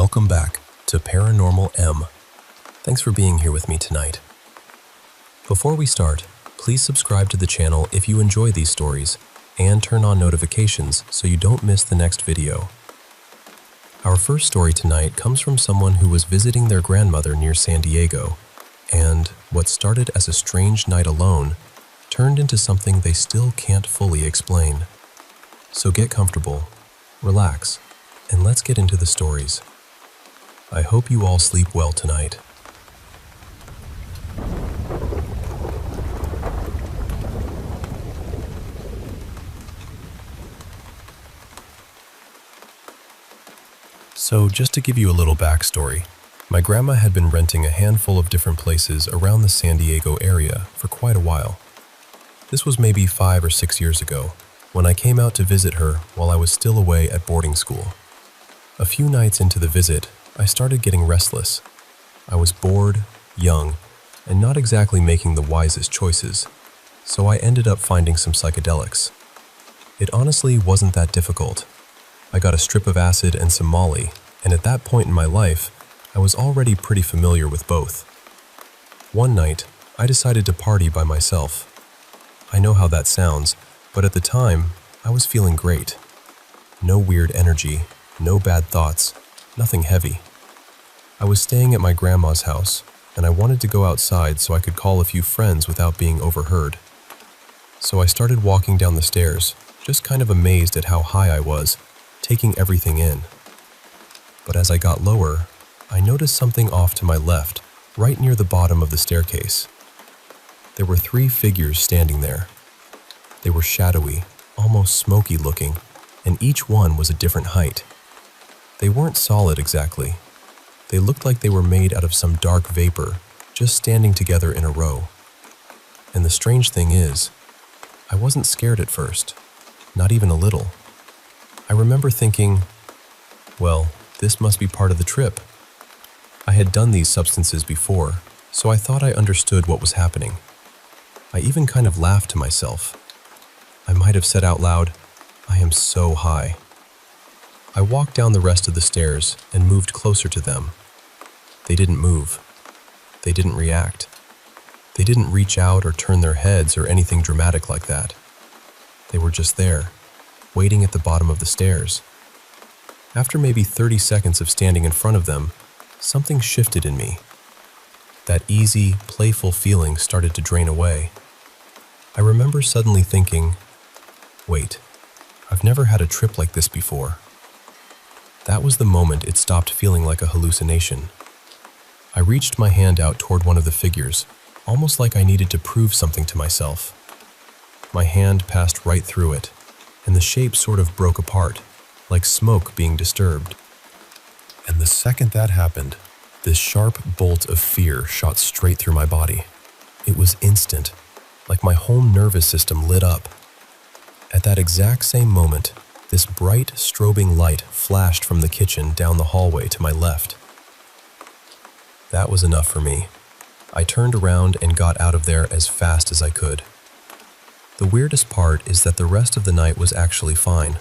Welcome back to Paranormal M. Thanks for being here with me tonight. Before we start, please subscribe to the channel if you enjoy these stories and turn on notifications so you don't miss the next video. Our first story tonight comes from someone who was visiting their grandmother near San Diego, and what started as a strange night alone turned into something they still can't fully explain. So get comfortable, relax, and let's get into the stories. I hope you all sleep well tonight. So just to give you a little backstory, my grandma had been renting a handful of different places around the San Diego area for quite a while. This was maybe 5 or 6 years ago, when I came out to visit her while I was still away at boarding school. A few nights into the visit, I started getting restless. I was bored, young, and not exactly making the wisest choices, so I ended up finding some psychedelics. It honestly wasn't that difficult. I got a strip of acid and some Molly, and at that point in my life, I was already pretty familiar with both. One night, I decided to party by myself. I know how that sounds, but at the time, I was feeling great. No weird energy, no bad thoughts, nothing heavy. I was staying at my grandma's house, and I wanted to go outside so I could call a few friends without being overheard. So I started walking down the stairs, just kind of amazed at how high I was, taking everything in. But as I got lower, I noticed something off to my left, right near the bottom of the staircase. There were 3 figures standing there. They were shadowy, almost smoky looking, and each one was a different height. They weren't solid exactly. They looked like they were made out of some dark vapor, just standing together in a row. And the strange thing is, I wasn't scared at first, not even a little. I remember thinking, well, this must be part of the trip. I had done these substances before, so I thought I understood what was happening. I even kind of laughed to myself. I might have said out loud, "I am so high." I walked down the rest of the stairs and moved closer to them. They didn't move. They didn't react. They didn't reach out or turn their heads or anything dramatic like that. They were just there, waiting at the bottom of the stairs. After maybe 30 seconds of standing in front of them, something shifted in me. That easy, playful feeling started to drain away. I remember suddenly thinking, wait, I've never had a trip like this before. That was the moment it stopped feeling like a hallucination. I reached my hand out toward one of the figures, almost like I needed to prove something to myself. My hand passed right through it, and the shape sort of broke apart, like smoke being disturbed. And the second that happened, this sharp bolt of fear shot straight through my body. It was instant, like my whole nervous system lit up. At that exact same moment, this bright, strobing light flashed from the kitchen down the hallway to my left. That was enough for me. I turned around and got out of there as fast as I could. The weirdest part is that the rest of the night was actually fine.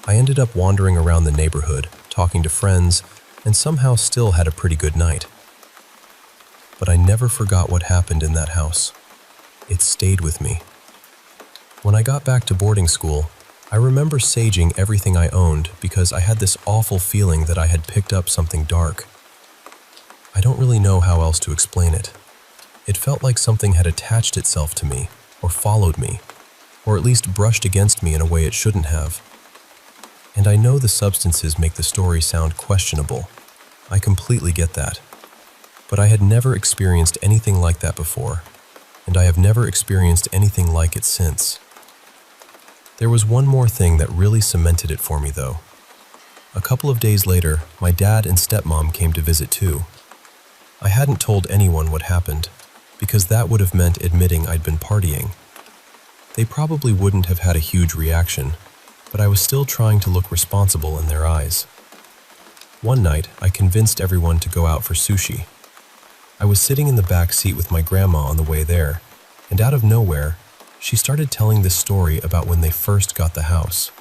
I ended up wandering around the neighborhood, talking to friends, and somehow still had a pretty good night. But I never forgot what happened in that house. It stayed with me. When I got back to boarding school, I remember saging everything I owned because I had this awful feeling that I had picked up something dark. I don't really know how else to explain it. It felt like something had attached itself to me, or followed me, or at least brushed against me in a way it shouldn't have. And I know the substances make the story sound questionable. I completely get that. But I had never experienced anything like that before, and I have never experienced anything like it since. There was one more thing that really cemented it for me, though. A couple of days later, my dad and stepmom came to visit too. I hadn't told anyone what happened, because that would have meant admitting I'd been partying. They probably wouldn't have had a huge reaction, but I was still trying to look responsible in their eyes. One night, I convinced everyone to go out for sushi. I was sitting in the back seat with my grandma on the way there, and out of nowhere, she started telling this story about when they first got the house.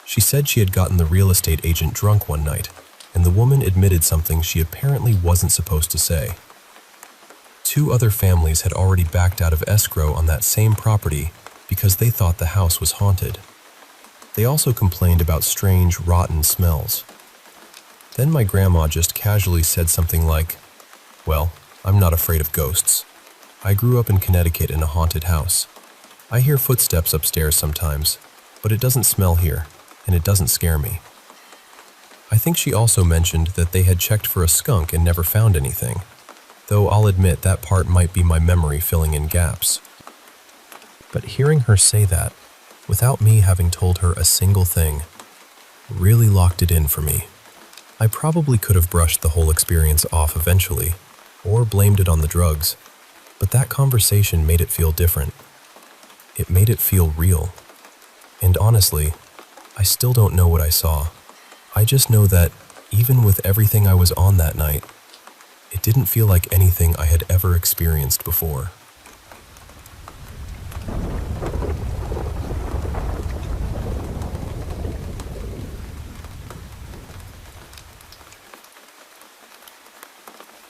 She said she had gotten the real estate agent drunk one night, and the woman admitted something she apparently wasn't supposed to say. 2 other families had already backed out of escrow on that same property because they thought the house was haunted. They also complained about strange, rotten smells. Then my grandma just casually said something like, "Well, I'm not afraid of ghosts. I grew up in Connecticut in a haunted house. I hear footsteps upstairs sometimes, but it doesn't smell here, and it doesn't scare me." I think she also mentioned that they had checked for a skunk and never found anything, though I'll admit that part might be my memory filling in gaps. But hearing her say that, without me having told her a single thing, really locked it in for me. I probably could have brushed the whole experience off eventually, or blamed it on the drugs, but that conversation made it feel different. It made it feel real. And honestly, I still don't know what I saw. I just know that, even with everything I was on that night, it didn't feel like anything I had ever experienced before.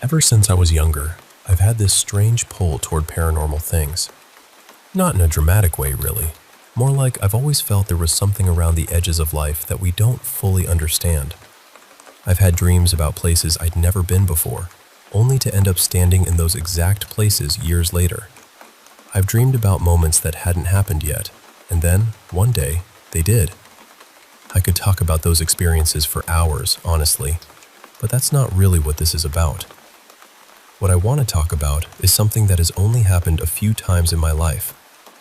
Ever since I was younger, I've had this strange pull toward paranormal things. Not in a dramatic way, really. More like I've always felt there was something around the edges of life that we don't fully understand. I've had dreams about places I'd never been before, only to end up standing in those exact places years later. I've dreamed about moments that hadn't happened yet, and then, one day, they did. I could talk about those experiences for hours, honestly, but that's not really what this is about. What I want to talk about is something that has only happened a few times in my life,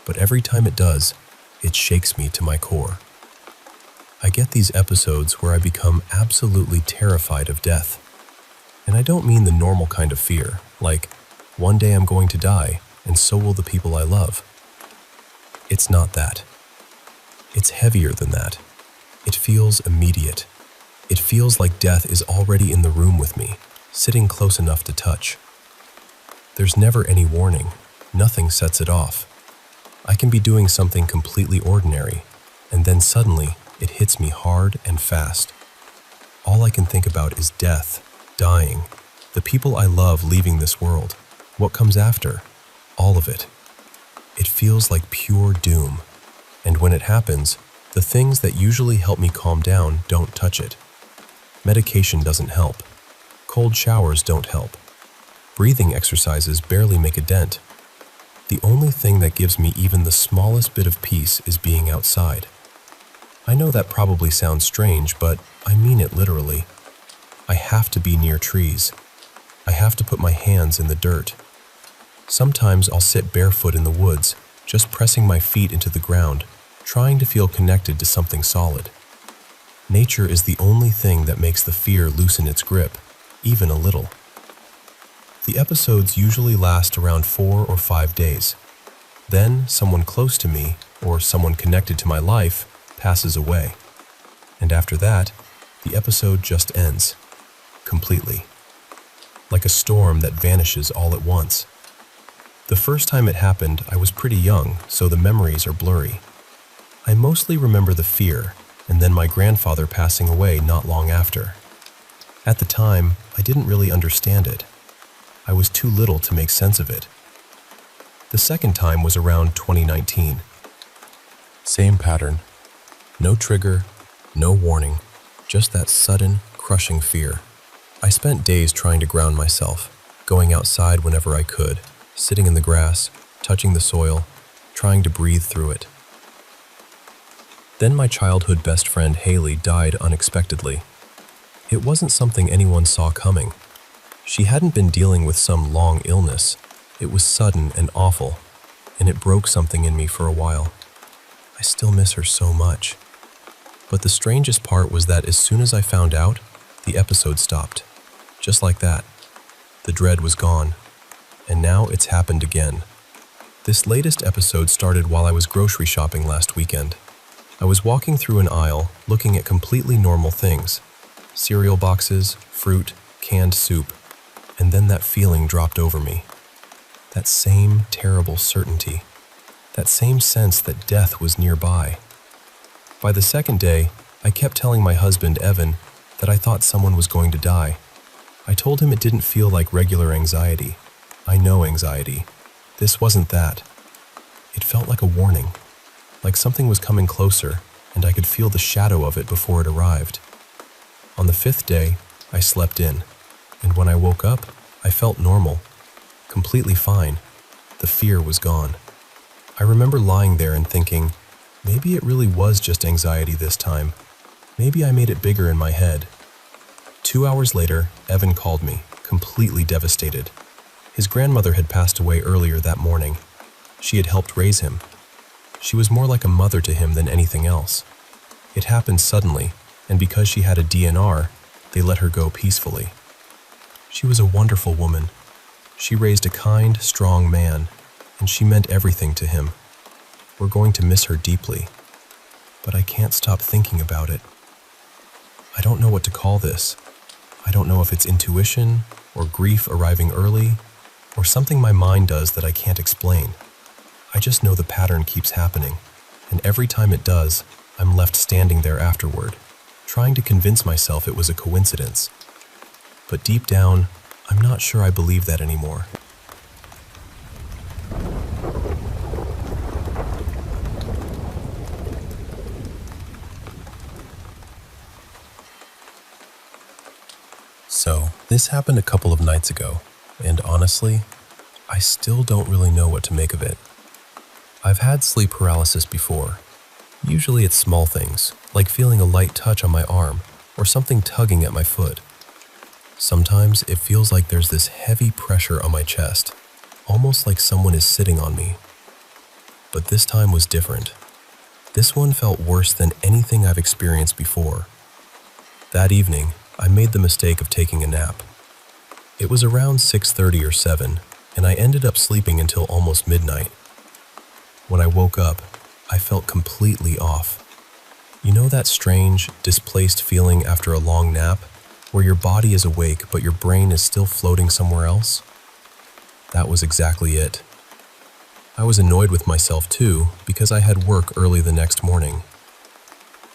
but every time it does, it shakes me to my core. I get these episodes where I become absolutely terrified of death. And I don't mean the normal kind of fear, like, one day I'm going to die, and so will the people I love. It's not that. It's heavier than that. It feels immediate. It feels like death is already in the room with me, sitting close enough to touch. There's never any warning. Nothing sets it off. I can be doing something completely ordinary, and then suddenly it hits me hard and fast. All I can think about is death, dying, the people I love leaving this world, what comes after, all of it. It feels like pure doom, and when it happens, the things that usually help me calm down don't touch it. Medication doesn't help. Cold showers don't help. Breathing exercises barely make a dent. The only thing that gives me even the smallest bit of peace is being outside. I know that probably sounds strange, but I mean it literally. I have to be near trees. I have to put my hands in the dirt. Sometimes I'll sit barefoot in the woods, just pressing my feet into the ground, trying to feel connected to something solid. Nature is the only thing that makes the fear loosen its grip, even a little. The episodes usually last around 4 or 5 days. Then someone close to me, or someone connected to my life, passes away. And after that, the episode just ends. Completely. Like a storm that vanishes all at once. The first time it happened, I was pretty young, so the memories are blurry. I mostly remember the fear, and then my grandfather passing away not long after. At the time, I didn't really understand it. I was too little to make sense of it. The second time was around 2019. Same pattern. No trigger, no warning, just that sudden, crushing fear. I spent days trying to ground myself, going outside whenever I could, sitting in the grass, touching the soil, trying to breathe through it. Then my childhood best friend Haley died unexpectedly. It wasn't something anyone saw coming. She hadn't been dealing with some long illness. It was sudden and awful, and it broke something in me for a while. I still miss her so much. But the strangest part was that as soon as I found out, the episode stopped. Just like that. The dread was gone. And now it's happened again. This latest episode started while I was grocery shopping last weekend. I was walking through an aisle, looking at completely normal things. Cereal boxes, fruit, canned soup. And then that feeling dropped over me. That same terrible certainty. That same sense that death was nearby. By the second day, I kept telling my husband, Evan, that I thought someone was going to die. I told him it didn't feel like regular anxiety. I know anxiety. This wasn't that. It felt like a warning, like something was coming closer, and I could feel the shadow of it before it arrived. On the 5th day, I slept in, and when I woke up, I felt normal, completely fine. The fear was gone. I remember lying there and thinking, maybe it really was just anxiety this time. Maybe I made it bigger in my head. 2 hours later, Evan called me, completely devastated. His grandmother had passed away earlier that morning. She had helped raise him. She was more like a mother to him than anything else. It happened suddenly, and because she had a DNR, they let her go peacefully. She was a wonderful woman. She raised a kind, strong man, and she meant everything to him. We're going to miss her deeply, but I can't stop thinking about it. I don't know what to call this. I don't know if it's intuition, or grief arriving early, or something my mind does that I can't explain. I just know the pattern keeps happening, and every time it does, I'm left standing there afterward, trying to convince myself it was a coincidence. But deep down, I'm not sure I believe that anymore. So, this happened a couple of nights ago, and honestly, I still don't really know what to make of it. I've had sleep paralysis before. Usually it's small things, like feeling a light touch on my arm or something tugging at my foot. Sometimes it feels like there's this heavy pressure on my chest, almost like someone is sitting on me. But this time was different. This one felt worse than anything I've experienced before. That evening, I made the mistake of taking a nap. It was around 6:30 or 7, and I ended up sleeping until almost midnight. When I woke up, I felt completely off. You know that strange, displaced feeling after a long nap, where your body is awake but your brain is still floating somewhere else? That was exactly it. I was annoyed with myself too, because I had work early the next morning.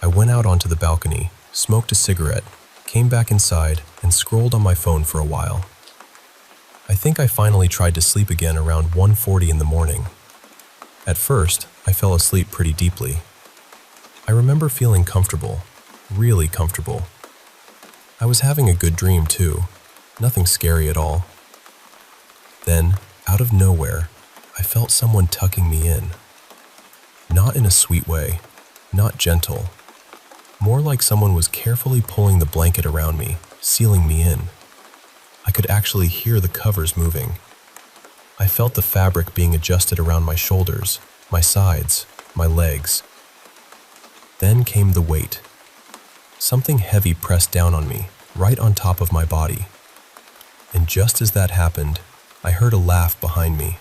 I went out onto the balcony, smoked a cigarette, came back inside, and scrolled on my phone for a while. I think I finally tried to sleep again around 1:40 in the morning. At first, I fell asleep pretty deeply. I remember feeling comfortable, really comfortable. I was having a good dream too, nothing scary at all. Then, out of nowhere, I felt someone tucking me in. Not in a sweet way, not gentle. More like someone was carefully pulling the blanket around me, sealing me in. I could actually hear the covers moving. I felt the fabric being adjusted around my shoulders, my sides, my legs. Then came the weight. Something heavy pressed down on me, right on top of my body. And just as that happened, I heard a laugh behind me.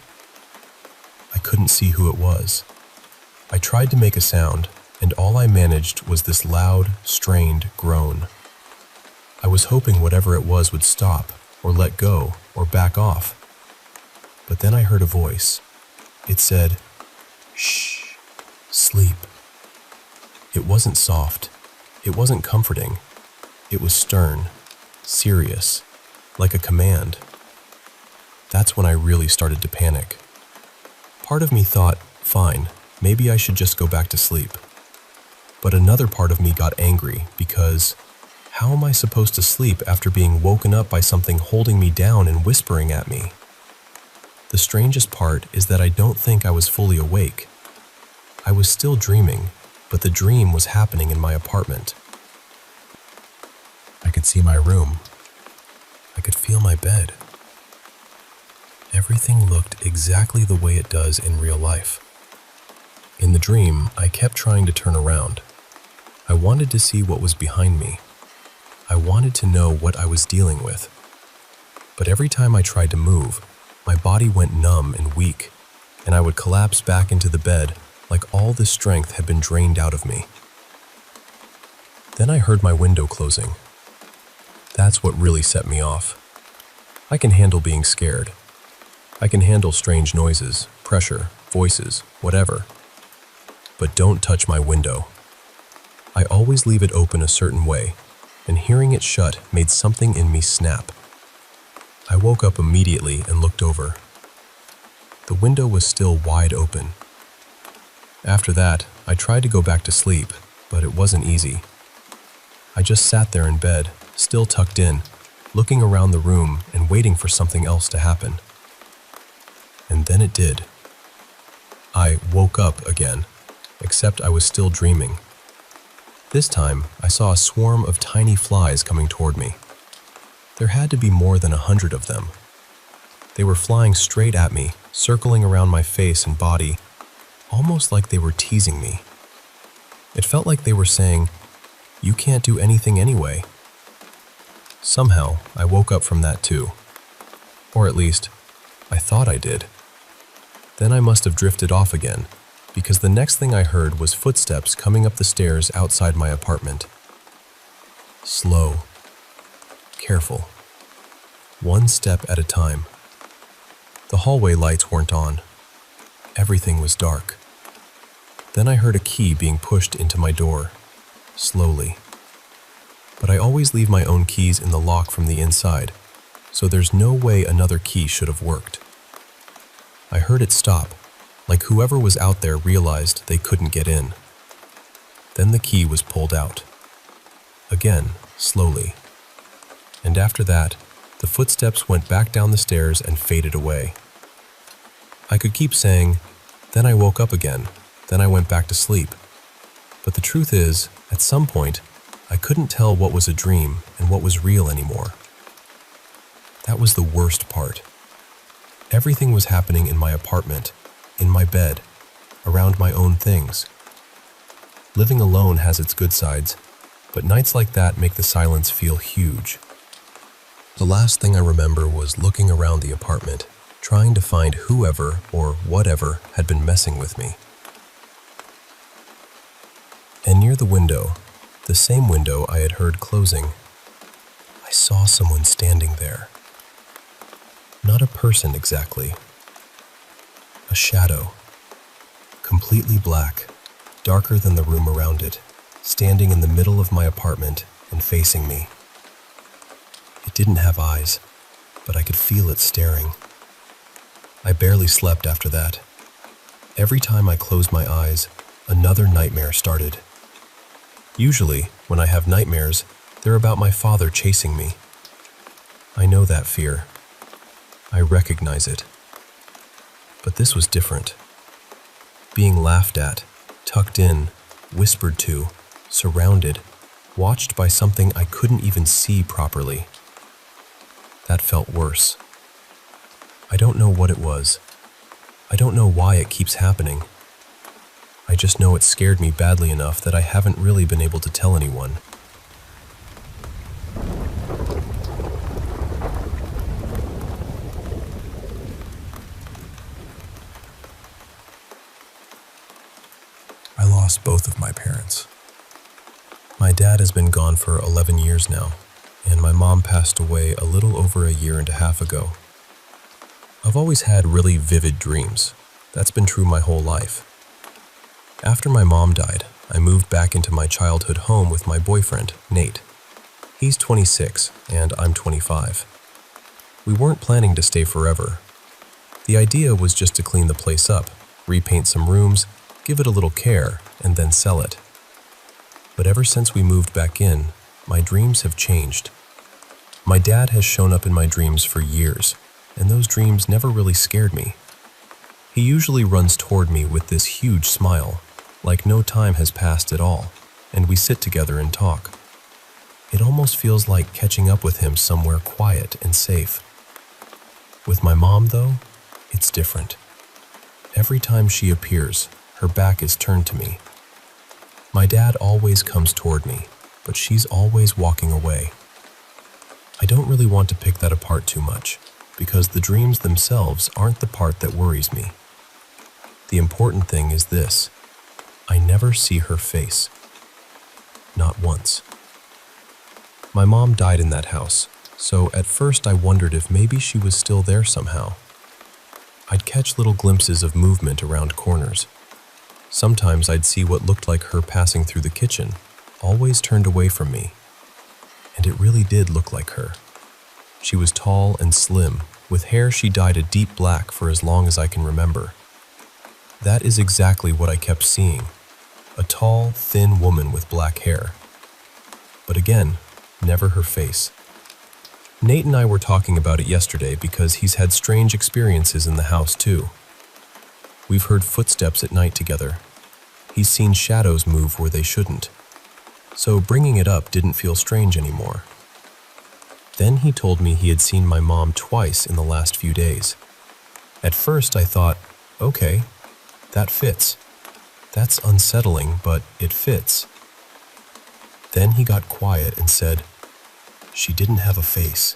I couldn't see who it was. I tried to make a sound, and all I managed was this loud, strained groan. I was hoping whatever it was would stop, or let go, or back off. But then I heard a voice. It said, "Shh, sleep." It wasn't soft. It wasn't comforting. It was stern, serious, like a command. That's when I really started to panic. Part of me thought, fine, maybe I should just go back to sleep. But another part of me got angry because how am I supposed to sleep after being woken up by something holding me down and whispering at me? The strangest part is that I don't think I was fully awake. I was still dreaming, but the dream was happening in my apartment. I could see my room. I could feel my bed. Everything looked exactly the way it does in real life. In the dream, I kept trying to turn around. I wanted to see what was behind me. I wanted to know what I was dealing with. But every time I tried to move, my body went numb and weak, and I would collapse back into the bed like all the strength had been drained out of me. Then I heard my window closing. That's what really set me off. I can handle being scared. I can handle strange noises, pressure, voices, whatever. But don't touch my window. I always leave it open a certain way, and hearing it shut made something in me snap. I woke up immediately and looked over. The window was still wide open. After that, I tried to go back to sleep, but it wasn't easy. I just sat there in bed, still tucked in, looking around the room and waiting for something else to happen. And then it did. I woke up again, except I was still dreaming. This time, I saw a swarm of tiny flies coming toward me. There had to be more than 100 of them. They were flying straight at me, circling around my face and body, almost like they were teasing me. It felt like they were saying, "You can't do anything anyway." Somehow, I woke up from that too. Or at least, I thought I did. Then I must have drifted off again, because the next thing I heard was footsteps coming up the stairs outside my apartment. Slow. Careful. One step at a time. The hallway lights weren't on. Everything was dark. Then I heard a key being pushed into my door, slowly. But I always leave my own keys in the lock from the inside, so there's no way another key should have worked. I heard it stop, like whoever was out there realized they couldn't get in. Then the key was pulled out. Again, slowly. And after that, the footsteps went back down the stairs and faded away. I could keep saying, "Then I woke up again, then I went back to sleep." But the truth is, at some point, I couldn't tell what was a dream and what was real anymore. That was the worst part. Everything was happening in my apartment, in my bed, around my own things. Living alone has its good sides, but nights like that make the silence feel huge. The last thing I remember was looking around the apartment, trying to find whoever or whatever had been messing with me. And near the window, the same window I had heard closing, I saw someone standing there. Not a person exactly. A shadow. Completely black, darker than the room around it, standing in the middle of my apartment and facing me. It didn't have eyes, but I could feel it staring. I barely slept after that. Every time I closed my eyes, another nightmare started. Usually, when I have nightmares, they're about my father chasing me. I know that fear. I recognize it. But this was different. Being laughed at, tucked in, whispered to, surrounded, watched by something I couldn't even see properly. That felt worse. I don't know what it was. I don't know why it keeps happening. I just know it scared me badly enough that I haven't really been able to tell anyone. I lost both of my parents. My dad has been gone for 11 years now, and my mom passed away a little over a year and a half ago. I've always had really vivid dreams. That's been true my whole life. After my mom died, I moved back into my childhood home with my boyfriend, Nate. He's 26 and I'm 25. We weren't planning to stay forever. The idea was just to clean the place up, repaint some rooms, give it a little care, and then sell it. But ever since we moved back in, my dreams have changed. My dad has shown up in my dreams for years, and those dreams never really scared me. He usually runs toward me with this huge smile, like no time has passed at all, and we sit together and talk. It almost feels like catching up with him somewhere quiet and safe. With my mom, though, it's different. Every time she appears, her back is turned to me. My dad always comes toward me, but she's always walking away. I don't really want to pick that apart too much, because the dreams themselves aren't the part that worries me. The important thing is this: I never see her face. Not once. My mom died in that house, so at first I wondered if maybe she was still there somehow. I'd catch little glimpses of movement around corners. Sometimes I'd see what looked like her passing through the kitchen, always turned away from me. and it really did look like her. She was tall and slim, with hair she dyed a deep black for as long as I can remember. That is exactly what I kept seeing, a tall, thin woman with black hair. But again, never her face. Nate and I were talking about it yesterday because he's had strange experiences in the house too. We've heard footsteps at night together. He's seen shadows move where they shouldn't. So bringing it up didn't feel strange anymore. Then he told me he had seen my mom twice in the last few days. At first I thought, okay, that fits. That's unsettling, but it fits. Then he got quiet and said, she didn't have a face.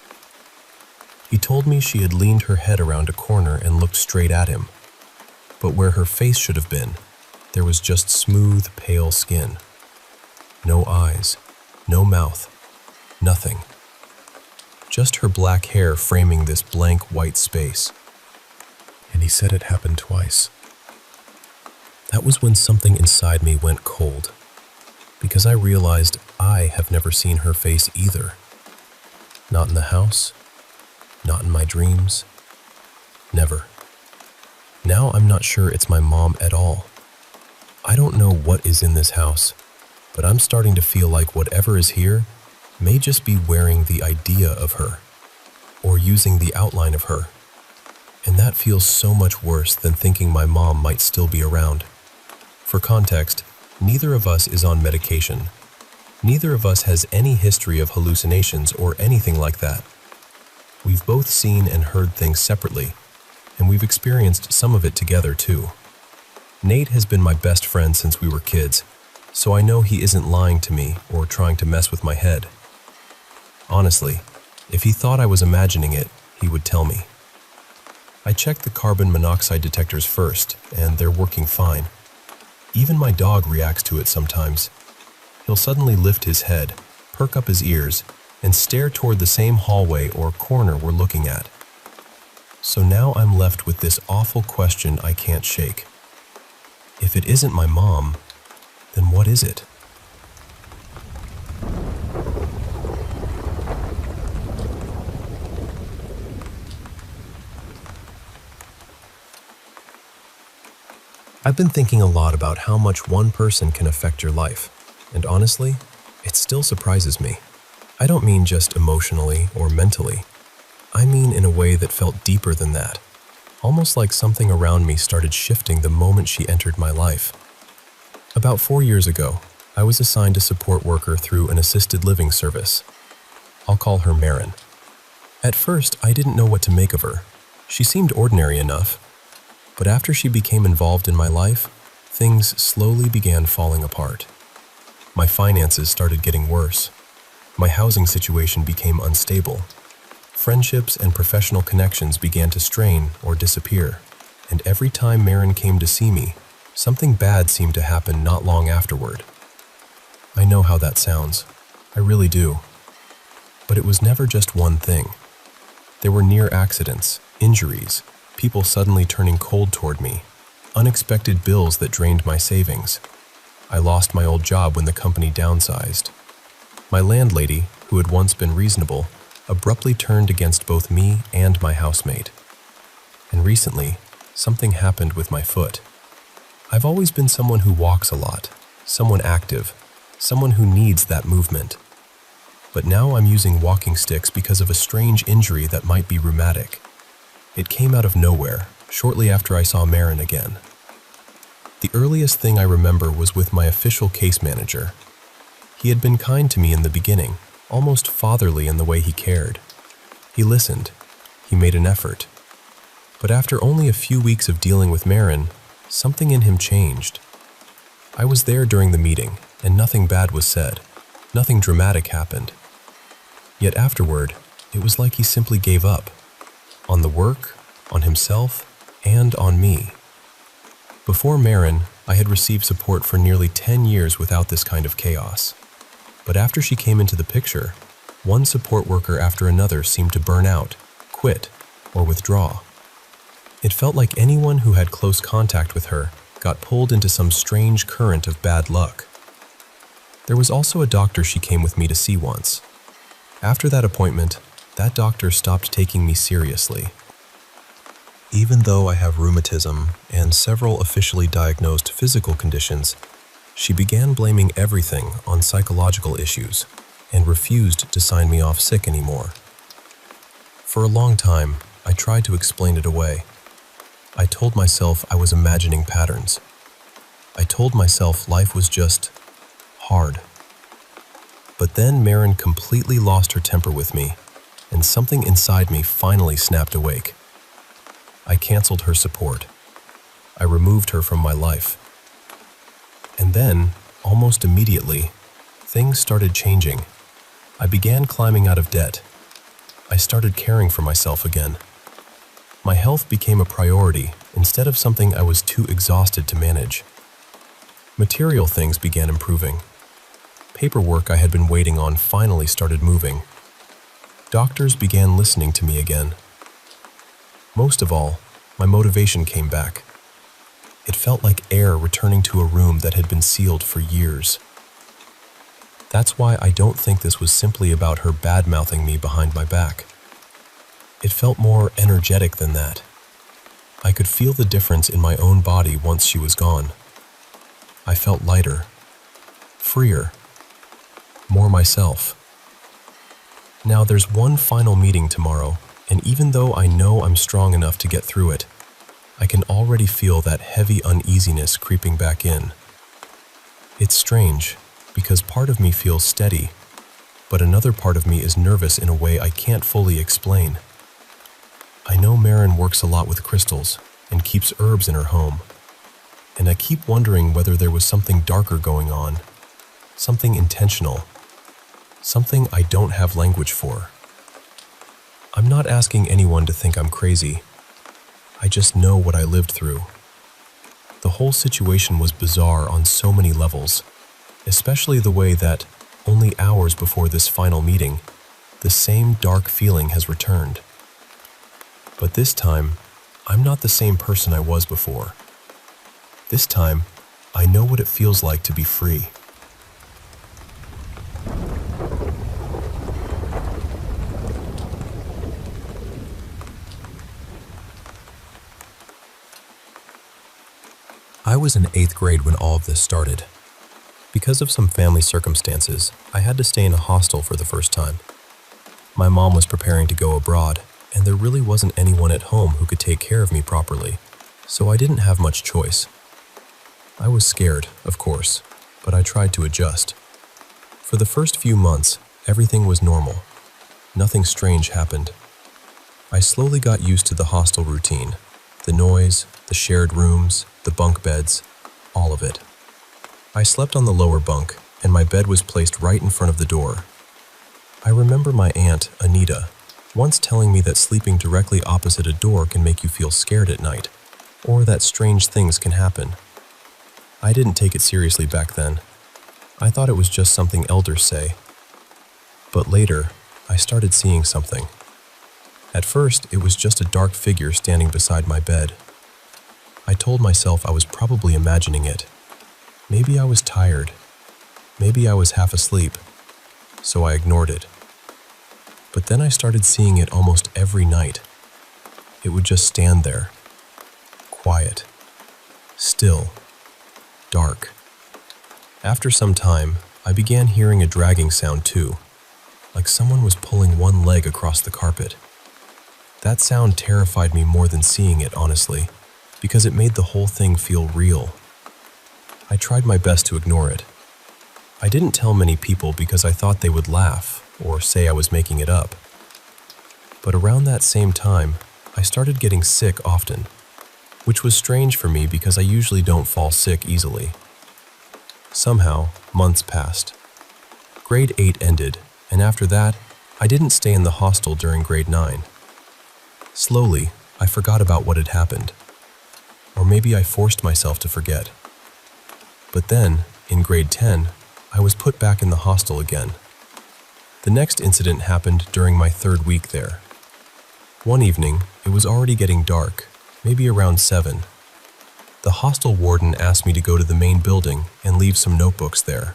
He told me she had leaned her head around a corner and looked straight at him. But where her face should have been, there was just smooth, pale skin. No eyes, no mouth, nothing. Just her black hair framing this blank white space. And he said it happened twice. That was when something inside me went cold, because I realized I have never seen her face either. Not in the house, not in my dreams, never. Now I'm not sure it's my mom at all. I don't know what is in this house, but I'm starting to feel like whatever is here may just be wearing the idea of her, or using the outline of her. And that feels so much worse than thinking my mom might still be around. For context, neither of us is on medication. Neither of us has any history of hallucinations or anything like that. We've both seen and heard things separately, and we've experienced some of it together too. Nate has been my best friend since we were kids, so I know he isn't lying to me or trying to mess with my head. Honestly, if he thought I was imagining it, he would tell me. I checked the carbon monoxide detectors first, and they're working fine. Even my dog reacts to it sometimes. He'll suddenly lift his head, perk up his ears, and stare toward the same hallway or corner we're looking at. So now I'm left with this awful question I can't shake. If it isn't my mom, then what is it? I've been thinking a lot about how much one person can affect your life, and honestly, it still surprises me. I don't mean just emotionally or mentally. I mean in a way that felt deeper than that, almost like something around me started shifting the moment she entered my life. About 4 years ago, I was assigned a support worker through an assisted living service. I'll call her Marin. At first, I didn't know what to make of her. She seemed ordinary enough, but after she became involved in my life, things slowly began falling apart. My finances started getting worse. My housing situation became unstable. Friendships and professional connections began to strain or disappear, and every time Marin came to see me, something bad seemed to happen not long afterward. I know how that sounds. I really do. But it was never just one thing. There were near accidents, injuries, people suddenly turning cold toward me, unexpected bills that drained my savings. I lost my old job when the company downsized. My landlady, who had once been reasonable, abruptly turned against both me and my housemate. And recently, something happened with my foot. I've always been someone who walks a lot, someone active, someone who needs that movement. But now I'm using walking sticks because of a strange injury that might be rheumatic. It came out of nowhere, shortly after I saw Marin again. The earliest thing I remember was with my official case manager. He had been kind to me in the beginning, almost fatherly in the way he cared. He listened. He made an effort. But after only a few weeks of dealing with Marin, something in him changed. I was there during the meeting, and nothing bad was said. Nothing dramatic happened. Yet afterward, it was like he simply gave up. On the work, on himself, and on me. Before Marin, I had received support for nearly 10 years without this kind of chaos. But after she came into the picture, one support worker after another seemed to burn out, quit, or withdraw. It felt like anyone who had close contact with her got pulled into some strange current of bad luck. There was also a doctor she came with me to see once. After that appointment, that doctor stopped taking me seriously. Even though I have rheumatism and several officially diagnosed physical conditions, she began blaming everything on psychological issues and refused to sign me off sick anymore. For a long time, I tried to explain it away. I told myself I was imagining patterns. I told myself life was just hard. But then Marin completely lost her temper with me, and something inside me finally snapped awake. I canceled her support. I removed her from my life. And then, almost immediately, things started changing. I began climbing out of debt. I started caring for myself again. My health became a priority instead of something I was too exhausted to manage. Material things began improving. Paperwork I had been waiting on finally started moving. Doctors began listening to me again. Most of all, my motivation came back. It felt like air returning to a room that had been sealed for years. That's why I don't think this was simply about her bad-mouthing me behind my back. It felt more energetic than that. I could feel the difference in my own body once she was gone. I felt lighter, freer, more myself. Now there's one final meeting tomorrow, and even though I know I'm strong enough to get through it, I can already feel that heavy uneasiness creeping back in. It's strange, because part of me feels steady, but another part of me is nervous in a way I can't fully explain. I know Marin works a lot with crystals and keeps herbs in her home, and I keep wondering whether there was something darker going on, something intentional, something I don't have language for. I'm not asking anyone to think I'm crazy. I just know what I lived through. The whole situation was bizarre on so many levels, especially the way that, only hours before this final meeting, the same dark feeling has returned. But this time, I'm not the same person I was before. This time, I know what it feels like to be free. I was in 8th grade when all of this started. Because of some family circumstances, I had to stay in a hostel for the first time. My mom was preparing to go abroad, and there really wasn't anyone at home who could take care of me properly, so I didn't have much choice. I was scared, of course, but I tried to adjust. For the first few months, everything was normal. Nothing strange happened. I slowly got used to the hostel routine, the noise, the shared rooms, the bunk beds, all of it. I slept on the lower bunk, and my bed was placed right in front of the door. I remember my aunt, Anita, once telling me that sleeping directly opposite a door can make you feel scared at night, or that strange things can happen. I didn't take it seriously back then. I thought it was just something elders say. But later, I started seeing something. At first, it was just a dark figure standing beside my bed. I told myself I was probably imagining it. Maybe I was tired. Maybe I was half asleep. So I ignored it. But then I started seeing it almost every night. It would just stand there. Quiet. Still. Dark. After some time, I began hearing a dragging sound too, like someone was pulling one leg across the carpet. That sound terrified me more than seeing it, honestly, because it made the whole thing feel real. I tried my best to ignore it. I didn't tell many people because I thought they would laugh or say I was making it up. But around that same time, I started getting sick often, which was strange for me because I usually don't fall sick easily. Somehow, months passed. Grade 8 ended, and after that, I didn't stay in the hostel during grade 9. Slowly, I forgot about what had happened. Or maybe I forced myself to forget. But then, in grade 10, I was put back in the hostel again. The next incident happened during my 3rd week there. One evening, it was already getting dark, maybe around 7. The hostel warden asked me to go to the main building and leave some notebooks there.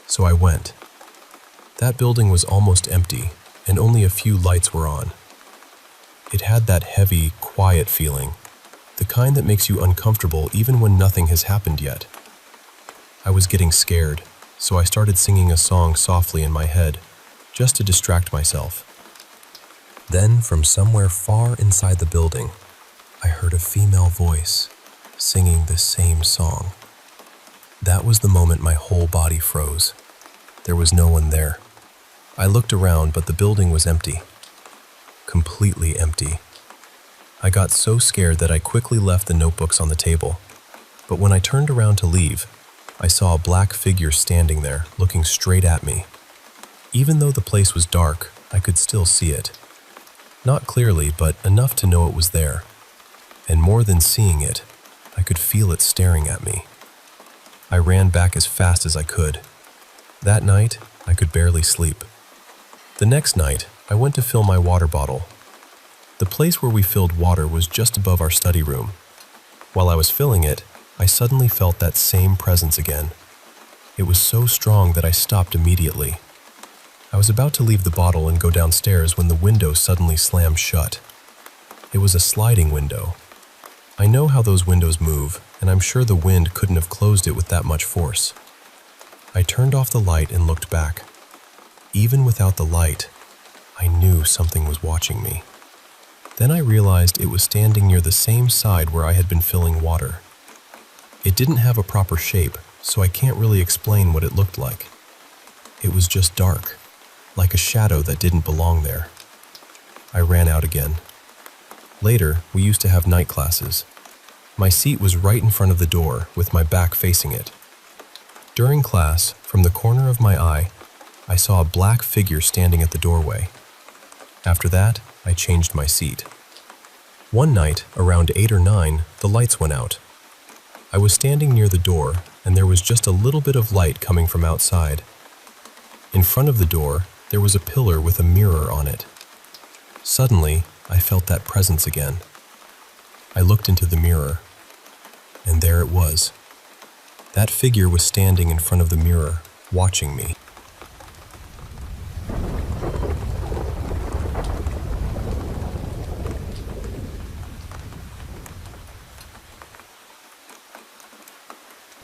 So I went. That building was almost empty, and only a few lights were on. It had that heavy, quiet feeling, the kind that makes you uncomfortable even when nothing has happened yet. I was getting scared, so I started singing a song softly in my head, just to distract myself. Then, from somewhere far inside the building, I heard a female voice singing the same song. That was the moment my whole body froze. There was no one there. I looked around, but the building was empty. Completely empty. I got so scared that I quickly left the notebooks on the table. But when I turned around to leave, I saw a black figure standing there, looking straight at me. Even though the place was dark, I could still see it. Not clearly, but enough to know it was there. And more than seeing it, I could feel it staring at me. I ran back as fast as I could. That night, I could barely sleep. The next night, I went to fill my water bottle. The place where we filled water was just above our study room. While I was filling it, I suddenly felt that same presence again. It was so strong that I stopped immediately. I was about to leave the bottle and go downstairs when the window suddenly slammed shut. It was a sliding window. I know how those windows move, and I'm sure the wind couldn't have closed it with that much force. I turned off the light and looked back. Even without the light, I knew something was watching me. Then I realized it was standing near the same side where I had been filling water. It didn't have a proper shape, so I can't really explain what it looked like. It was just dark, like a shadow that didn't belong there. I ran out again. Later, we used to have night classes. My seat was right in front of the door, with my back facing it. During class, from the corner of my eye, I saw a black figure standing at the doorway. After that, I changed my seat. One night, around 8 or 9, the lights went out. I was standing near the door, and there was just a little bit of light coming from outside. In front of the door, there was a pillar with a mirror on it. Suddenly, I felt that presence again. I looked into the mirror, and there it was. That figure was standing in front of the mirror, watching me.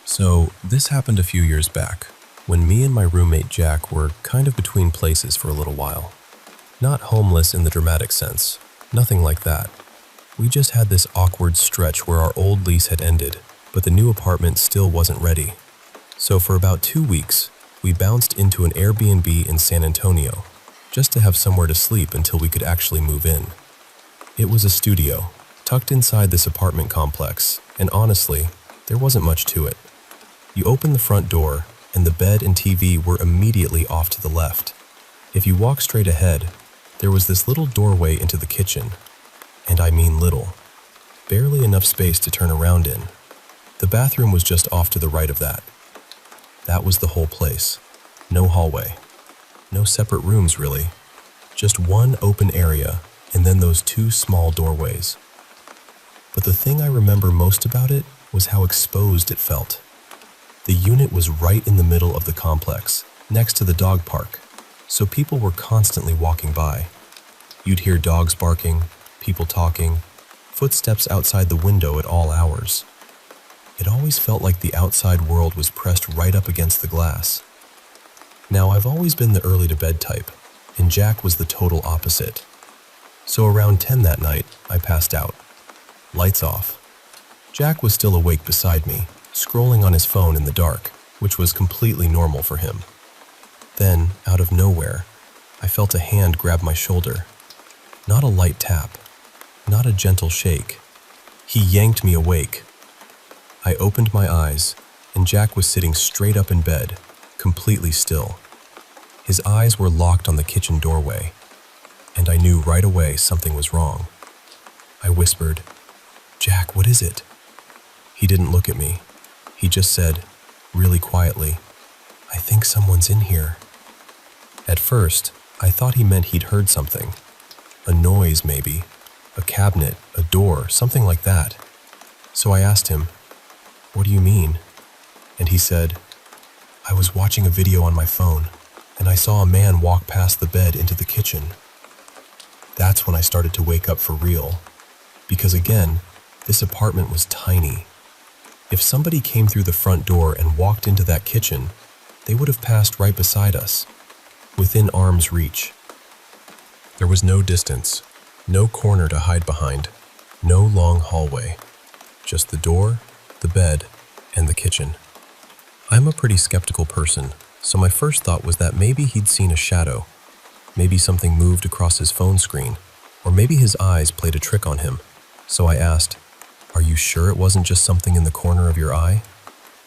So, this happened a few years back, when me and my roommate Jack were kind of between places for a little while. Not homeless in the dramatic sense, nothing like that. We just had this awkward stretch where our old lease had ended, but the new apartment still wasn't ready. So for about 2 weeks, we bounced into an Airbnb in San Antonio, just to have somewhere to sleep until we could actually move in. It was a studio, tucked inside this apartment complex, and honestly, there wasn't much to it. You opened the front door, and the bed and TV were immediately off to the left. If you walk straight ahead, there was this little doorway into the kitchen, and I mean little. Barely enough space to turn around in. The bathroom was just off to the right of that. That was the whole place. No hallway. No separate rooms, really. Just one open area, and then those 2 small doorways. But the thing I remember most about it was how exposed it felt. The unit was right in the middle of the complex, next to the dog park, so people were constantly walking by. You'd hear dogs barking, people talking, footsteps outside the window at all hours. It always felt like the outside world was pressed right up against the glass. Now, I've always been the early-to-bed type, and Jack was the total opposite. So around 10 that night, I passed out. Lights off. Jack was still awake beside me, scrolling on his phone in the dark, which was completely normal for him. Then, out of nowhere, I felt a hand grab my shoulder. Not a light tap, not a gentle shake. He yanked me awake. I opened my eyes, and Jack was sitting straight up in bed, completely still. His eyes were locked on the kitchen doorway, and I knew right away something was wrong. I whispered, "Jack, what is it?" He didn't look at me. He just said, really quietly, "I think someone's in here." At first, I thought he meant he'd heard something. A noise, maybe. A cabinet, a door, something like that. So I asked him, "What do you mean?" And he said, "I was watching a video on my phone, and I saw a man walk past the bed into the kitchen. That's when I started to wake up for real, because again, this apartment was tiny. If somebody came through the front door and walked into that kitchen, they would have passed right beside us, within arm's reach. There was no distance, no corner to hide behind, no long hallway, just the door, the bed, and the kitchen. I'm a pretty skeptical person, so my first thought was that maybe he'd seen a shadow, maybe something moved across his phone screen, or maybe his eyes played a trick on him. So I asked, "Are you sure it wasn't just something in the corner of your eye?"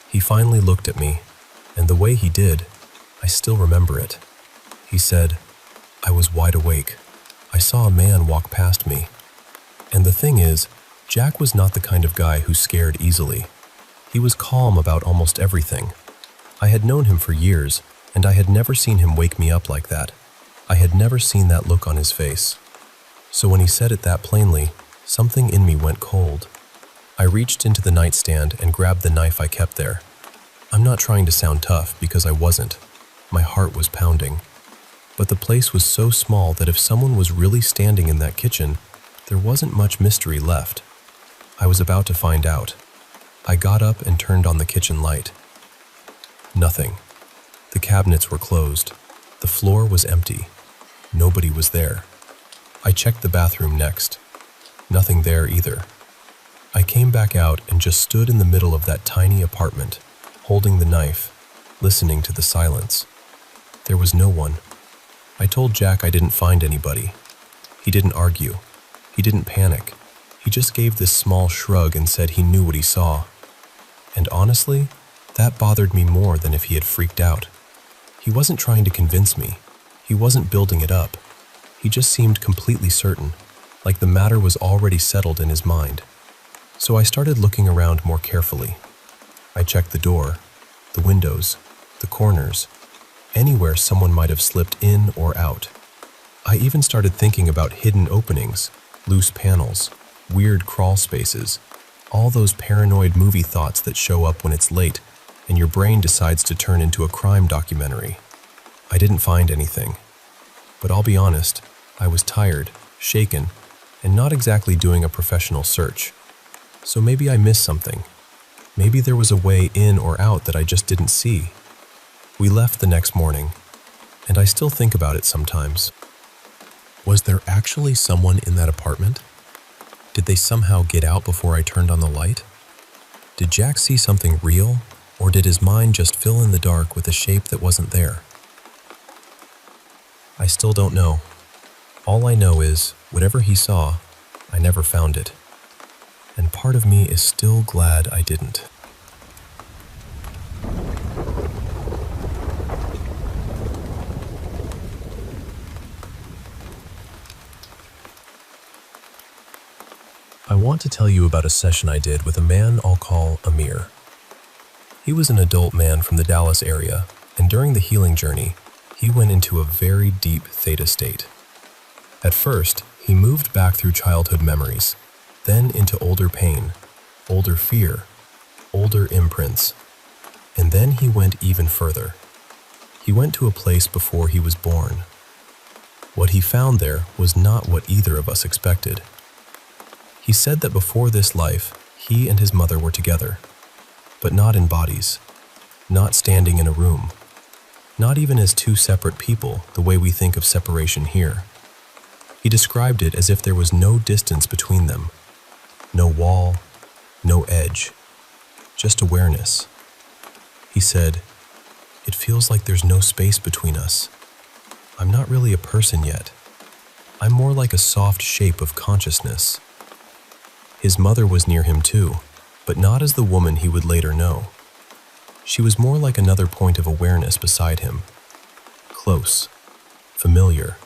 He finally looked at me, and the way he did, I still remember it. He said, "I was wide awake. I saw a man walk past me." And the thing is, Jack was not the kind of guy who scared easily. He was calm about almost everything. I had known him for years, and I had never seen him wake me up like that. I had never seen that look on his face. So when he said it that plainly, something in me went cold. I reached into the nightstand and grabbed the knife I kept there. I'm not trying to sound tough, because I wasn't. My heart was pounding. But the place was so small that if someone was really standing in that kitchen, there wasn't much mystery left. I was about to find out. I got up and turned on the kitchen light. Nothing. The cabinets were closed. The floor was empty. Nobody was there. I checked the bathroom next. Nothing there either. I came back out and just stood in the middle of that tiny apartment, holding the knife, listening to the silence. There was no one. I told Jack I didn't find anybody. He didn't argue. He didn't panic. He just gave this small shrug and said he knew what he saw. And honestly, that bothered me more than if he had freaked out. He wasn't trying to convince me. He wasn't building it up. He just seemed completely certain, like the matter was already settled in his mind. So I started looking around more carefully. I checked the door, the windows, the corners, anywhere someone might have slipped in or out. I even started thinking about hidden openings, loose panels, weird crawl spaces, all those paranoid movie thoughts that show up when it's late and your brain decides to turn into a crime documentary. I didn't find anything. But I'll be honest, I was tired, shaken, and not exactly doing a professional search. So maybe I missed something. Maybe there was a way in or out that I just didn't see. We left the next morning, and I still think about it sometimes. Was there actually someone in that apartment? Did they somehow get out before I turned on the light? Did Jack see something real, or did his mind just fill in the dark with a shape that wasn't there? I still don't know. All I know is, whatever he saw, I never found it. And part of me is still glad I didn't. I want to tell you about a session I did with a man I'll call Amir. He was an adult man from the Dallas area, and during the healing journey, he went into a very deep theta state. At first, he moved back through childhood memories, then into older pain, older fear, older imprints, and then he went even further. He went to a place before he was born. What he found there was not what either of us expected. He said that before this life, he and his mother were together, but not in bodies, not standing in a room, not even as two separate people the way we think of separation here. He described it as if there was no distance between them, no wall, no edge, just awareness. He said, "It feels like there's no space between us. I'm not really a person yet. I'm more like a soft shape of consciousness." His mother was near him too, but not as the woman he would later know. She was more like another point of awareness beside him. Close, familiar,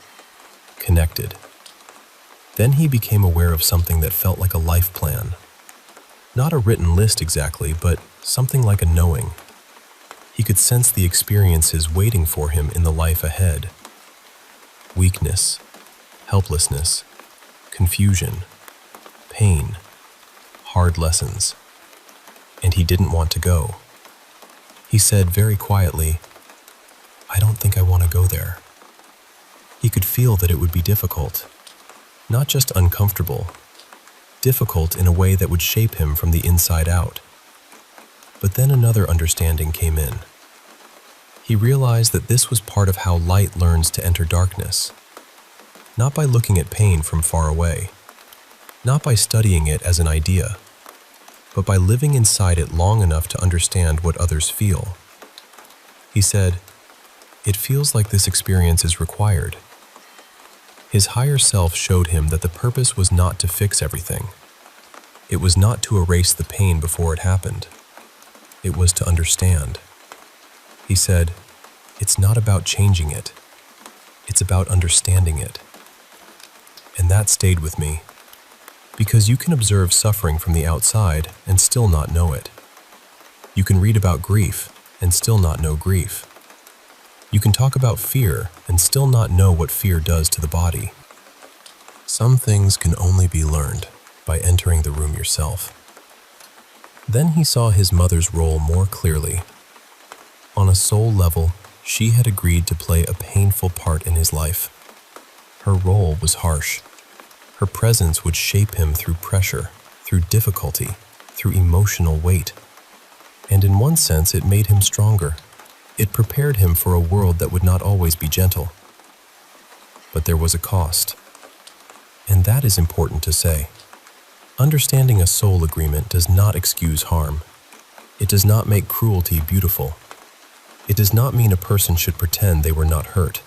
connected. Then he became aware of something that felt like a life plan. Not a written list exactly, but something like a knowing. He could sense the experiences waiting for him in the life ahead. Weakness, helplessness, confusion, pain, hard lessons. And he didn't want to go. He said very quietly, I don't think I want to go there. He could feel that it would be difficult, not just uncomfortable, difficult in a way that would shape him from the inside out. But then another understanding came in. He realized that this was part of how light learns to enter darkness, not by looking at pain from far away, not by studying it as an idea, but by living inside it long enough to understand what others feel. He said, "It feels like this experience is required." His higher self showed him that the purpose was not to fix everything. It was not to erase the pain before it happened. It was to understand. He said, "It's not about changing it. It's about understanding it." And that stayed with me, because you can observe suffering from the outside and still not know it. You can read about grief and still not know grief. You can talk about fear and still not know what fear does to the body. Some things can only be learned by entering the room yourself. Then he saw his mother's role more clearly. On a soul level, she had agreed to play a painful part in his life. Her role was harsh. Her presence would shape him through pressure, through difficulty, through emotional weight. And in one sense, it made him stronger. It prepared him for a world that would not always be gentle. But there was a cost. And that is important to say. Understanding a soul agreement does not excuse harm. It does not make cruelty beautiful. It does not mean a person should pretend they were not hurt.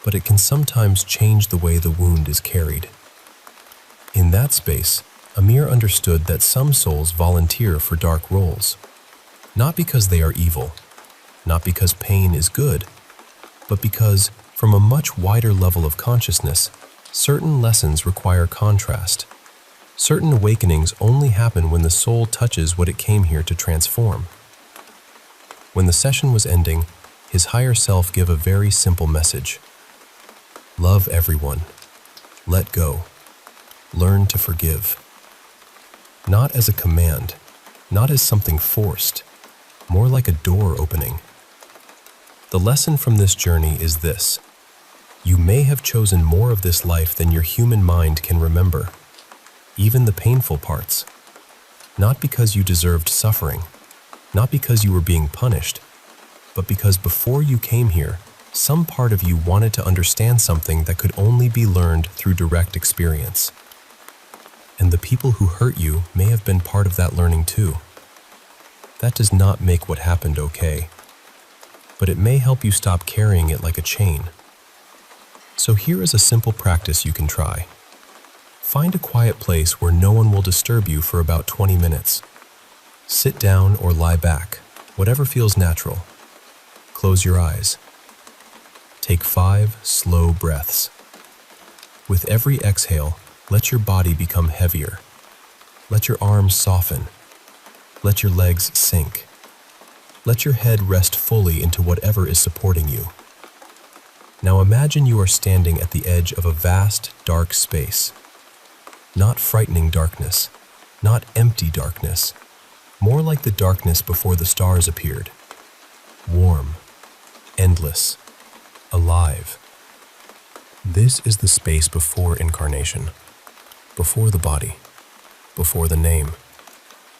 But it can sometimes change the way the wound is carried. In that space, Amir understood that some souls volunteer for dark roles, not because they are evil, not because pain is good, but because, from a much wider level of consciousness, certain lessons require contrast. Certain awakenings only happen when the soul touches what it came here to transform. When the session was ending, his higher self gave a very simple message. Love everyone. Let go. Learn to forgive. Not as a command, not as something forced, more like a door opening. The lesson from this journey is this: you may have chosen more of this life than your human mind can remember, even the painful parts. Not because you deserved suffering, not because you were being punished, but because before you came here, some part of you wanted to understand something that could only be learned through direct experience. And the people who hurt you may have been part of that learning too. That does not make what happened okay, but it may help you stop carrying it like a chain. So here is a simple practice you can try. Find a quiet place where no one will disturb you for about 20 minutes. Sit down or lie back, whatever feels natural. Close your eyes. Take 5 slow breaths. With every exhale, let your body become heavier. Let your arms soften. Let your legs sink. Let your head rest fully into whatever is supporting you. Now imagine you are standing at the edge of a vast, dark space. Not frightening darkness, not empty darkness, more like the darkness before the stars appeared. Warm, endless, alive. This is the space before incarnation, before the body, before the name,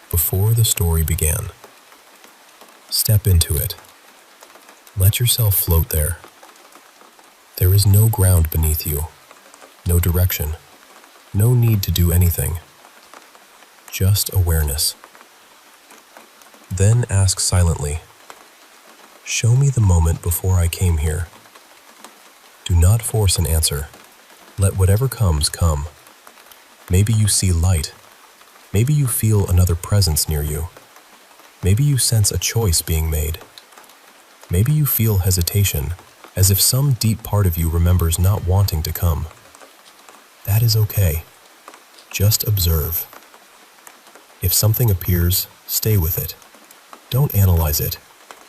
before the story began. Step into it. Let yourself float there. There is no ground beneath you, no direction, no need to do anything. Just awareness. Then ask silently, "Show me the moment before I came here." Do not force an answer. Let whatever comes come. Maybe you see light. Maybe you feel another presence near you. Maybe you sense a choice being made. Maybe you feel hesitation, as if some deep part of you remembers not wanting to come. That is okay. Just observe. If something appears, stay with it. Don't analyze it.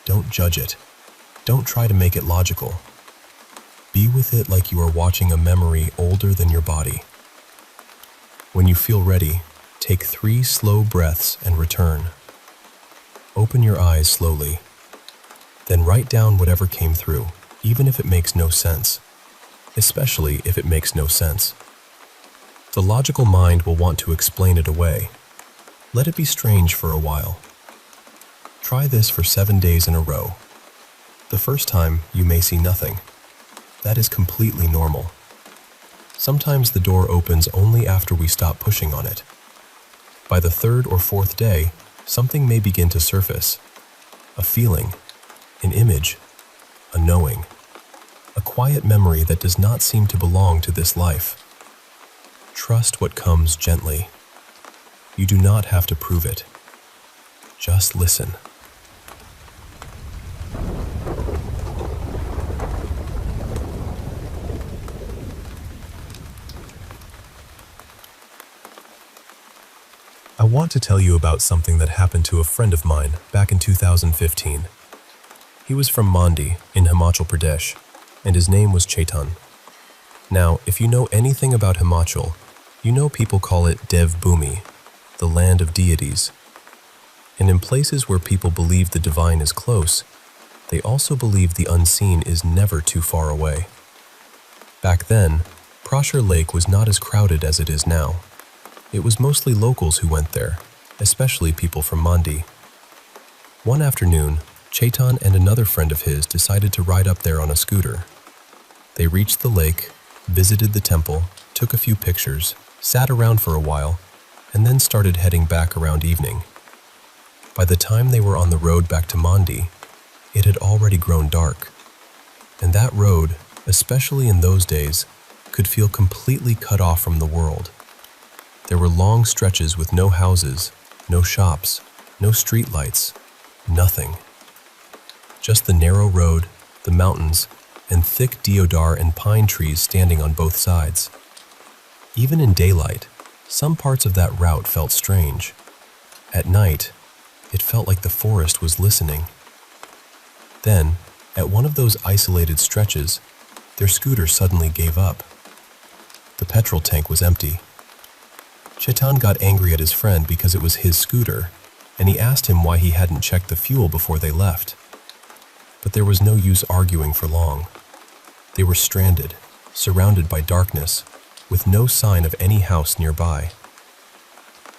Don't judge it. Don't try to make it logical. Be with it like you are watching a memory older than your body. When you feel ready, take 3 slow breaths and return. Open your eyes slowly. Then write down whatever came through, even if it makes no sense. Especially if it makes no sense. The logical mind will want to explain it away. Let it be strange for a while. Try this for 7 days in a row. The first time, you may see nothing. That is completely normal. Sometimes the door opens only after we stop pushing on it. By the 3rd or 4th day, something may begin to surface. A feeling, an image, a knowing, a quiet memory that does not seem to belong to this life. Trust what comes gently. You do not have to prove it. Just listen. I want to tell you about something that happened to a friend of mine back in 2015. He was from Mandi in Himachal Pradesh, and his name was Chetan. Now, if you know anything about Himachal, you know people call it Dev Bhumi, the land of deities. And in places where people believe the divine is close, they also believe the unseen is never too far away. Back then, Prashur Lake was not as crowded as it is now. It was mostly locals who went there, especially people from Mandi. One afternoon, Chetan and another friend of his decided to ride up there on a scooter. They reached the lake, visited the temple, took a few pictures, sat around for a while, and then started heading back around evening. By the time they were on the road back to Mandi, it had already grown dark. And that road, especially in those days, could feel completely cut off from the world. There were long stretches with no houses, no shops, no streetlights, nothing. Just the narrow road, the mountains, and thick deodar and pine trees standing on both sides. Even in daylight, some parts of that route felt strange. At night, it felt like the forest was listening. Then, at one of those isolated stretches, their scooter suddenly gave up. The petrol tank was empty. Chetan got angry at his friend because it was his scooter, and he asked him why he hadn't checked the fuel before they left. But there was no use arguing for long. They were stranded, surrounded by darkness, with no sign of any house nearby.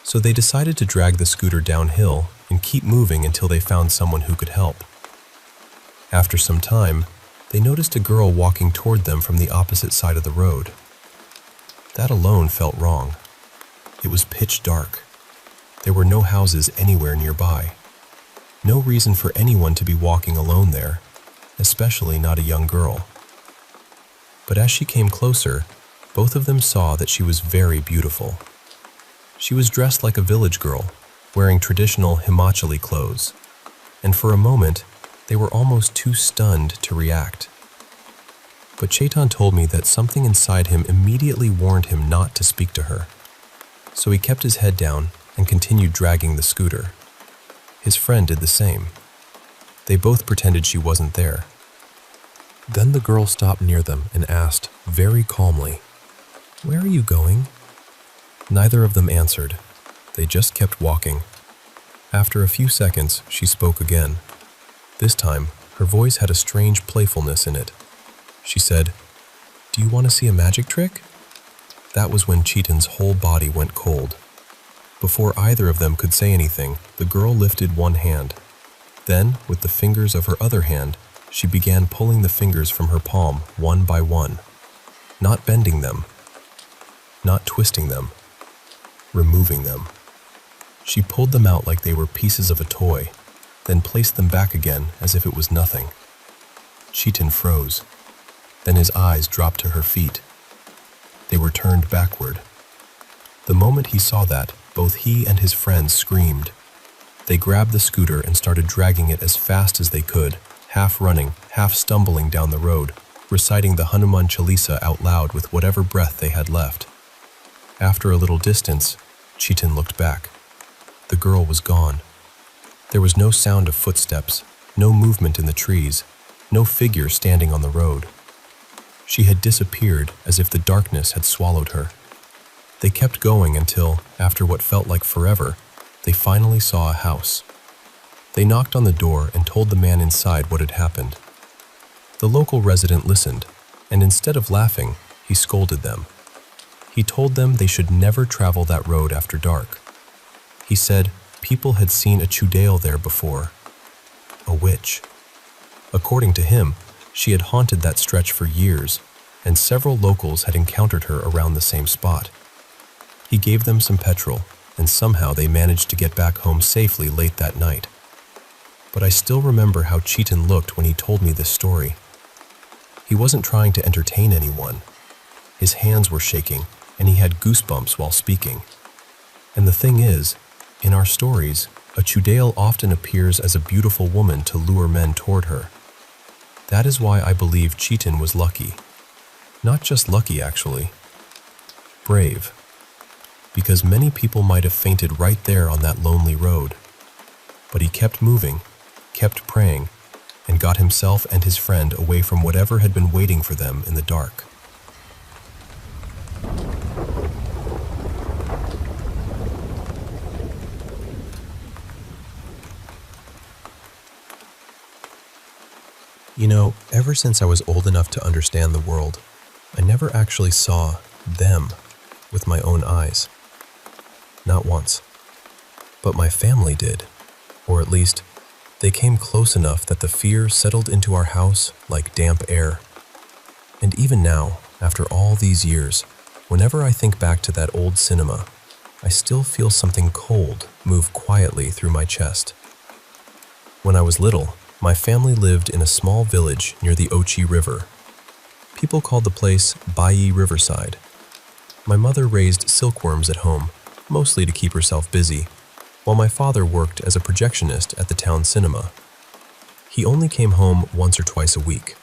So they decided to drag the scooter downhill and keep moving until they found someone who could help. After some time, they noticed a girl walking toward them from the opposite side of the road. That alone felt wrong. It was pitch dark. There were no houses anywhere nearby. No reason for anyone to be walking alone there, especially not a young girl. But as she came closer, both of them saw that she was very beautiful. She was dressed like a village girl, wearing traditional Himachali clothes, and for a moment, they were almost too stunned to react. But Chetan told me that something inside him immediately warned him not to speak to her. So he kept his head down and continued dragging the scooter. His friend did the same. They both pretended she wasn't there. Then the girl stopped near them and asked, very calmly, "Where are you going?" Neither of them answered. They just kept walking. After a few seconds, she spoke again. This time, her voice had a strange playfulness in it. She said, "Do you want to see a magic trick?" That was when Chetan's whole body went cold. Before either of them could say anything, the girl lifted one hand. Then, with the fingers of her other hand, she began pulling the fingers from her palm one by one, not bending them, not twisting them, removing them. She pulled them out like they were pieces of a toy, then placed them back again as if it was nothing. Chetan froze. Then his eyes dropped to her feet. They were turned backward. The moment he saw that, both he and his friends screamed. They grabbed the scooter and started dragging it as fast as they could, half running, half stumbling down the road, reciting the Hanuman Chalisa out loud with whatever breath they had left. After a little distance, Chetan looked back. The girl was gone. There was no sound of footsteps, no movement in the trees, no figure standing on the road. She had disappeared as if the darkness had swallowed her. They kept going until, after what felt like forever, they finally saw a house. They knocked on the door and told the man inside what had happened. The local resident listened, and instead of laughing, he scolded them. He told them they should never travel that road after dark. He said people had seen a Chudale there before, a witch. According to him, she had haunted that stretch for years, and several locals had encountered her around the same spot. He gave them some petrol, and somehow they managed to get back home safely late that night. But I still remember how Cheaton looked when he told me this story. He wasn't trying to entertain anyone. His hands were shaking, and he had goosebumps while speaking. And the thing is, in our stories, a Chudale often appears as a beautiful woman to lure men toward her. That is why I believe Cheaton was lucky. Not just lucky, actually. Brave. Because many people might have fainted right there on that lonely road. But he kept moving, kept praying, and got himself and his friend away from whatever had been waiting for them in the dark. You know, ever since I was old enough to understand the world, I never actually saw them with my own eyes. Not once. But my family did, or at least, they came close enough that the fear settled into our house like damp air. And even now, after all these years, whenever I think back to that old cinema, I still feel something cold move quietly through my chest. When I was little, my family lived in a small village near the Ochi River. People called the place Bai Riverside. My mother raised silkworms at home, mostly to keep herself busy, while my father worked as a projectionist at the town cinema. He only came home once or twice a week.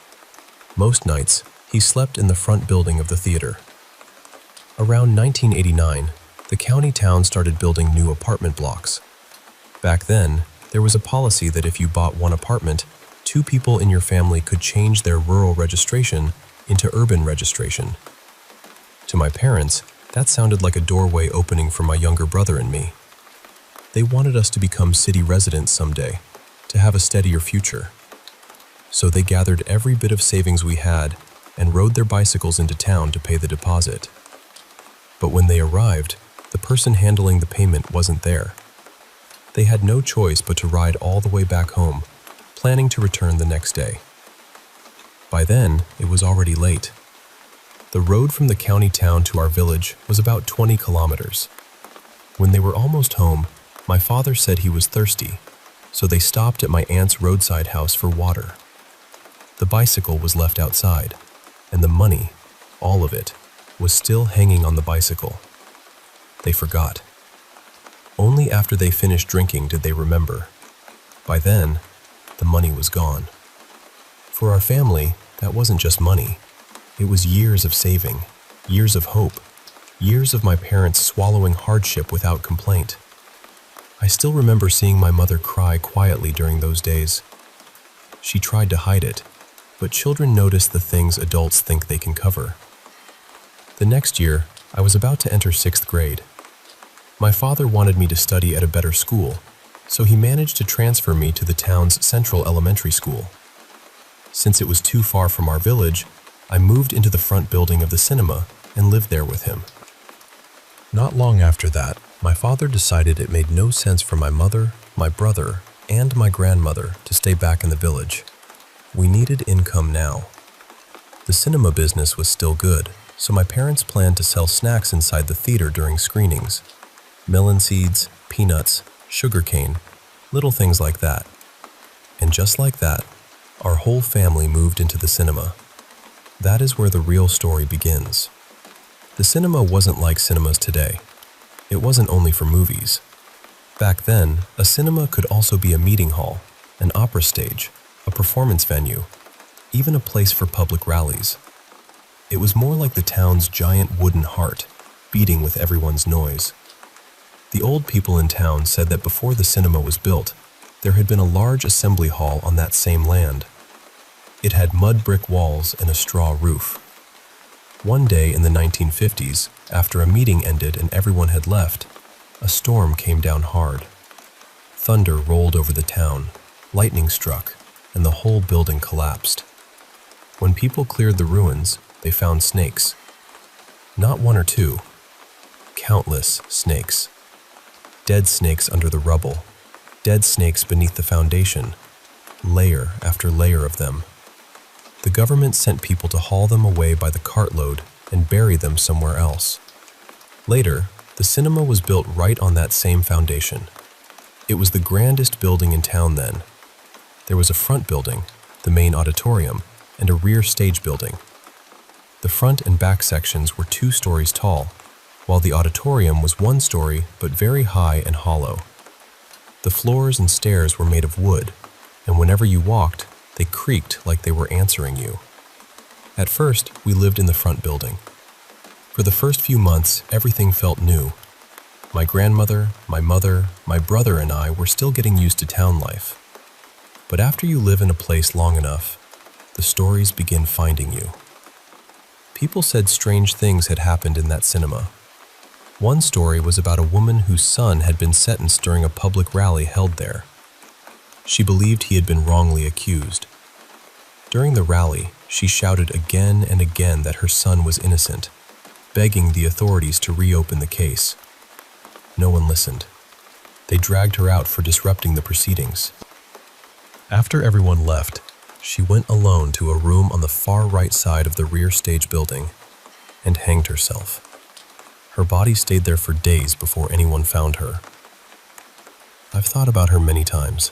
Most nights, he slept in the front building of the theater. Around 1989, the county town started building new apartment blocks. Back then, there was a policy that if you bought one apartment, 2 people in your family could change their rural registration into urban registration. To my parents, that sounded like a doorway opening for my younger brother and me. They wanted us to become city residents someday, to have a steadier future. So they gathered every bit of savings we had and rode their bicycles into town to pay the deposit. But when they arrived, the person handling the payment wasn't there. They had no choice but to ride all the way back home, planning to return the next day. By then, it was already late. The road from the county town to our village was about 20 kilometers. When they were almost home, my father said he was thirsty, so they stopped at my aunt's roadside house for water. The bicycle was left outside, and the money, all of it, was still hanging on the bicycle. They forgot. Only after they finished drinking did they remember. By then, the money was gone. For our family, that wasn't just money. It was years of saving, years of hope, years of my parents swallowing hardship without complaint. I still remember seeing my mother cry quietly during those days. She tried to hide it, but children notice the things adults think they can cover. The next year, I was about to enter 6th grade. My father wanted me to study at a better school, so he managed to transfer me to the town's central elementary school. Since it was too far from our village, I moved into the front building of the cinema and lived there with him. Not long after that, my father decided it made no sense for my mother, my brother, and my grandmother to stay back in the village. We needed income now. The cinema business was still good, so my parents planned to sell snacks inside the theater during screenings. Melon seeds, peanuts, sugarcane, little things like that. And just like that, our whole family moved into the cinema. That is where the real story begins. The cinema wasn't like cinemas today. It wasn't only for movies. Back then, a cinema could also be a meeting hall, an opera stage, a performance venue, even a place for public rallies. It was more like the town's giant wooden heart, beating with everyone's noise. The old people in town said that before the cinema was built, there had been a large assembly hall on that same land. It had mud brick walls and a straw roof. One day in the 1950s, after a meeting ended and everyone had left, a storm came down hard. Thunder rolled over the town, lightning struck, and the whole building collapsed. When people cleared the ruins, they found snakes. Not one or two, countless snakes. Dead snakes under the rubble, dead snakes beneath the foundation, layer after layer of them. The government sent people to haul them away by the cartload and bury them somewhere else. Later, the cinema was built right on that same foundation. It was the grandest building in town then. There was a front building, the main auditorium, and a rear stage building. The front and back sections were 2 stories tall, while the auditorium was 1 story but very high and hollow. The floors and stairs were made of wood, and whenever you walked, they creaked like they were answering you. At first, we lived in the front building. For the first few months, everything felt new. My grandmother, my mother, my brother, and I were still getting used to town life. But after you live in a place long enough, the stories begin finding you. People said strange things had happened in that cinema. One story was about a woman whose son had been sentenced during a public rally held there. She believed he had been wrongly accused. During the rally, she shouted again and again that her son was innocent, begging the authorities to reopen the case. No one listened. They dragged her out for disrupting the proceedings. After everyone left, she went alone to a room on the far right side of the rear stage building and hanged herself. Her body stayed there for days before anyone found her. I've thought about her many times.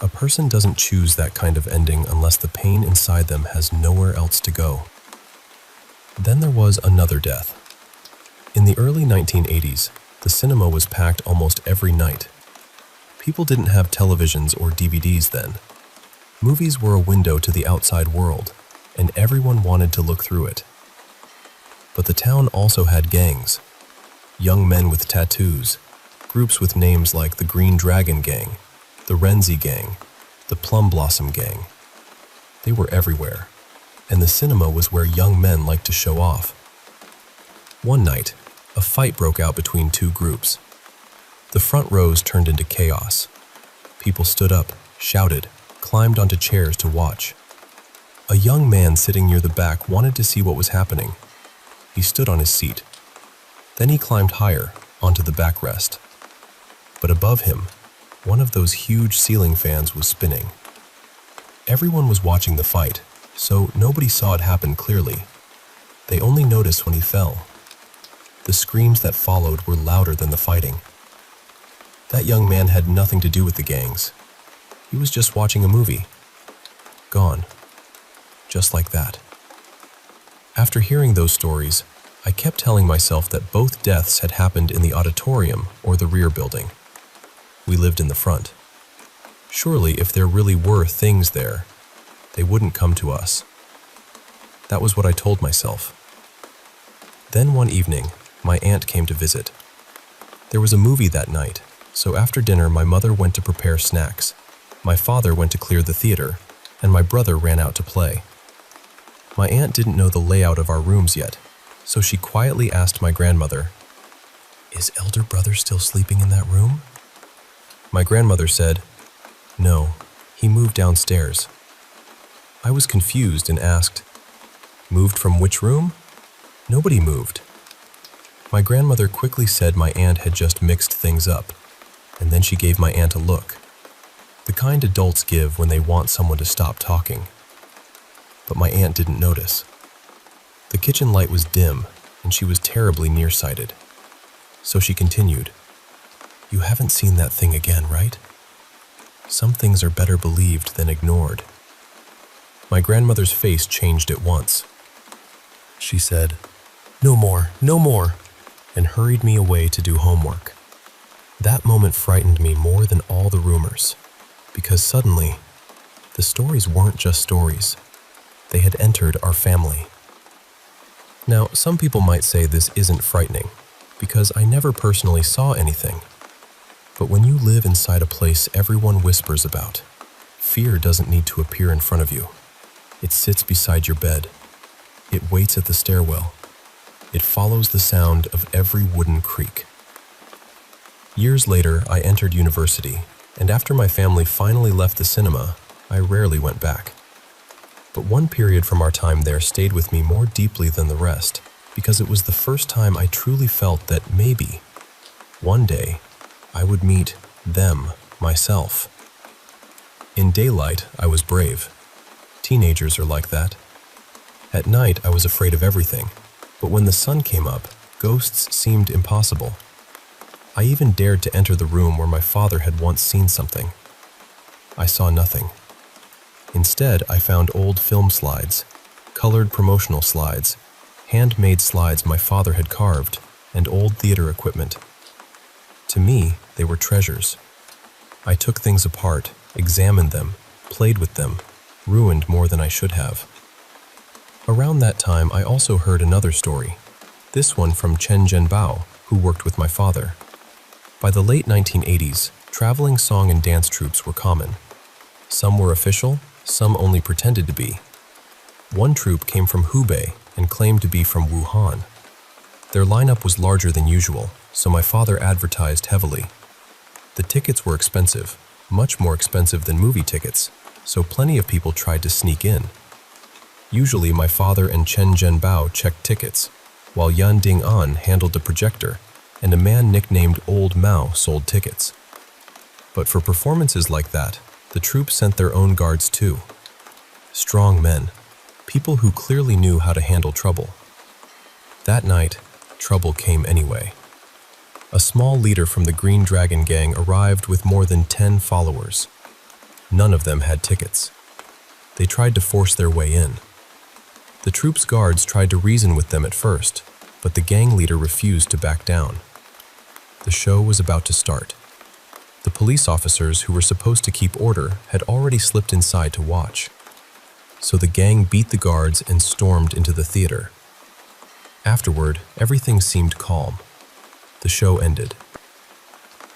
A person doesn't choose that kind of ending unless the pain inside them has nowhere else to go. Then there was another death. In the early 1980s, the cinema was packed almost every night. People didn't have televisions or DVDs then. Movies were a window to the outside world, and everyone wanted to look through it. But the town also had gangs. Young men with tattoos, groups with names like the Green Dragon Gang, the Renzi Gang, the Plum Blossom Gang. They were everywhere, and the cinema was where young men liked to show off. One night, a fight broke out between 2 groups. The front rows turned into chaos. People stood up, shouted, climbed onto chairs to watch. A young man sitting near the back wanted to see what was happening. He stood on his seat. Then he climbed higher, onto the backrest. But above him, one of those huge ceiling fans was spinning. Everyone was watching the fight, so nobody saw it happen clearly. They only noticed when he fell. The screams that followed were louder than the fighting. That young man had nothing to do with the gangs. He was just watching a movie. Gone. Just like that. After hearing those stories, I kept telling myself that both deaths had happened in the auditorium or the rear building. We lived in the front. Surely, if there really were things there, they wouldn't come to us. That was what I told myself. Then one evening, my aunt came to visit. There was a movie that night, so after dinner my mother went to prepare snacks. My father went to clear the theater, and my brother ran out to play. My aunt didn't know the layout of our rooms yet, so she quietly asked my grandmother, "Is elder brother still sleeping in that room?" My grandmother said, "No, he moved downstairs." I was confused and asked, "Moved from which room?" Nobody moved. My grandmother quickly said my aunt had just mixed things up, and then she gave my aunt a look. The kind adults give when they want someone to stop talking. But my aunt didn't notice. The kitchen light was dim, and she was terribly nearsighted. So she continued, "You haven't seen that thing again, right? Some things are better believed than ignored." My grandmother's face changed at once. She said, "No more, no more," and hurried me away to do homework. That moment frightened me more than all the rumors, because suddenly, the stories weren't just stories. They had entered our family. Now, some people might say this isn't frightening, because I never personally saw anything. But when you live inside a place everyone whispers about, fear doesn't need to appear in front of you. It sits beside your bed. It waits at the stairwell. It follows the sound of every wooden creak. Years later, I entered university, and after my family finally left the cinema, I rarely went back. But one period from our time there stayed with me more deeply than the rest, because it was the first time I truly felt that maybe, one day, I would meet them myself. In daylight, I was brave. Teenagers are like that. At night, I was afraid of everything, but when the sun came up, ghosts seemed impossible. I even dared to enter the room where my father had once seen something. I saw nothing. Instead, I found old film slides, colored promotional slides, handmade slides my father had carved, and old theater equipment. To me, they were treasures. I took things apart, examined them, played with them, ruined more than I should have. Around that time, I also heard another story, this one from Chen Zhenbao, who worked with my father. By the late 1980s, traveling song and dance troupes were common. Some were official, some only pretended to be. One troupe came from Hubei and claimed to be from Wuhan. Their lineup was larger than usual, so my father advertised heavily. The tickets were expensive, much more expensive than movie tickets, so plenty of people tried to sneak in. Usually my father and Chen Zhenbao checked tickets, while Yan Ding-an handled the projector, and a man nicknamed Old Mao sold tickets. But for performances like that, the troupe sent their own guards too. Strong men, people who clearly knew how to handle trouble. That night, trouble came anyway. A small leader from the Green Dragon gang arrived with more than 10 followers. None of them had tickets. They tried to force their way in. The troupe's guards tried to reason with them at first, but the gang leader refused to back down. The show was about to start. The police officers who were supposed to keep order had already slipped inside to watch. So the gang beat the guards and stormed into the theater. Afterward, everything seemed calm. The show ended.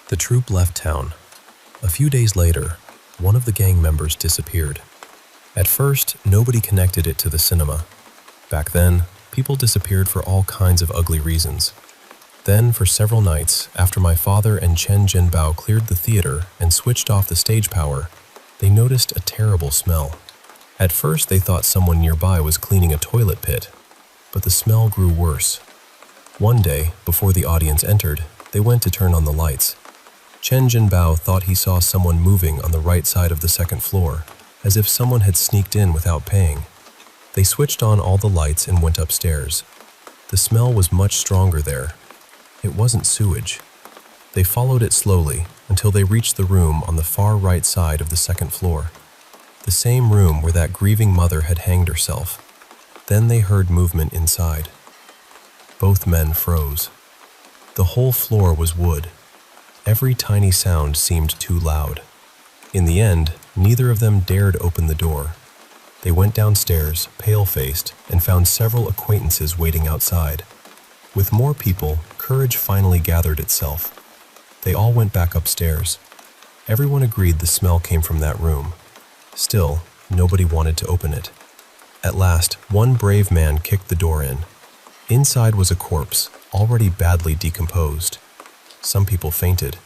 The troupe left town. A few days later, one of the gang members disappeared. At first, nobody connected it to the cinema. Back then, people disappeared for all kinds of ugly reasons. Then, for several nights, after my father and Chen Zhenbao cleared the theater and switched off the stage power, they noticed a terrible smell. At first, they thought someone nearby was cleaning a toilet pit, but the smell grew worse. One day, before the audience entered, they went to turn on the lights. Chen Zhenbao thought he saw someone moving on the right side of the second floor, as if someone had sneaked in without paying. They switched on all the lights and went upstairs. The smell was much stronger there. It wasn't sewage. They followed it slowly until they reached the room on the far right side of the second floor, the same room where that grieving mother had hanged herself. Then they heard movement inside. Both men froze. The whole floor was wood. Every tiny sound seemed too loud. In the end, neither of them dared open the door. They went downstairs, pale-faced, and found several acquaintances waiting outside. With more people, courage finally gathered itself. They all went back upstairs. Everyone agreed the smell came from that room. Still, nobody wanted to open it. At last, one brave man kicked the door in. Inside was a corpse, already badly decomposed. Some people fainted.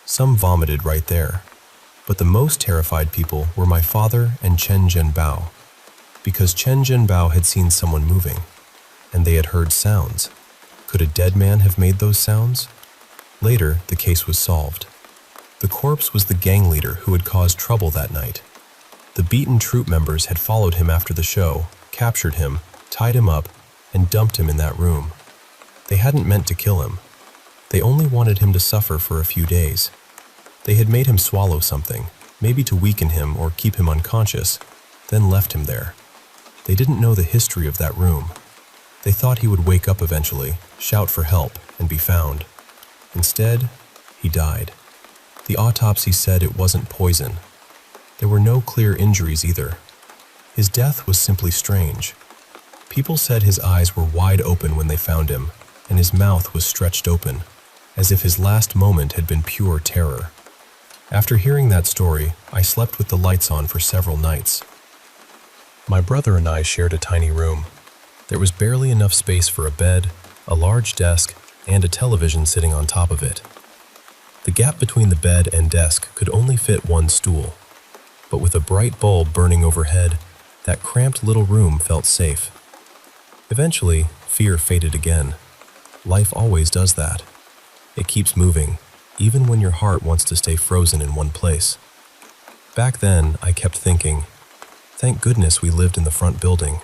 Some vomited right there. But the most terrified people were my father and Chen Zhenbao, because Chen Zhenbao had seen someone moving, and they had heard sounds. Could a dead man have made those sounds? Later, the case was solved. The corpse was the gang leader who had caused trouble that night. The beaten troupe members had followed him after the show, captured him, tied him up, and dumped him in that room. They hadn't meant to kill him. They only wanted him to suffer for a few days. They had made him swallow something, maybe to weaken him or keep him unconscious, then left him there. They didn't know the history of that room. They thought he would wake up eventually, shout for help, and be found. Instead, he died. The autopsy said it wasn't poison. There were no clear injuries either. His death was simply strange. People said his eyes were wide open when they found him, and his mouth was stretched open, as if his last moment had been pure terror. After hearing that story, I slept with the lights on for several nights. My brother and I shared a tiny room. There was barely enough space for a bed, a large desk, and a television sitting on top of it. The gap between the bed and desk could only fit one stool, but with a bright bulb burning overhead, that cramped little room felt safe. Eventually, fear faded again. Life always does that. It keeps moving, even when your heart wants to stay frozen in one place. Back then, I kept thinking, thank goodness we lived in the front building.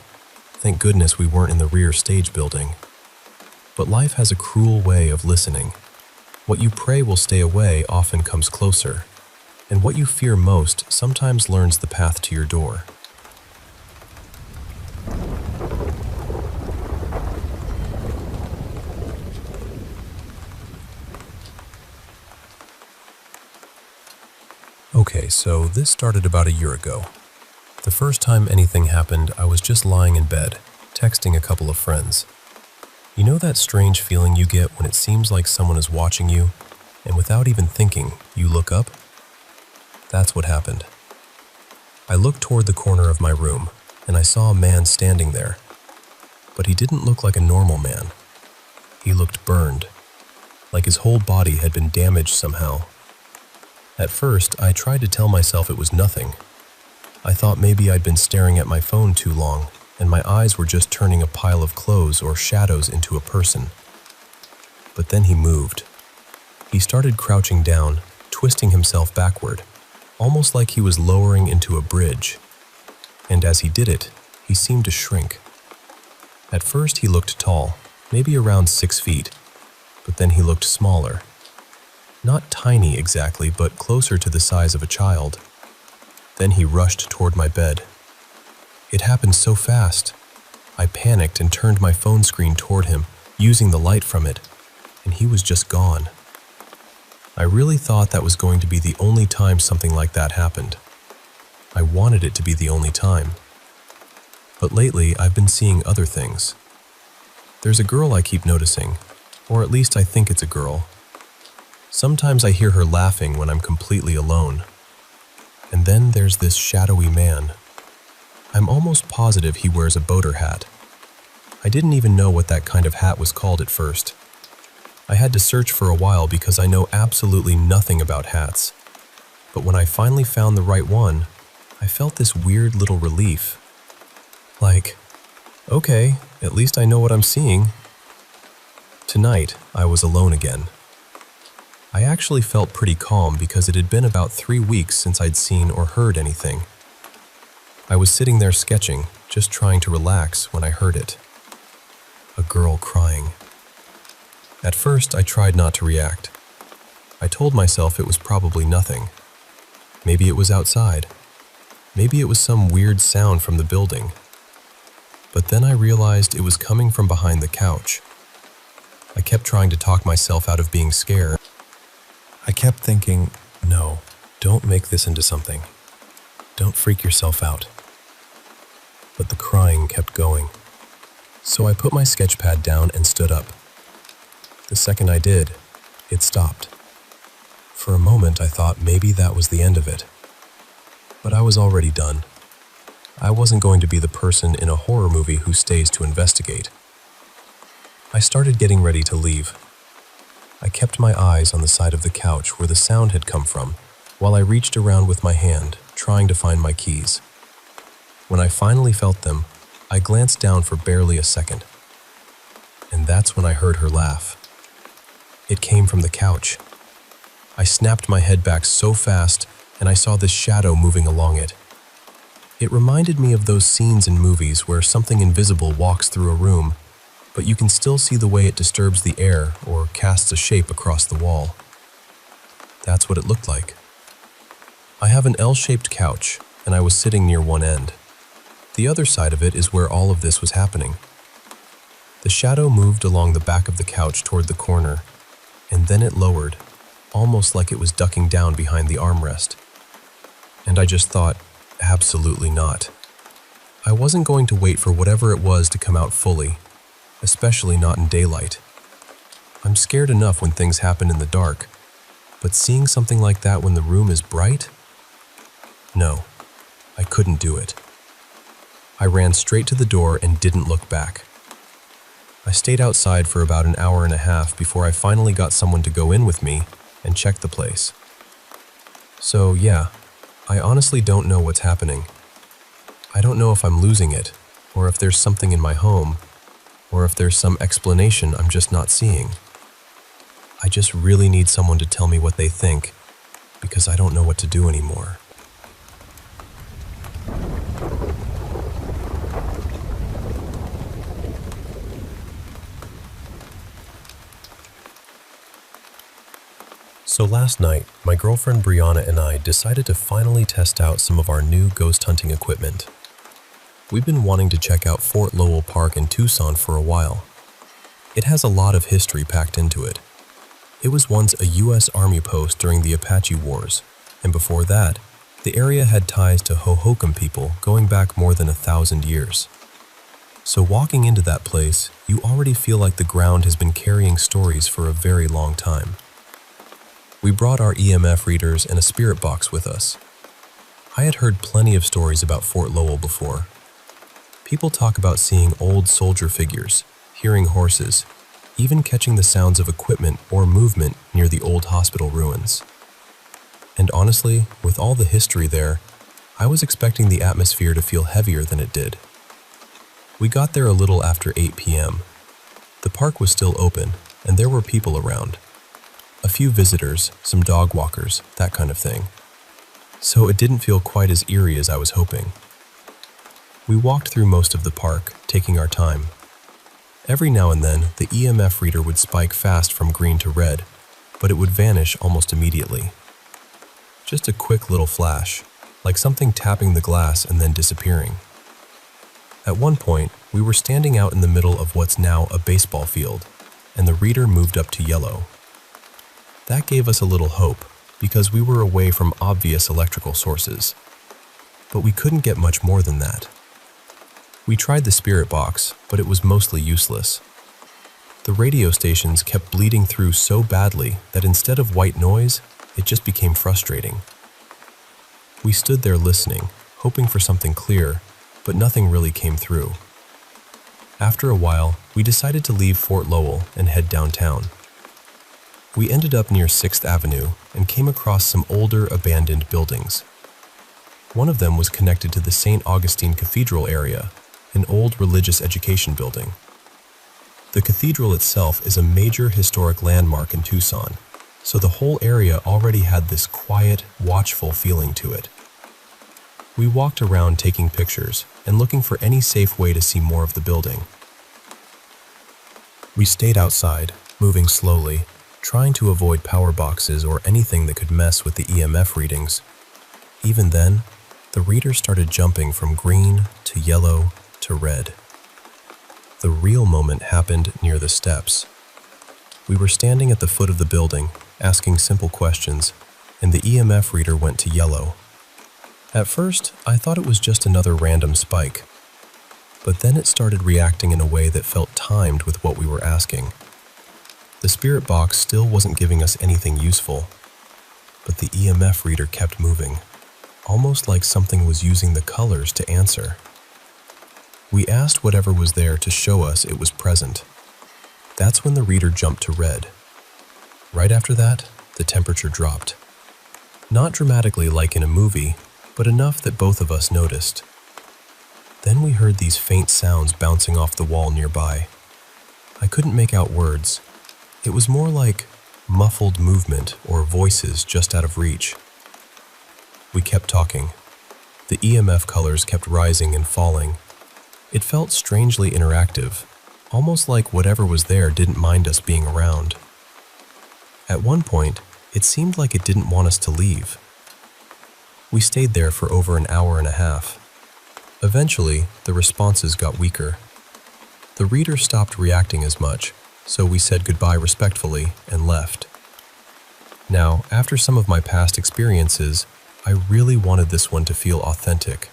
Thank goodness we weren't in the rear stage building. But life has a cruel way of listening. What you pray will stay away often comes closer, and what you fear most sometimes learns the path to your door. Okay, so this started about a year ago. The first time anything happened, I was just lying in bed, texting a couple of friends. You know that strange feeling you get when it seems like someone is watching you, and without even thinking, you look up? That's what happened. I looked toward the corner of my room, and I saw a man standing there. But he didn't look like a normal man. He looked burned, like his whole body had been damaged somehow. At first, I tried to tell myself it was nothing. I thought maybe I'd been staring at my phone too long, and my eyes were just turning a pile of clothes or shadows into a person. But then he moved. He started crouching down, twisting himself backward, almost like he was lowering into a bridge. And as he did it, he seemed to shrink. At first he looked tall, maybe around 6 feet, but then he looked smaller. Not tiny exactly, but closer to the size of a child. Then he rushed toward my bed. It happened so fast. I panicked and turned my phone screen toward him, using the light from it, and he was just gone. I really thought that was going to be the only time something like that happened. I wanted it to be the only time. But lately, I've been seeing other things. There's a girl I keep noticing, or at least I think it's a girl. Sometimes I hear her laughing when I'm completely alone. And then there's this shadowy man. I'm almost positive he wears a boater hat. I didn't even know what that kind of hat was called at first. I had to search for a while because I know absolutely nothing about hats. But when I finally found the right one, I felt this weird little relief. Like, okay, at least I know what I'm seeing. Tonight, I was alone again. I actually felt pretty calm because it had been about 3 weeks since I'd seen or heard anything. I was sitting there sketching, just trying to relax when I heard it. A girl crying. At first, I tried not to react. I told myself it was probably nothing. Maybe it was outside. Maybe it was some weird sound from the building. But then I realized it was coming from behind the couch. I kept trying to talk myself out of being scared. I kept thinking, no, don't make this into something. Don't freak yourself out. But the crying kept going. So I put my sketch pad down and stood up. The second I did, it stopped. For a moment I thought maybe that was the end of it. But I was already done. I wasn't going to be the person in a horror movie who stays to investigate. I started getting ready to leave. I kept my eyes on the side of the couch where the sound had come from, while I reached around with my hand, trying to find my keys. When I finally felt them, I glanced down for barely a second. And that's when I heard her laugh. It came from the couch. I snapped my head back so fast, and I saw this shadow moving along it. It reminded me of those scenes in movies where something invisible walks through a room, but you can still see the way it disturbs the air or casts a shape across the wall. That's what it looked like. I have an L-shaped couch, and I was sitting near one end. The other side of it is where all of this was happening. The shadow moved along the back of the couch toward the corner, and then it lowered, almost like it was ducking down behind the armrest. And I just thought, absolutely not. I wasn't going to wait for whatever it was to come out fully, especially not in daylight. I'm scared enough when things happen in the dark, but seeing something like that when the room is bright? No, I couldn't do it. I ran straight to the door and didn't look back. I stayed outside for about an hour and a half before I finally got someone to go in with me, and checked the place. So yeah, I honestly don't know what's happening. I don't know if I'm losing it, or if there's something in my home, or if there's some explanation I'm just not seeing. I just really need someone to tell me what they think, because I don't know what to do anymore. So last night, my girlfriend Brianna and I decided to finally test out some of our new ghost hunting equipment. We've been wanting to check out Fort Lowell Park in Tucson for a while. It has a lot of history packed into it. It was once a U.S. Army post during the Apache Wars, and before that, the area had ties to Hohokam people going back more than 1,000 years. So walking into that place, you already feel like the ground has been carrying stories for a very long time. We brought our EMF readers and a spirit box with us. I had heard plenty of stories about Fort Lowell before. People talk about seeing old soldier figures, hearing horses, even catching the sounds of equipment or movement near the old hospital ruins. And honestly, with all the history there, I was expecting the atmosphere to feel heavier than it did. We got there a little after 8 p.m. The park was still open, and there were people around. A few visitors, some dog walkers, that kind of thing. So it didn't feel quite as eerie as I was hoping. We walked through most of the park, taking our time. Every now and then, the EMF reader would spike fast from green to red, but it would vanish almost immediately. Just a quick little flash, like something tapping the glass and then disappearing. At one point, we were standing out in the middle of what's now a baseball field, and the reader moved up to yellow. That gave us a little hope, because we were away from obvious electrical sources. But we couldn't get much more than that. We tried the spirit box, but it was mostly useless. The radio stations kept bleeding through so badly that instead of white noise, it just became frustrating. We stood there listening, hoping for something clear, but nothing really came through. After a while, we decided to leave Fort Lowell and head downtown. We ended up near 6th Avenue and came across some older abandoned buildings. One of them was connected to the St. Augustine Cathedral area, an old religious education building. The cathedral itself is a major historic landmark in Tucson, so the whole area already had this quiet, watchful feeling to it. We walked around taking pictures and looking for any safe way to see more of the building. We stayed outside, moving slowly, trying to avoid power boxes or anything that could mess with the EMF readings. Even then, the reader started jumping from green to yellow to red. The real moment happened near the steps. We were standing at the foot of the building, asking simple questions, and the EMF reader went to yellow. At first, I thought it was just another random spike, but then it started reacting in a way that felt timed with what we were asking. The spirit box still wasn't giving us anything useful, but the EMF reader kept moving, almost like something was using the colors to answer. We asked whatever was there to show us it was present. That's when the reader jumped to red. Right after that, the temperature dropped. Not dramatically like in a movie, but enough that both of us noticed. Then we heard these faint sounds bouncing off the wall nearby. I couldn't make out words. It was more like muffled movement or voices just out of reach. We kept talking. The EMF colors kept rising and falling. It felt strangely interactive, almost like whatever was there didn't mind us being around. At one point, it seemed like it didn't want us to leave. We stayed there for over an hour and a half. Eventually, the responses got weaker. The reader stopped reacting as much, so we said goodbye respectfully and left. Now, after some of my past experiences, I really wanted this one to feel authentic.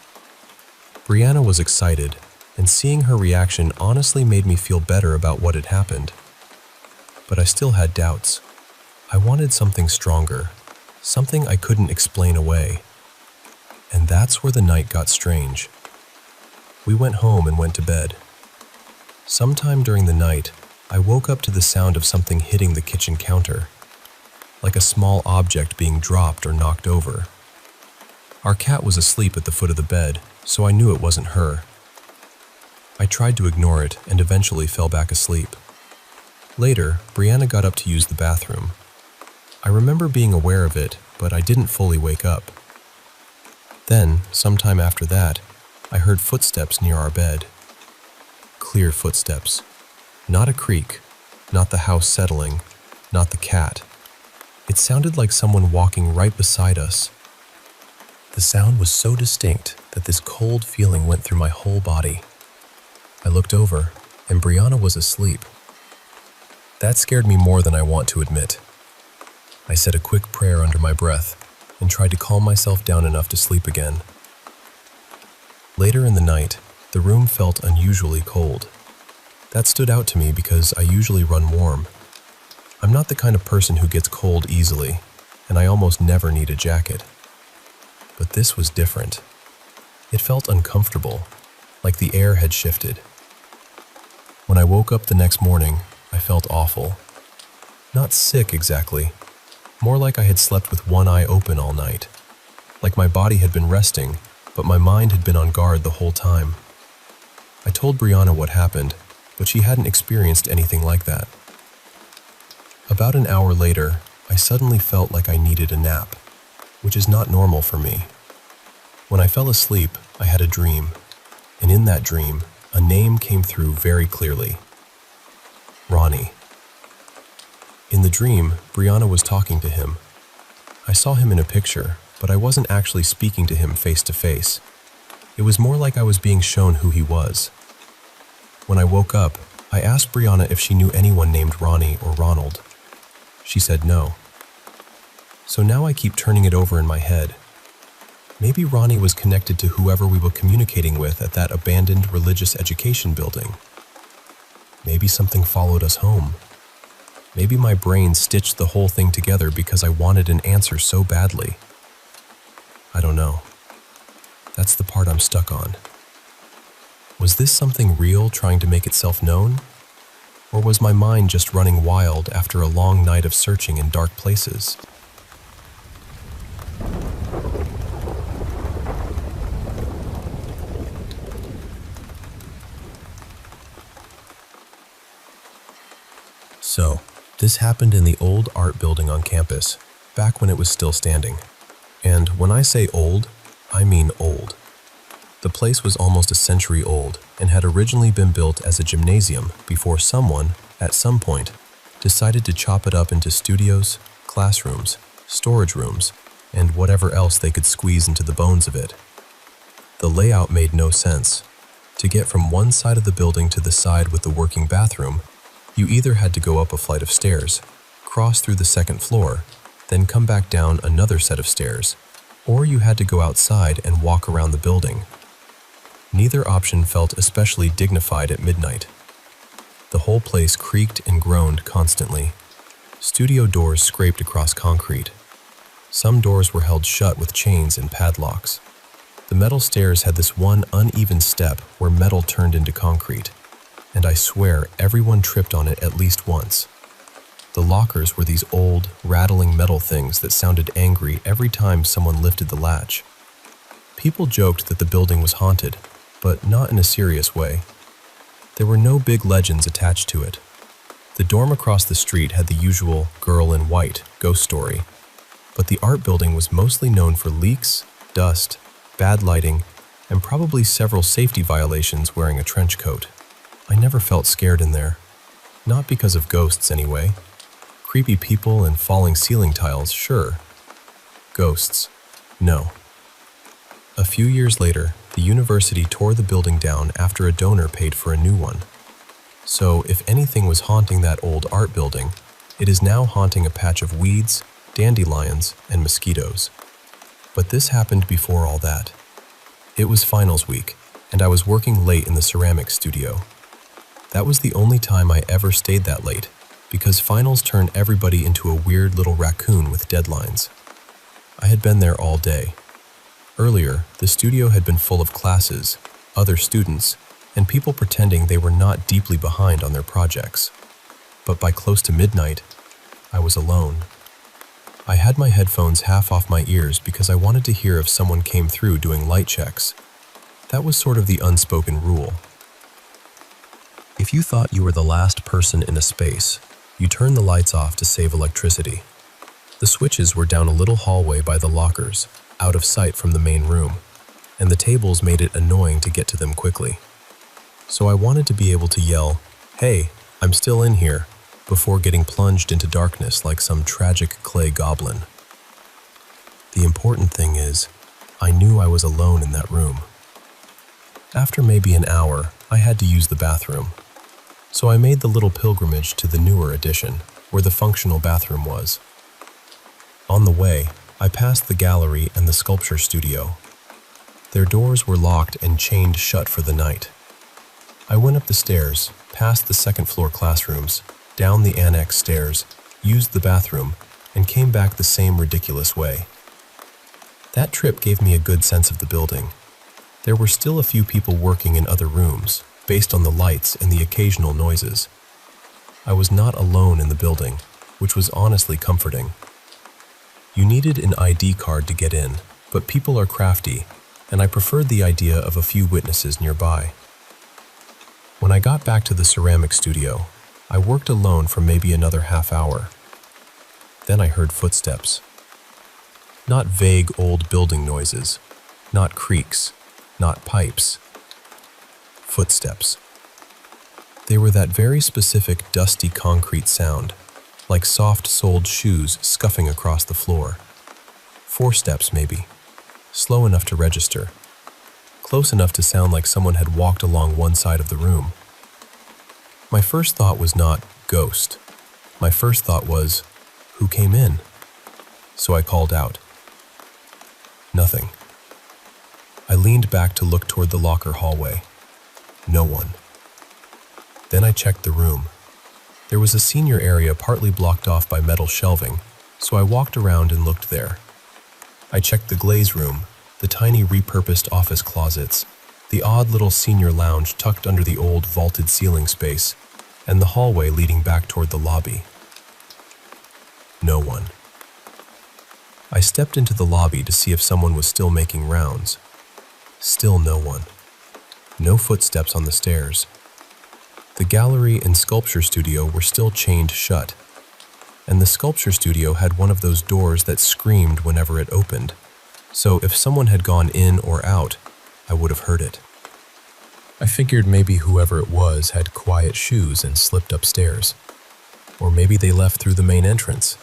Brianna was excited, and seeing her reaction honestly made me feel better about what had happened. But I still had doubts. I wanted something stronger, something I couldn't explain away. And that's where the night got strange. We went home and went to bed. Sometime during the night, I woke up to the sound of something hitting the kitchen counter. like a small object being dropped or knocked over. Our cat was asleep at the foot of the bed, so I knew it wasn't her. I tried to ignore it and eventually fell back asleep. Later, Brianna got up to use the bathroom. I remember being aware of it, but I didn't fully wake up. Then, sometime after that, I heard footsteps near our bed. Clear footsteps. Not a creak, not the house settling, not the cat. It sounded like someone walking right beside us. The sound was so distinct that this cold feeling went through my whole body. I looked over, and Brianna was asleep. That scared me more than I want to admit. I said a quick prayer under my breath and tried to calm myself down enough to sleep again. Later in the night, the room felt unusually cold. That stood out to me because I usually run warm. I'm not the kind of person who gets cold easily, and I almost never need a jacket. But this was different. It felt uncomfortable, like the air had shifted. When I woke up the next morning, I felt awful. Not sick exactly, more like I had slept with one eye open all night. Like my body had been resting, but my mind had been on guard the whole time. I told Brianna what happened, but she hadn't experienced anything like that. About an hour later, I suddenly felt like I needed a nap, which is not normal for me. When I fell asleep, I had a dream, and in that dream, a name came through very clearly. Ronnie. In the dream, Brianna was talking to him. I saw him in a picture, but I wasn't actually speaking to him face to face. It was more like I was being shown who he was. When I woke up, I asked Brianna if she knew anyone named Ronnie or Ronald. She said no. So now I keep turning it over in my head. Maybe Ronnie was connected to whoever we were communicating with at that abandoned religious education building. Maybe something followed us home. Maybe my brain stitched the whole thing together because I wanted an answer so badly. I don't know. That's the part I'm stuck on. Was this something real trying to make itself known? Or was my mind just running wild after a long night of searching in dark places? So, this happened in the old art building on campus, back when it was still standing. And when I say old, I mean old. The place was almost a century old and had originally been built as a gymnasium before someone, at some point, decided to chop it up into studios, classrooms, storage rooms, and whatever else they could squeeze into the bones of it. The layout made no sense. To get from one side of the building to the side with the working bathroom, you either had to go up a flight of stairs, cross through the second floor, then come back down another set of stairs, or you had to go outside and walk around the building. Neither option felt especially dignified at midnight. The whole place creaked and groaned constantly. Studio doors scraped across concrete. Some doors were held shut with chains and padlocks. The metal stairs had this one uneven step where metal turned into concrete, and I swear everyone tripped on it at least once. The lockers were these old, rattling metal things that sounded angry every time someone lifted the latch. People joked that the building was haunted, but not in a serious way. There were no big legends attached to it. The dorm across the street had the usual girl in white ghost story, but the art building was mostly known for leaks, dust, bad lighting, and probably several safety violations wearing a trench coat. I never felt scared in there. Not because of ghosts anyway. Creepy people and falling ceiling tiles, sure. Ghosts, no. A few years later, the university tore the building down after a donor paid for a new one. So if anything was haunting that old art building, it is now haunting a patch of weeds, dandelions, and mosquitoes. But this happened before all that. It was finals week, and I was working late in the ceramics studio. That was the only time I ever stayed that late, because finals turned everybody into a weird little raccoon with deadlines. I had been there all day. Earlier, the studio had been full of classes, other students, and people pretending they were not deeply behind on their projects. But by close to midnight, I was alone. I had my headphones half off my ears because I wanted to hear if someone came through doing light checks. That was sort of the unspoken rule. If you thought you were the last person in a space, you turned the lights off to save electricity. The switches were down a little hallway by the lockers, out of sight from the main room, and the tables made it annoying to get to them quickly. So I wanted to be able to yell, "Hey, I'm still in here," before getting plunged into darkness like some tragic clay goblin. The important thing is, I knew I was alone in that room. After maybe an hour, I had to use the bathroom. So I made the little pilgrimage to the newer addition, where the functional bathroom was. On the way, I passed the gallery and the sculpture studio. Their doors were locked and chained shut for the night. I went up the stairs, past the second-floor classrooms, down the annex stairs, used the bathroom, and came back the same ridiculous way. That trip gave me a good sense of the building. There were still a few people working in other rooms, based on the lights and the occasional noises. I was not alone in the building, which was honestly comforting. You needed an ID card to get in, but people are crafty, and I preferred the idea of a few witnesses nearby. When I got back to the ceramic studio, I worked alone for maybe another half hour. Then I heard footsteps. Not vague old building noises, not creaks, not pipes. Footsteps. They were that very specific dusty concrete sound, like soft-soled shoes scuffing across the floor. 4 steps maybe, slow enough to register, close enough to sound like someone had walked along one side of the room. My first thought was not ghost. My first thought was, who came in? So I called out. Nothing. I leaned back to look toward the locker hallway. No one. Then I checked the room. There was a senior area partly blocked off by metal shelving, so I walked around and looked there. I checked the glaze room, the tiny repurposed office closets, the odd little senior lounge tucked under the old vaulted ceiling space, and the hallway leading back toward the lobby. No one. I stepped into the lobby to see if someone was still making rounds. Still no one. No footsteps on the stairs. The gallery and sculpture studio were still chained shut, and the sculpture studio had one of those doors that screamed whenever it opened, so if someone had gone in or out, I would have heard it. I figured maybe whoever it was had quiet shoes and slipped upstairs, or maybe they left through the main entrance,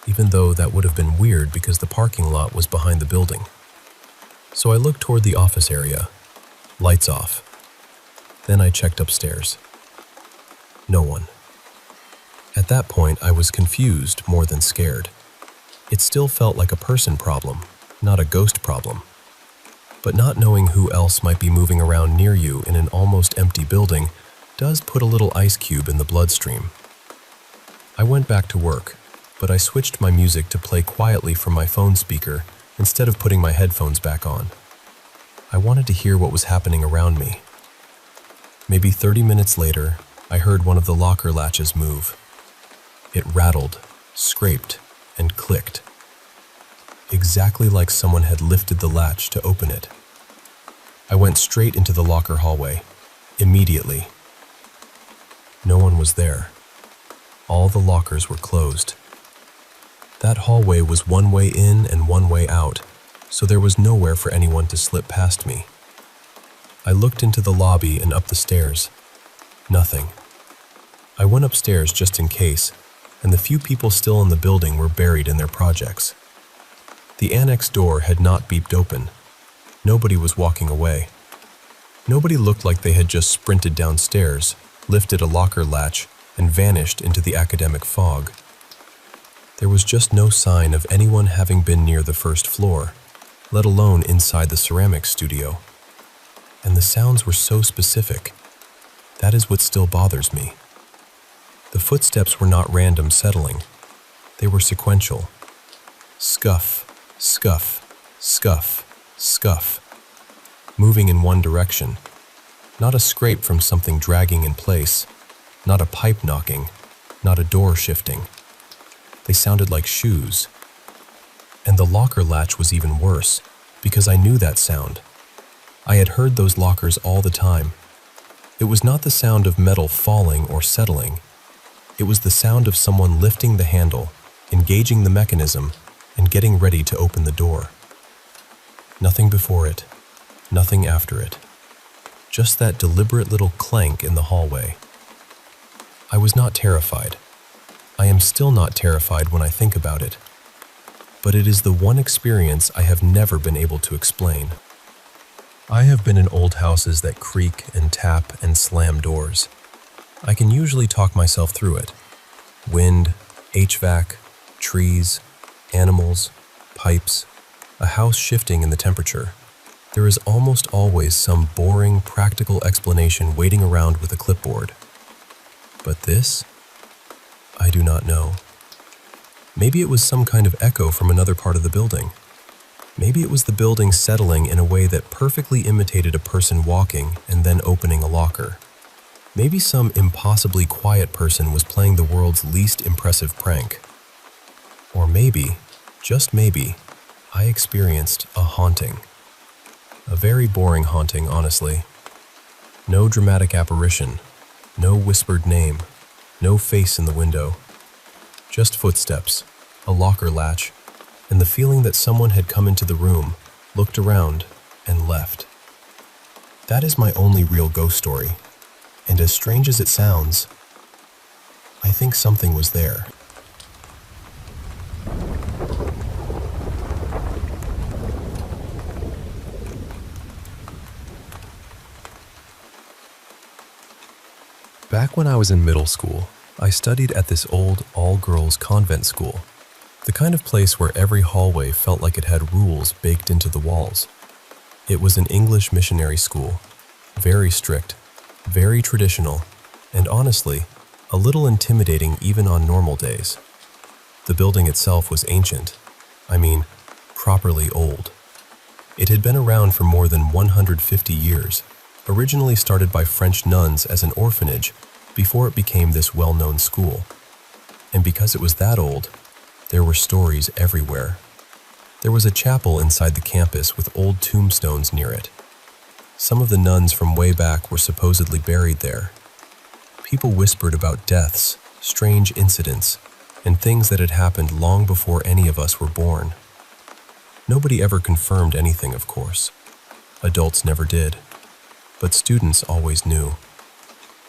even though that would have been weird because the parking lot was behind the building. So I looked toward the office area, lights off. Then I checked upstairs. No one. At that point, I was confused more than scared. It still felt like a person problem, not a ghost problem. But not knowing who else might be moving around near you in an almost empty building does put a little ice cube in the bloodstream. I went back to work, but I switched my music to play quietly from my phone speaker instead of putting my headphones back on. I wanted to hear what was happening around me. Maybe 30 minutes later, I heard one of the locker latches move. It rattled, scraped, and clicked. Exactly like someone had lifted the latch to open it. I went straight into the locker hallway, immediately. No one was there. All the lockers were closed. That hallway was one way in and one way out, so there was nowhere for anyone to slip past me. I looked into the lobby and up the stairs. Nothing. I went upstairs just in case, and the few people still in the building were buried in their projects. The annex door had not beeped open. Nobody was walking away. Nobody looked like they had just sprinted downstairs, lifted a locker latch, and vanished into the academic fog. There was just no sign of anyone having been near the first floor, let alone inside the ceramics studio. And the sounds were so specific. That is what still bothers me. The footsteps were not random settling. They were sequential. Scuff, scuff, scuff, scuff. Moving in one direction. Not a scrape from something dragging in place. Not a pipe knocking. Not a door shifting. They sounded like shoes. And the locker latch was even worse, because I knew that sound. I had heard those lockers all the time. It was not the sound of metal falling or settling. It was the sound of someone lifting the handle, engaging the mechanism, and getting ready to open the door. Nothing before it, nothing after it. Just that deliberate little clank in the hallway. I was not terrified. I am still not terrified when I think about it. But it is the one experience I have never been able to explain. I have been in old houses that creak and tap and slam doors. I can usually talk myself through it. Wind, HVAC, trees, animals, pipes, a house shifting in the temperature. There is almost always some boring, practical explanation waiting around with a clipboard. But this? I do not know. Maybe it was some kind of echo from another part of the building. Maybe it was the building settling in a way that perfectly imitated a person walking and then opening a locker. Maybe some impossibly quiet person was playing the world's least impressive prank. Or maybe, just maybe, I experienced a haunting. A very boring haunting, honestly. No dramatic apparition, no whispered name, no face in the window. Just footsteps, a locker latch, and the feeling that someone had come into the room, looked around, and left. That is my only real ghost story, and as strange as it sounds, I think something was there. Back when I was in middle school, I studied at this old all-girls convent school, the kind of place where every hallway felt like it had rules baked into the walls. It was an English missionary school, very strict, very traditional, and honestly, a little intimidating even on normal days. The building itself was ancient, properly old. It had been around for more than 150 years, originally started by French nuns as an orphanage before it became this well-known school. And because it was that old, there were stories everywhere. There was a chapel inside the campus with old tombstones near it. Some of the nuns from way back were supposedly buried there. People whispered about deaths, strange incidents, and things that had happened long before any of us were born. Nobody ever confirmed anything, of course. Adults never did. But students always knew.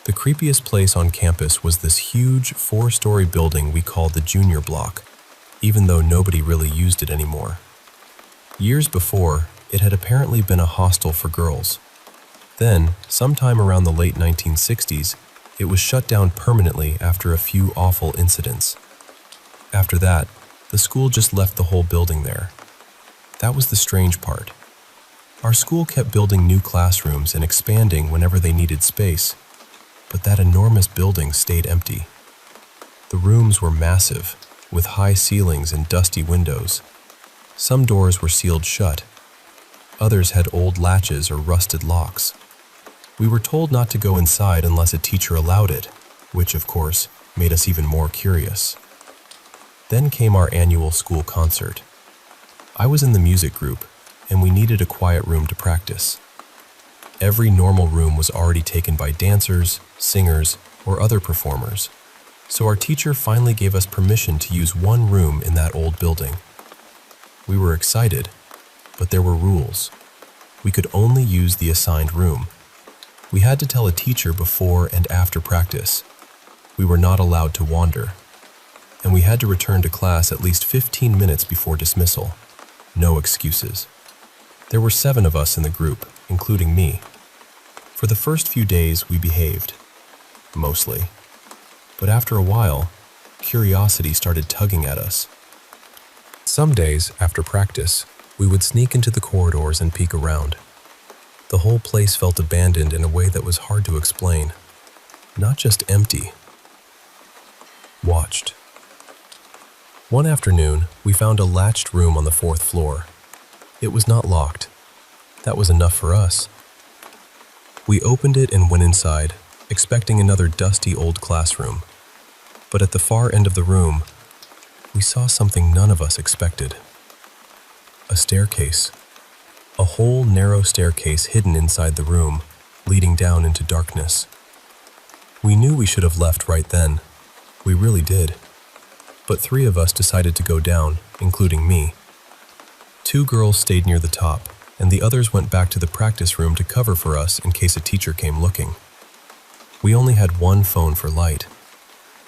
The creepiest place on campus was this huge 4-story building we called the junior block, even though nobody really used it anymore. Years before, it had apparently been a hostel for girls. Then, sometime around the late 1960s, it was shut down permanently after a few awful incidents. After that, the school just left the whole building there. That was the strange part. Our school kept building new classrooms and expanding whenever they needed space, but that enormous building stayed empty. The rooms were massive, with high ceilings and dusty windows. Some doors were sealed shut. Others had old latches or rusted locks. We were told not to go inside unless a teacher allowed it, which, of course, made us even more curious. Then came our annual school concert. I was in the music group, and we needed a quiet room to practice. Every normal room was already taken by dancers, singers, or other performers, so our teacher finally gave us permission to use one room in that old building. We were excited, but there were rules. We could only use the assigned room. We had to tell a teacher before and after practice. We were not allowed to wander, and we had to return to class at least 15 minutes before dismissal. No excuses. There were 7 of us in the group, including me. For the first few days, we behaved. Mostly. But after a while, curiosity started tugging at us. Some days, after practice, we would sneak into the corridors and peek around. The whole place felt abandoned in a way that was hard to explain. Not just empty. Watched. One afternoon, we found a latched room on the 4th floor. It was not locked. That was enough for us. We opened it and went inside, expecting another dusty old classroom. But at the far end of the room, we saw something none of us expected. A staircase. A whole narrow staircase hidden inside the room, leading down into darkness. We knew we should have left right then. We really did. But 3 of us decided to go down, including me. 2 girls stayed near the top, and the others went back to the practice room to cover for us in case a teacher came looking. We only had 1 phone for light.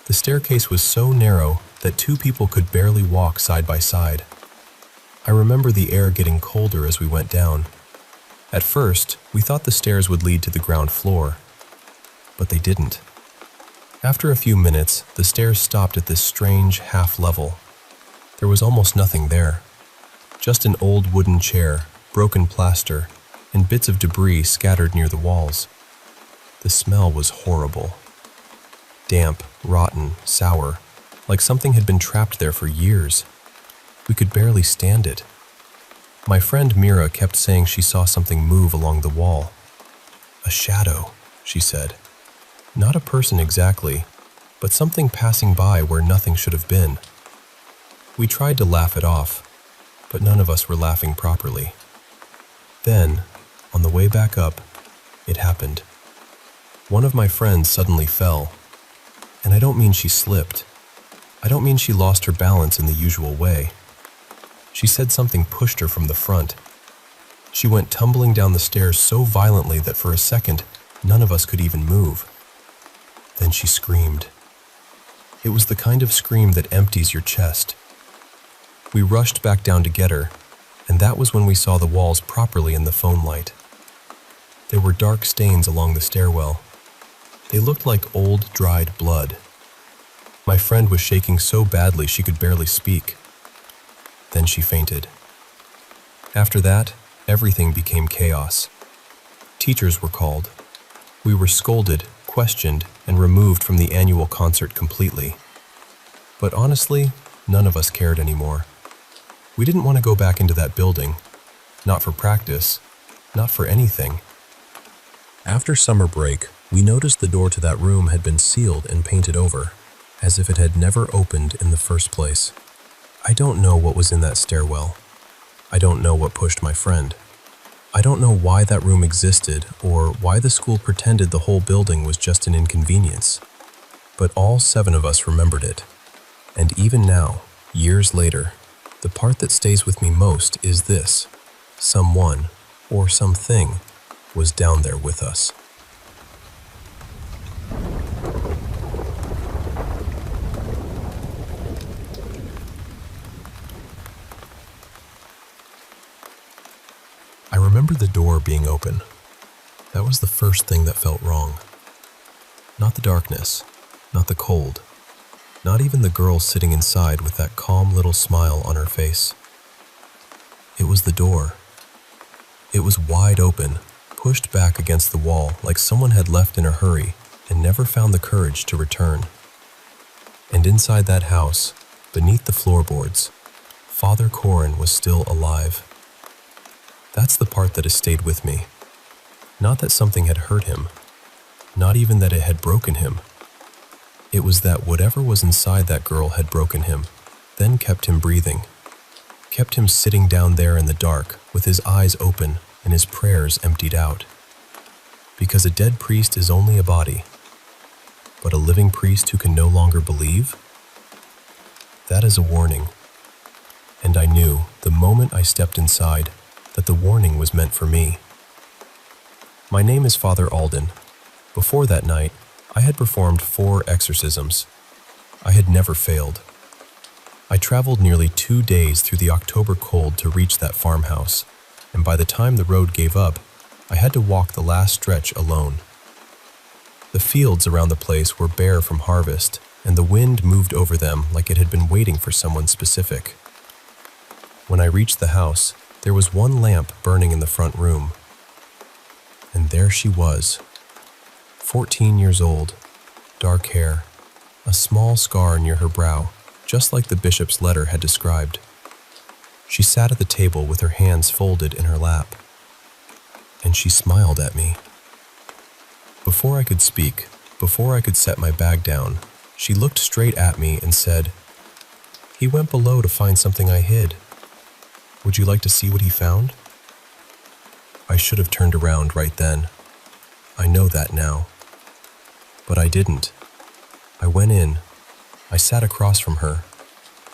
The staircase was so narrow that 2 people could barely walk side by side. I remember the air getting colder as we went down. At first, we thought the stairs would lead to the ground floor, but they didn't. After a few minutes, the stairs stopped at this strange half-level. There was almost nothing there. Just an old wooden chair, broken plaster, and bits of debris scattered near the walls. The smell was horrible. Damp, rotten, sour, like something had been trapped there for years. We could barely stand it. My friend Mira kept saying she saw something move along the wall. A shadow, she said. Not a person exactly, but something passing by where nothing should have been. We tried to laugh it off, but none of us were laughing properly. Then, on the way back up, it happened. One of my friends suddenly fell, and I don't mean she slipped. I don't mean she lost her balance in the usual way. She said something pushed her from the front. She went tumbling down the stairs so violently that for a second, none of us could even move. Then she screamed. It was the kind of scream that empties your chest. We rushed back down to get her, and that was when we saw the walls properly in the phone light. There were dark stains along the stairwell. They looked like old, dried blood. My friend was shaking so badly she could barely speak. Then she fainted. After that, everything became chaos. Teachers were called. We were scolded, questioned, and removed from the annual concert completely. But honestly, none of us cared anymore. We didn't want to go back into that building. Not for practice. Not for anything. After summer break, we noticed the door to that room had been sealed and painted over, as if it had never opened in the first place. I don't know what was in that stairwell. I don't know what pushed my friend. I don't know why that room existed or why the school pretended the whole building was just an inconvenience. But all 7 of us remembered it. And even now, years later, the part that stays with me most is this: someone or something was down there with us. I remember the door being open. That was the first thing that felt wrong. Not the darkness, not the cold, not even the girl sitting inside with that calm little smile on her face. It was the door. It was wide open, pushed back against the wall like someone had left in a hurry and never found the courage to return. And inside that house, beneath the floorboards, Father Corin was still alive. That's the part that has stayed with me. Not that something had hurt him, not even that it had broken him. It was that whatever was inside that girl had broken him, then kept him breathing, kept him sitting down there in the dark with his eyes open and his prayers emptied out. Because a dead priest is only a body, but a living priest who can no longer believe? That is a warning. And I knew, the moment I stepped inside, that the warning was meant for me. My name is Father Alden. Before that night, I had performed 4 exorcisms. I had never failed. I traveled nearly 2 days through the October cold to reach that farmhouse, and by the time the road gave up, I had to walk the last stretch alone. The fields around the place were bare from harvest, and the wind moved over them like it had been waiting for someone specific. When I reached the house, there was 1 lamp burning in the front room. And there she was, 14 years old, dark hair, a small scar near her brow, just like the bishop's letter had described. She sat at the table with her hands folded in her lap, and she smiled at me. Before I could speak, before I could set my bag down, she looked straight at me and said, "He went below to find something I hid." Would you like to see what he found? I should have turned around right then. I know that now. But I didn't. I went in. I sat across from her.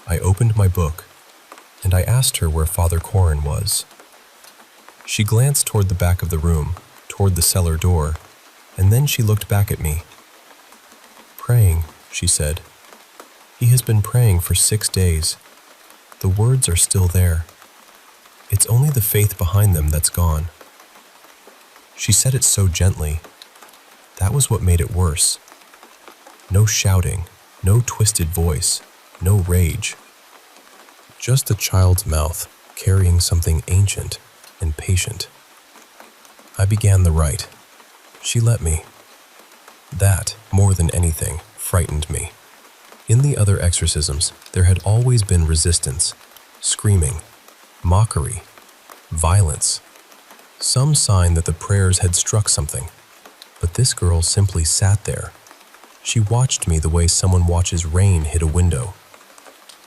I opened my book, and I asked her where Father Corin was. She glanced toward the back of the room, toward the cellar door, and then she looked back at me. Praying, she said. He has been praying for 6 days. The words are still there. It's only the faith behind them that's gone. She said it so gently. That was what made it worse. No shouting, no twisted voice, no rage. Just a child's mouth carrying something ancient and patient. I began the rite. She let me. That, more than anything, frightened me. In the other exorcisms, there had always been resistance, screaming, mockery, violence, some sign that the prayers had struck something. But this girl simply sat there. She watched me the way someone watches rain hit a window.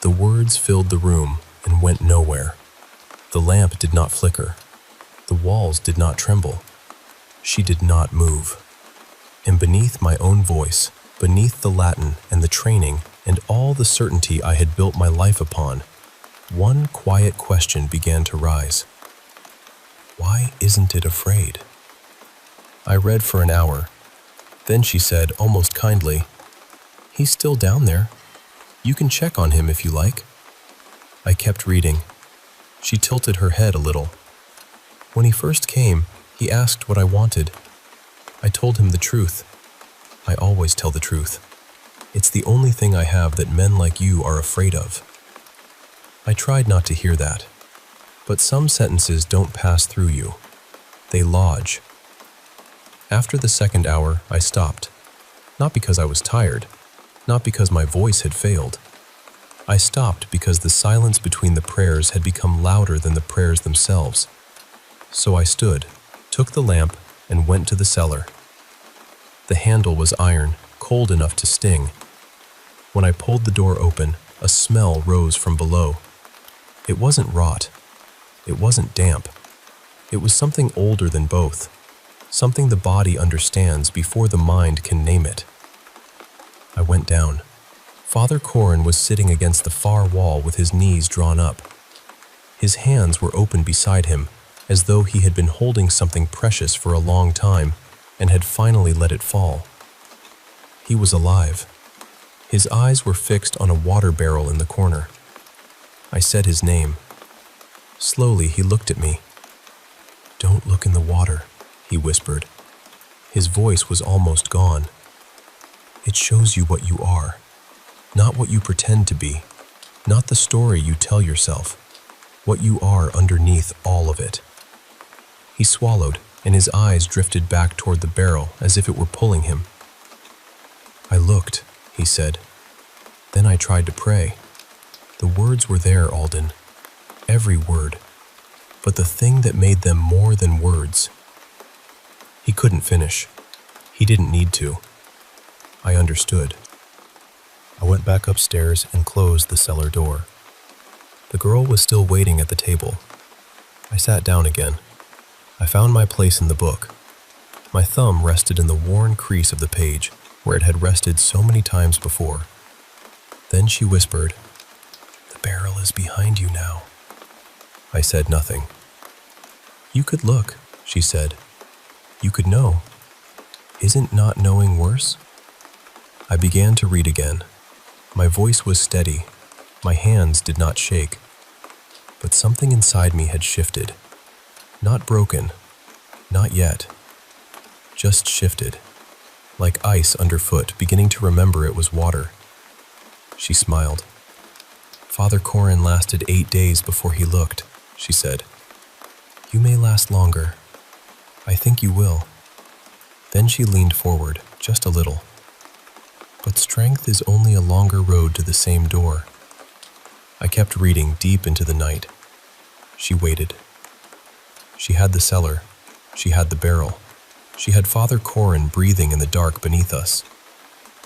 The words filled the room and went nowhere. The lamp did not flicker. The walls did not tremble. She did not move. And beneath my own voice, beneath the Latin and the training and all the certainty I had built my life upon, one quiet question began to rise. Why isn't it afraid? I read for an hour. Then she said, almost kindly, He's still down there. You can check on him if you like. I kept reading. She tilted her head a little. When he first came, he asked what I wanted. I told him the truth. I always tell the truth. It's the only thing I have that men like you are afraid of. I tried not to hear that. But some sentences don't pass through you. They lodge. After the second hour, I stopped. Not because I was tired. Not because my voice had failed. I stopped because the silence between the prayers had become louder than the prayers themselves. So I stood, took the lamp, and went to the cellar. The handle was iron, cold enough to sting. When I pulled the door open, a smell rose from below. It wasn't rot. It wasn't damp. It was something older than both, something the body understands before the mind can name it. I went down. Father Corin was sitting against the far wall with his knees drawn up. His hands were open beside him, as though he had been holding something precious for a long time and had finally let it fall. He was alive. His eyes were fixed on a water barrel in the corner. I said his name. Slowly he looked at me. "Don't look in the water," he whispered. His voice was almost gone. "It shows you what you are, not what you pretend to be, not the story you tell yourself, what you are underneath all of it." He swallowed, and his eyes drifted back toward the barrel as if it were pulling him. "I looked," he said. "Then I tried to pray. The words were there, Alden. Every word. But the thing that made them more than words." He couldn't finish. He didn't need to. I understood. I went back upstairs and closed the cellar door. The girl was still waiting at the table. I sat down again. I found my place in the book. My thumb rested in the worn crease of the page, where it had rested so many times before. Then she whispered, "The barrel is behind you now." I said nothing. "You could look," she said. "You could know. Isn't not knowing worse?" I began to read again. My voice was steady. My hands did not shake. But something inside me had shifted. Not broken. Not yet. Just shifted. Like ice underfoot, beginning to remember it was water. She smiled. "Father Corin lasted 8 days before he looked," she said. "You may last longer. I think you will." Then she leaned forward, just a little. "But strength is only a longer road to the same door." I kept reading deep into the night. She waited. She had the cellar. She had the barrel. She had Father Corin breathing in the dark beneath us.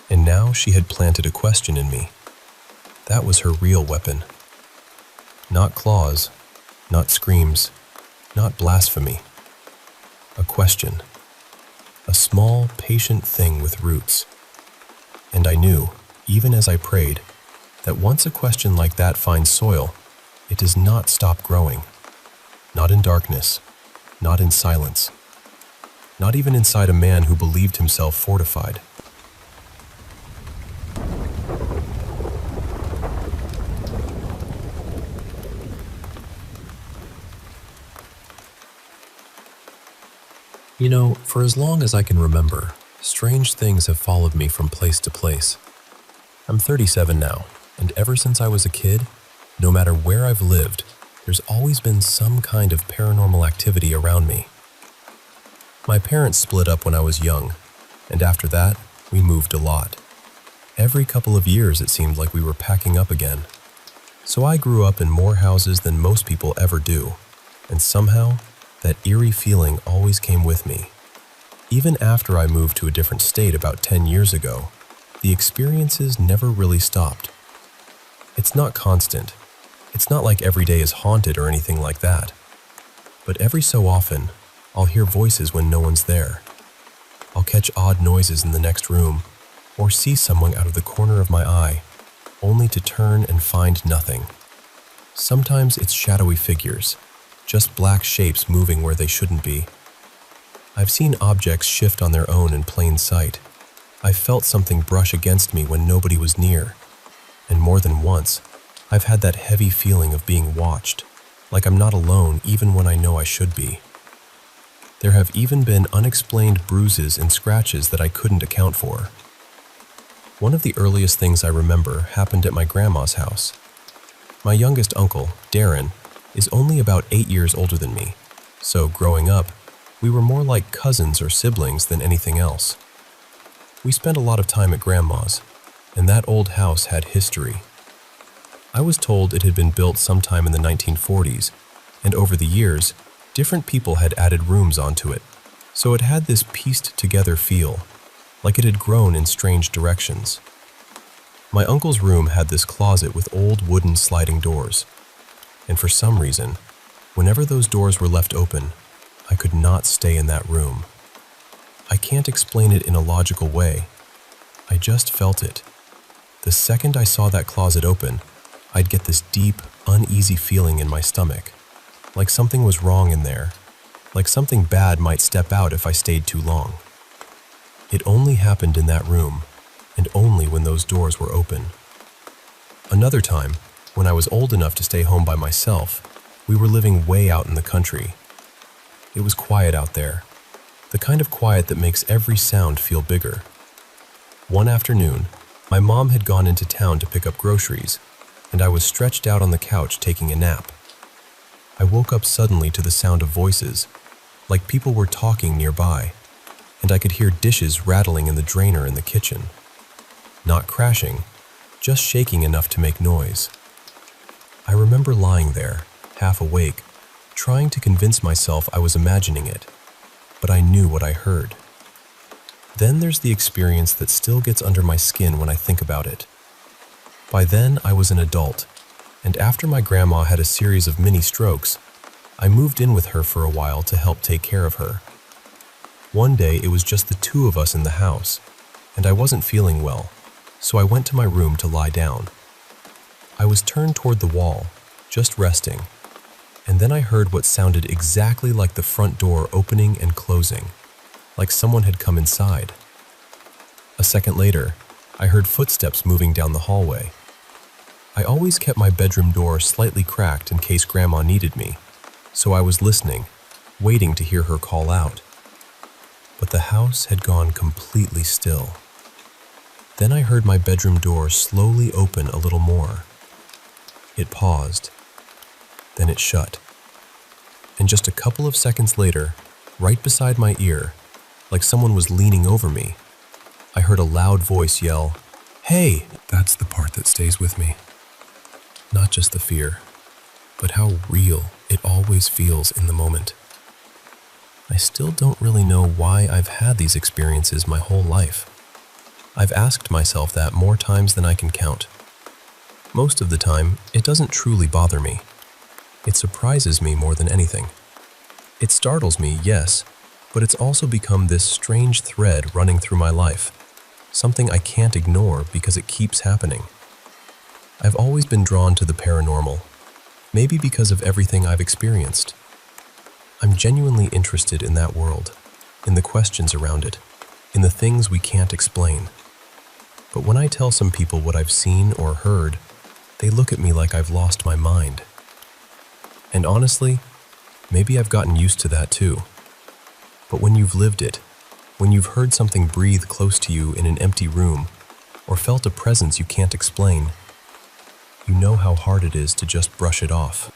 And now she had planted a question in me. That was her real weapon. Not claws, Not screams, not blasphemy. A question. A small, patient thing with roots. And I knew, even as I prayed, that once a question like that finds soil, it does not stop growing. Not in darkness, not in silence, not even inside a man who believed himself fortified. You know, for as long as I can remember, strange things have followed me from place to place. I'm 37 now, and ever since I was a kid, no matter where I've lived, there's always been some kind of paranormal activity around me. My parents split up when I was young, and after that, we moved a lot. Every couple of years it seemed like we were packing up again. So I grew up in more houses than most people ever do, and somehow, that eerie feeling always came with me. Even after I moved to a different state about 10 years ago, the experiences never really stopped. It's not constant. It's not like every day is haunted or anything like that. But every so often, I'll hear voices when no one's there. I'll catch odd noises in the next room, or see someone out of the corner of my eye, only to turn and find nothing. Sometimes it's shadowy figures, just black shapes moving where they shouldn't be. I've seen objects shift on their own in plain sight. I've felt something brush against me when nobody was near. And more than once, I've had that heavy feeling of being watched, like I'm not alone even when I know I should be. There have even been unexplained bruises and scratches that I couldn't account for. One of the earliest things I remember happened at my grandma's house. My youngest uncle, Darren, is only about 8 years older than me, so growing up, we were more like cousins or siblings than anything else. We spent a lot of time at Grandma's, and that old house had history. I was told it had been built sometime in the 1940s, and over the years, different people had added rooms onto it, so it had this pieced-together feel, like it had grown in strange directions. My uncle's room had this closet with old wooden sliding doors, and for some reason, whenever those doors were left open, I could not stay in that room. I can't explain it in a logical way. I just felt it. The second I saw that closet open, I'd get this deep, uneasy feeling in my stomach, like something was wrong in there, like something bad might step out if I stayed too long. It only happened in that room, and only when those doors were open. Another time, when I was old enough to stay home by myself, we were living way out in the country. It was quiet out there, the kind of quiet that makes every sound feel bigger. One afternoon, my mom had gone into town to pick up groceries, and I was stretched out on the couch taking a nap. I woke up suddenly to the sound of voices, like people were talking nearby, and I could hear dishes rattling in the drainer in the kitchen. Not crashing, just shaking enough to make noise. I remember lying there, half awake, trying to convince myself I was imagining it, but I knew what I heard. Then there's the experience that still gets under my skin when I think about it. By then, I was an adult, and after my grandma had a series of mini strokes, I moved in with her for a while to help take care of her. One day, it was just the two of us in the house, and I wasn't feeling well, so I went to my room to lie down. I was turned toward the wall, just resting, and then I heard what sounded exactly like the front door opening and closing, like someone had come inside. A second later, I heard footsteps moving down the hallway. I always kept my bedroom door slightly cracked in case Grandma needed me, so I was listening, waiting to hear her call out. But the house had gone completely still. Then I heard my bedroom door slowly open a little more. It paused. Then it shut. And just a couple of seconds later, right beside my ear, like someone was leaning over me, I heard a loud voice yell, "Hey!" That's the part that stays with me. Not just the fear, but how real it always feels in the moment. I still don't really know why I've had these experiences my whole life. I've asked myself that more times than I can count. Most of the time, it doesn't truly bother me. It surprises me more than anything. It startles me, yes, but it's also become this strange thread running through my life, something I can't ignore because it keeps happening. I've always been drawn to the paranormal, maybe because of everything I've experienced. I'm genuinely interested in that world, in the questions around it, in the things we can't explain. But when I tell some people what I've seen or heard, they look at me like I've lost my mind. And honestly, maybe I've gotten used to that too. But when you've lived it, when you've heard something breathe close to you in an empty room, or felt a presence you can't explain, you know how hard it is to just brush it off.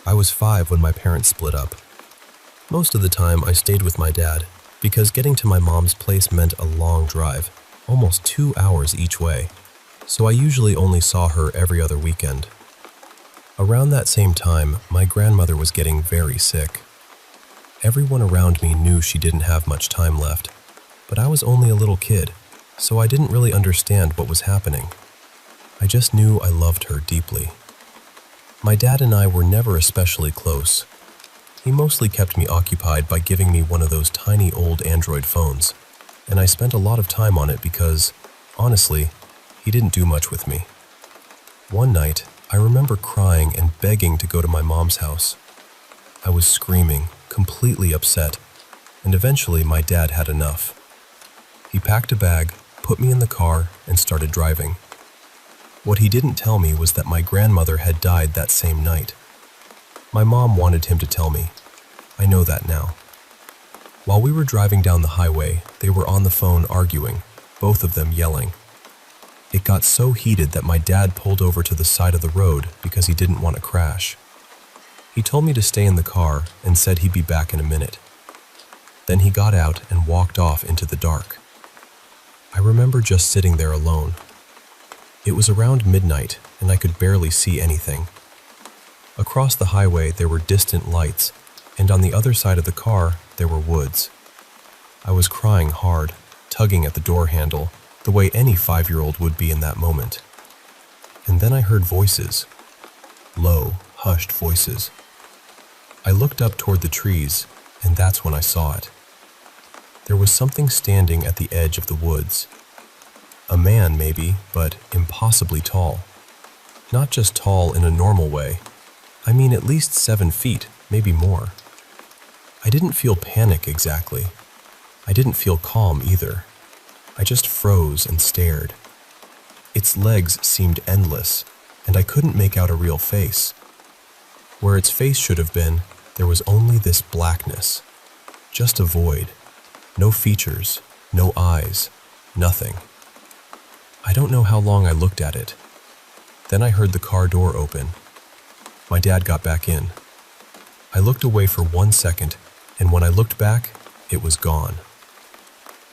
I was 5 when my parents split up. Most of the time I stayed with my dad because getting to my mom's place meant a long drive, almost 2 hours each way, so I usually only saw her every other weekend. Around that same time, my grandmother was getting very sick. Everyone around me knew she didn't have much time left, but I was only a little kid, so I didn't really understand what was happening. I just knew I loved her deeply. My dad and I were never especially close. He mostly kept me occupied by giving me one of those tiny old Android phones, and I spent a lot of time on it because, honestly, he didn't do much with me. One night, I remember crying and begging to go to my mom's house. I was screaming, completely upset, and eventually my dad had enough. He packed a bag, put me in the car, and started driving. What he didn't tell me was that my grandmother had died that same night. My mom wanted him to tell me. I know that now. While we were driving down the highway, they were on the phone arguing, both of them yelling. It got so heated that my dad pulled over to the side of the road because he didn't want to crash. He told me to stay in the car and said he'd be back in a minute. Then he got out and walked off into the dark. I remember just sitting there alone. It was around midnight, and I could barely see anything. Across the highway there were distant lights, and on the other side of the car there were woods. I was crying hard, tugging at the door handle, the way any 5-year-old would be in that moment. And then I heard voices. Low, hushed voices. I looked up toward the trees, and that's when I saw it. There was something standing at the edge of the woods. A man, maybe, but impossibly tall. Not just tall in a normal way. I mean at least 7 feet, maybe more. I didn't feel panic exactly. I didn't feel calm either. I just froze and stared. Its legs seemed endless, and I couldn't make out a real face. Where its face should have been, there was only this blackness. Just a void. No features, no eyes, nothing. I don't know how long I looked at it. Then I heard the car door open. My dad got back in. I looked away for 1 second, and when I looked back, it was gone.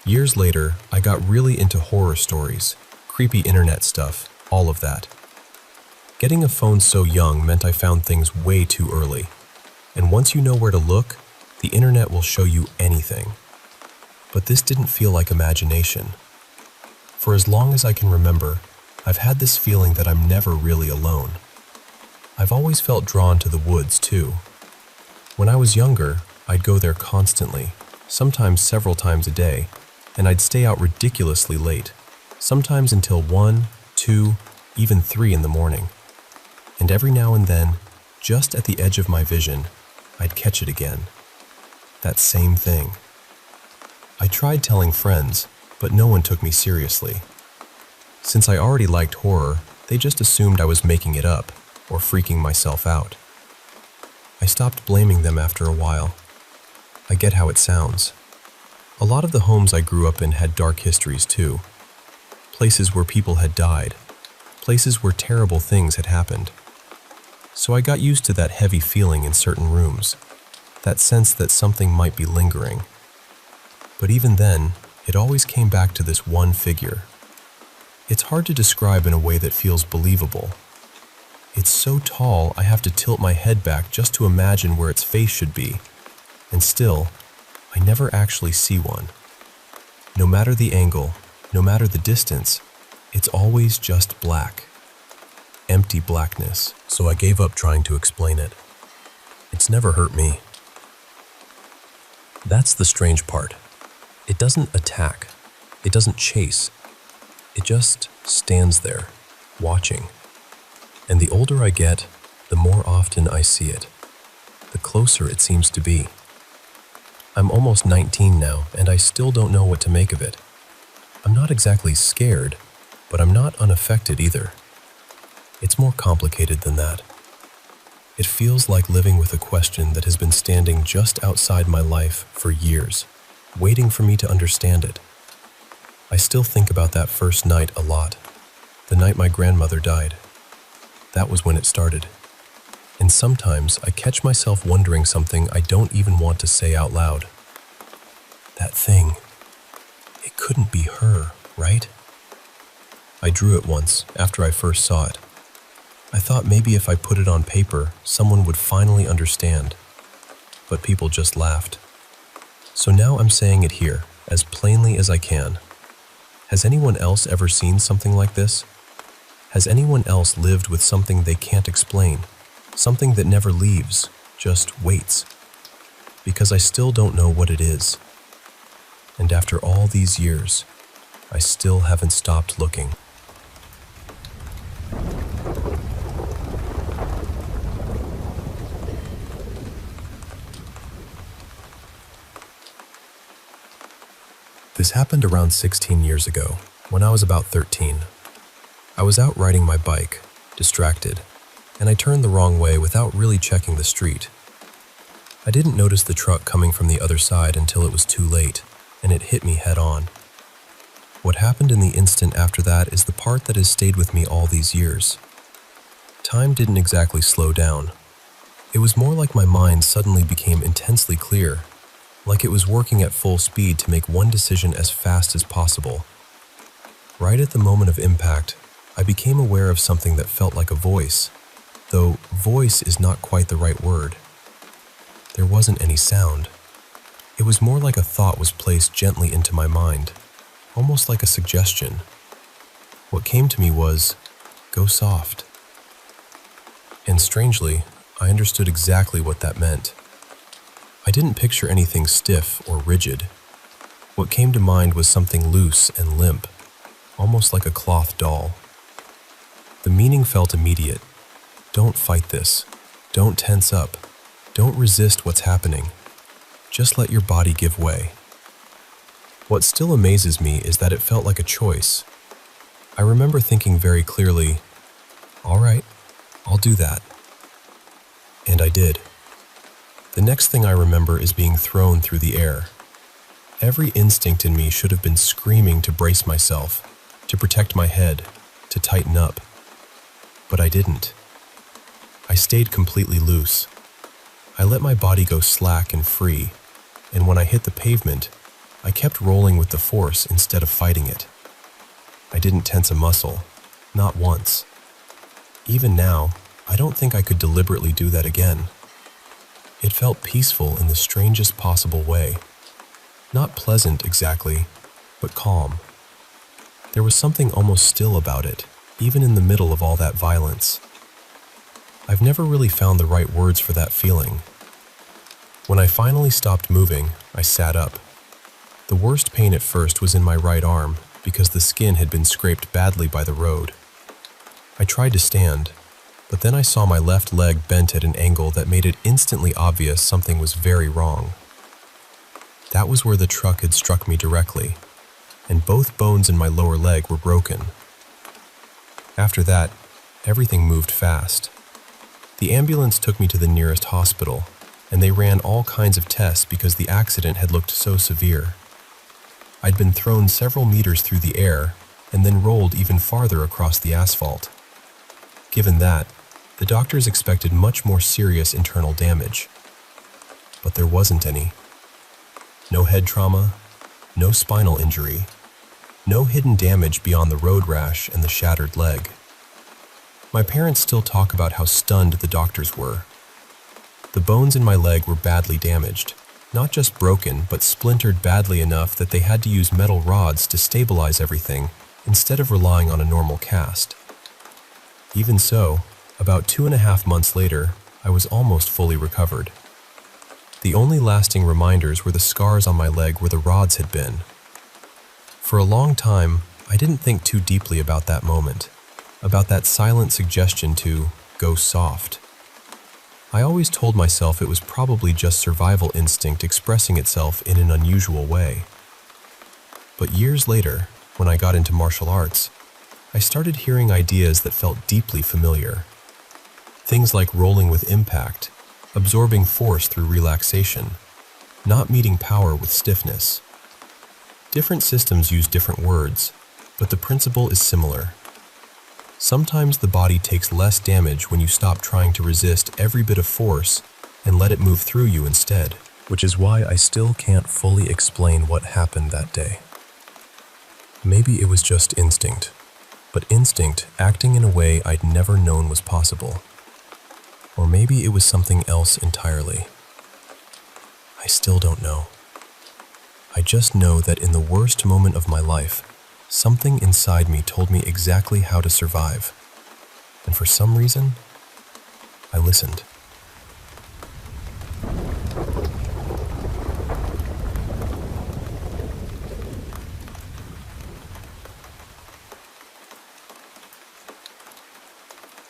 Years later, I got really into horror stories, creepy internet stuff, all of that. Getting a phone so young meant I found things way too early. And once you know where to look, the internet will show you anything. But this didn't feel like imagination. For as long as I can remember, I've had this feeling that I'm never really alone. I've always felt drawn to the woods, too. When I was younger, I'd go there constantly, sometimes several times a day, and I'd stay out ridiculously late, sometimes until 1, 2, even 3 in the morning. And every now and then, just at the edge of my vision, I'd catch it again. That same thing. I tried telling friends, but no one took me seriously. Since I already liked horror, they just assumed I was making it up or freaking myself out. I stopped blaming them after a while. I get how it sounds. A lot of the homes I grew up in had dark histories too. Places where people had died. Places where terrible things had happened. So I got used to that heavy feeling in certain rooms, that sense that something might be lingering. But even then, it always came back to this one figure. It's hard to describe in a way that feels believable. It's so tall I have to tilt my head back just to imagine where its face should be. And still, I never actually see one. No matter the angle, no matter the distance, it's always just black. Empty blackness, so I gave up trying to explain it. It's never hurt me. That's the strange part. It doesn't attack. It doesn't chase. It just stands there, watching. And the older I get, the more often I see it, the closer it seems to be. I'm almost 19 now, and I still don't know what to make of it. I'm not exactly scared, but I'm not unaffected either. It's more complicated than that. It feels like living with a question that has been standing just outside my life for years, waiting for me to understand it. I still think about that first night a lot, the night my grandmother died. That was when it started. And sometimes I catch myself wondering something I don't even want to say out loud. That thing, it couldn't be her, right? I drew it once after I first saw it. I thought maybe if I put it on paper, someone would finally understand. But people just laughed. So now I'm saying it here, as plainly as I can. Has anyone else ever seen something like this? Has anyone else lived with something they can't explain? Something that never leaves, just waits? Because I still don't know what it is. And after all these years, I still haven't stopped looking. This happened around 16 years ago, when I was about 13. I was out riding my bike, distracted, and I turned the wrong way without really checking the street. I didn't notice the truck coming from the other side until it was too late, and it hit me head on. What happened in the instant after that is the part that has stayed with me all these years. Time didn't exactly slow down. It was more like my mind suddenly became intensely clear, like it was working at full speed to make one decision as fast as possible. Right at the moment of impact, I became aware of something that felt like a voice, though voice is not quite the right word. There wasn't any sound. It was more like a thought was placed gently into my mind, almost like a suggestion. What came to me was, "Go soft." And strangely, I understood exactly what that meant. I didn't picture anything stiff or rigid. What came to mind was something loose and limp, almost like a cloth doll. The meaning felt immediate. Don't fight this. Don't tense up. Don't resist what's happening. Just let your body give way. What still amazes me is that it felt like a choice. I remember thinking very clearly, "All right, I'll do that." And I did. The next thing I remember is being thrown through the air. Every instinct in me should have been screaming to brace myself, to protect my head, to tighten up. But I didn't. I stayed completely loose. I let my body go slack and free, and when I hit the pavement, I kept rolling with the force instead of fighting it. I didn't tense a muscle, not once. Even now, I don't think I could deliberately do that again. It felt peaceful in the strangest possible way. Not pleasant exactly, but calm. There was something almost still about it, even in the middle of all that violence. I've never really found the right words for that feeling. When I finally stopped moving, I sat up. The worst pain at first was in my right arm because the skin had been scraped badly by the road. I tried to stand, but then I saw my left leg bent at an angle that made it instantly obvious something was very wrong. That was where the truck had struck me directly, and both bones in my lower leg were broken. After that, everything moved fast. The ambulance took me to the nearest hospital, and they ran all kinds of tests because the accident had looked so severe. I'd been thrown several meters through the air and then rolled even farther across the asphalt. Given that, the doctors expected much more serious internal damage. But there wasn't any. No head trauma, no spinal injury, no hidden damage beyond the road rash and the shattered leg. My parents still talk about how stunned the doctors were. The bones in my leg were badly damaged, Not just broken, but splintered badly enough that they had to use metal rods to stabilize everything instead of relying on a normal cast. Even so, about 2.5 months later, I was almost fully recovered. The only lasting reminders were the scars on my leg where the rods had been. For a long time, I didn't think too deeply about that moment, about that silent suggestion to go soft. I always told myself it was probably just survival instinct expressing itself in an unusual way. But years later, when I got into martial arts, I started hearing ideas that felt deeply familiar. Things like rolling with impact, absorbing force through relaxation, not meeting power with stiffness. Different systems use different words, but the principle is similar. Sometimes the body takes less damage when you stop trying to resist every bit of force and let it move through you instead, which is why I still can't fully explain what happened that day. Maybe it was just instinct, but instinct acting in a way I'd never known was possible. Or maybe it was something else entirely. I still don't know. I just know that in the worst moment of my life, something inside me told me exactly how to survive. And for some reason, I listened.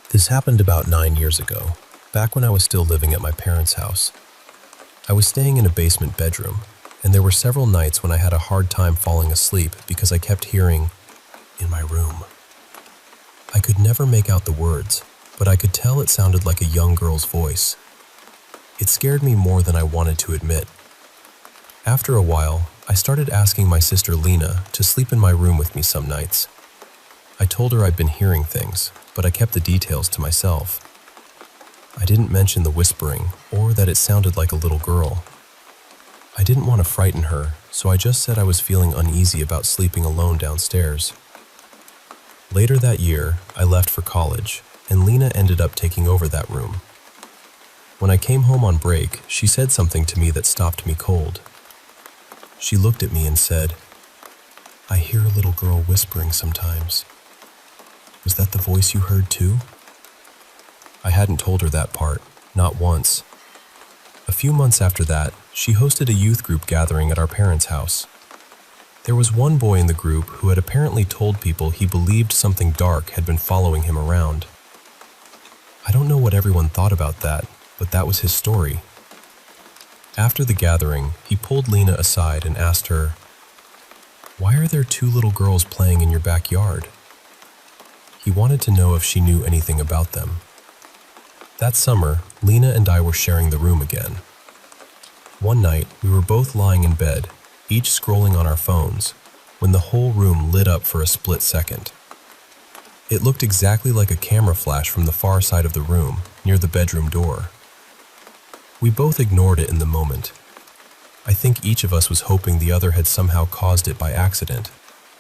This happened about 9 years ago, back when I was still living at my parents' house. I was staying in a basement bedroom, and there were several nights when I had a hard time falling asleep because I kept hearing, "in my room." I could never make out the words, but I could tell it sounded like a young girl's voice. It scared me more than I wanted to admit. After a while, I started asking my sister Lena to sleep in my room with me some nights. I told her I'd been hearing things, but I kept the details to myself. I didn't mention the whispering or that it sounded like a little girl. I didn't want to frighten her, so I just said I was feeling uneasy about sleeping alone downstairs. Later that year, I left for college, and Lena ended up taking over that room. When I came home on break, she said something to me that stopped me cold. She looked at me and said, "I hear a little girl whispering sometimes. Was that the voice you heard too?" I hadn't told her that part, not once. A few months after that, she hosted a youth group gathering at our parents' house. There was one boy in the group who had apparently told people he believed something dark had been following him around. I don't know what everyone thought about that, but that was his story. After the gathering, he pulled Lena aside and asked her, "Why are there 2 little girls playing in your backyard?" He wanted to know if she knew anything about them. That summer, Lena and I were sharing the room again. One night, we were both lying in bed, each scrolling on our phones, when the whole room lit up for a split second. It looked exactly like a camera flash from the far side of the room, near the bedroom door. We both ignored it in the moment. I think each of us was hoping the other had somehow caused it by accident,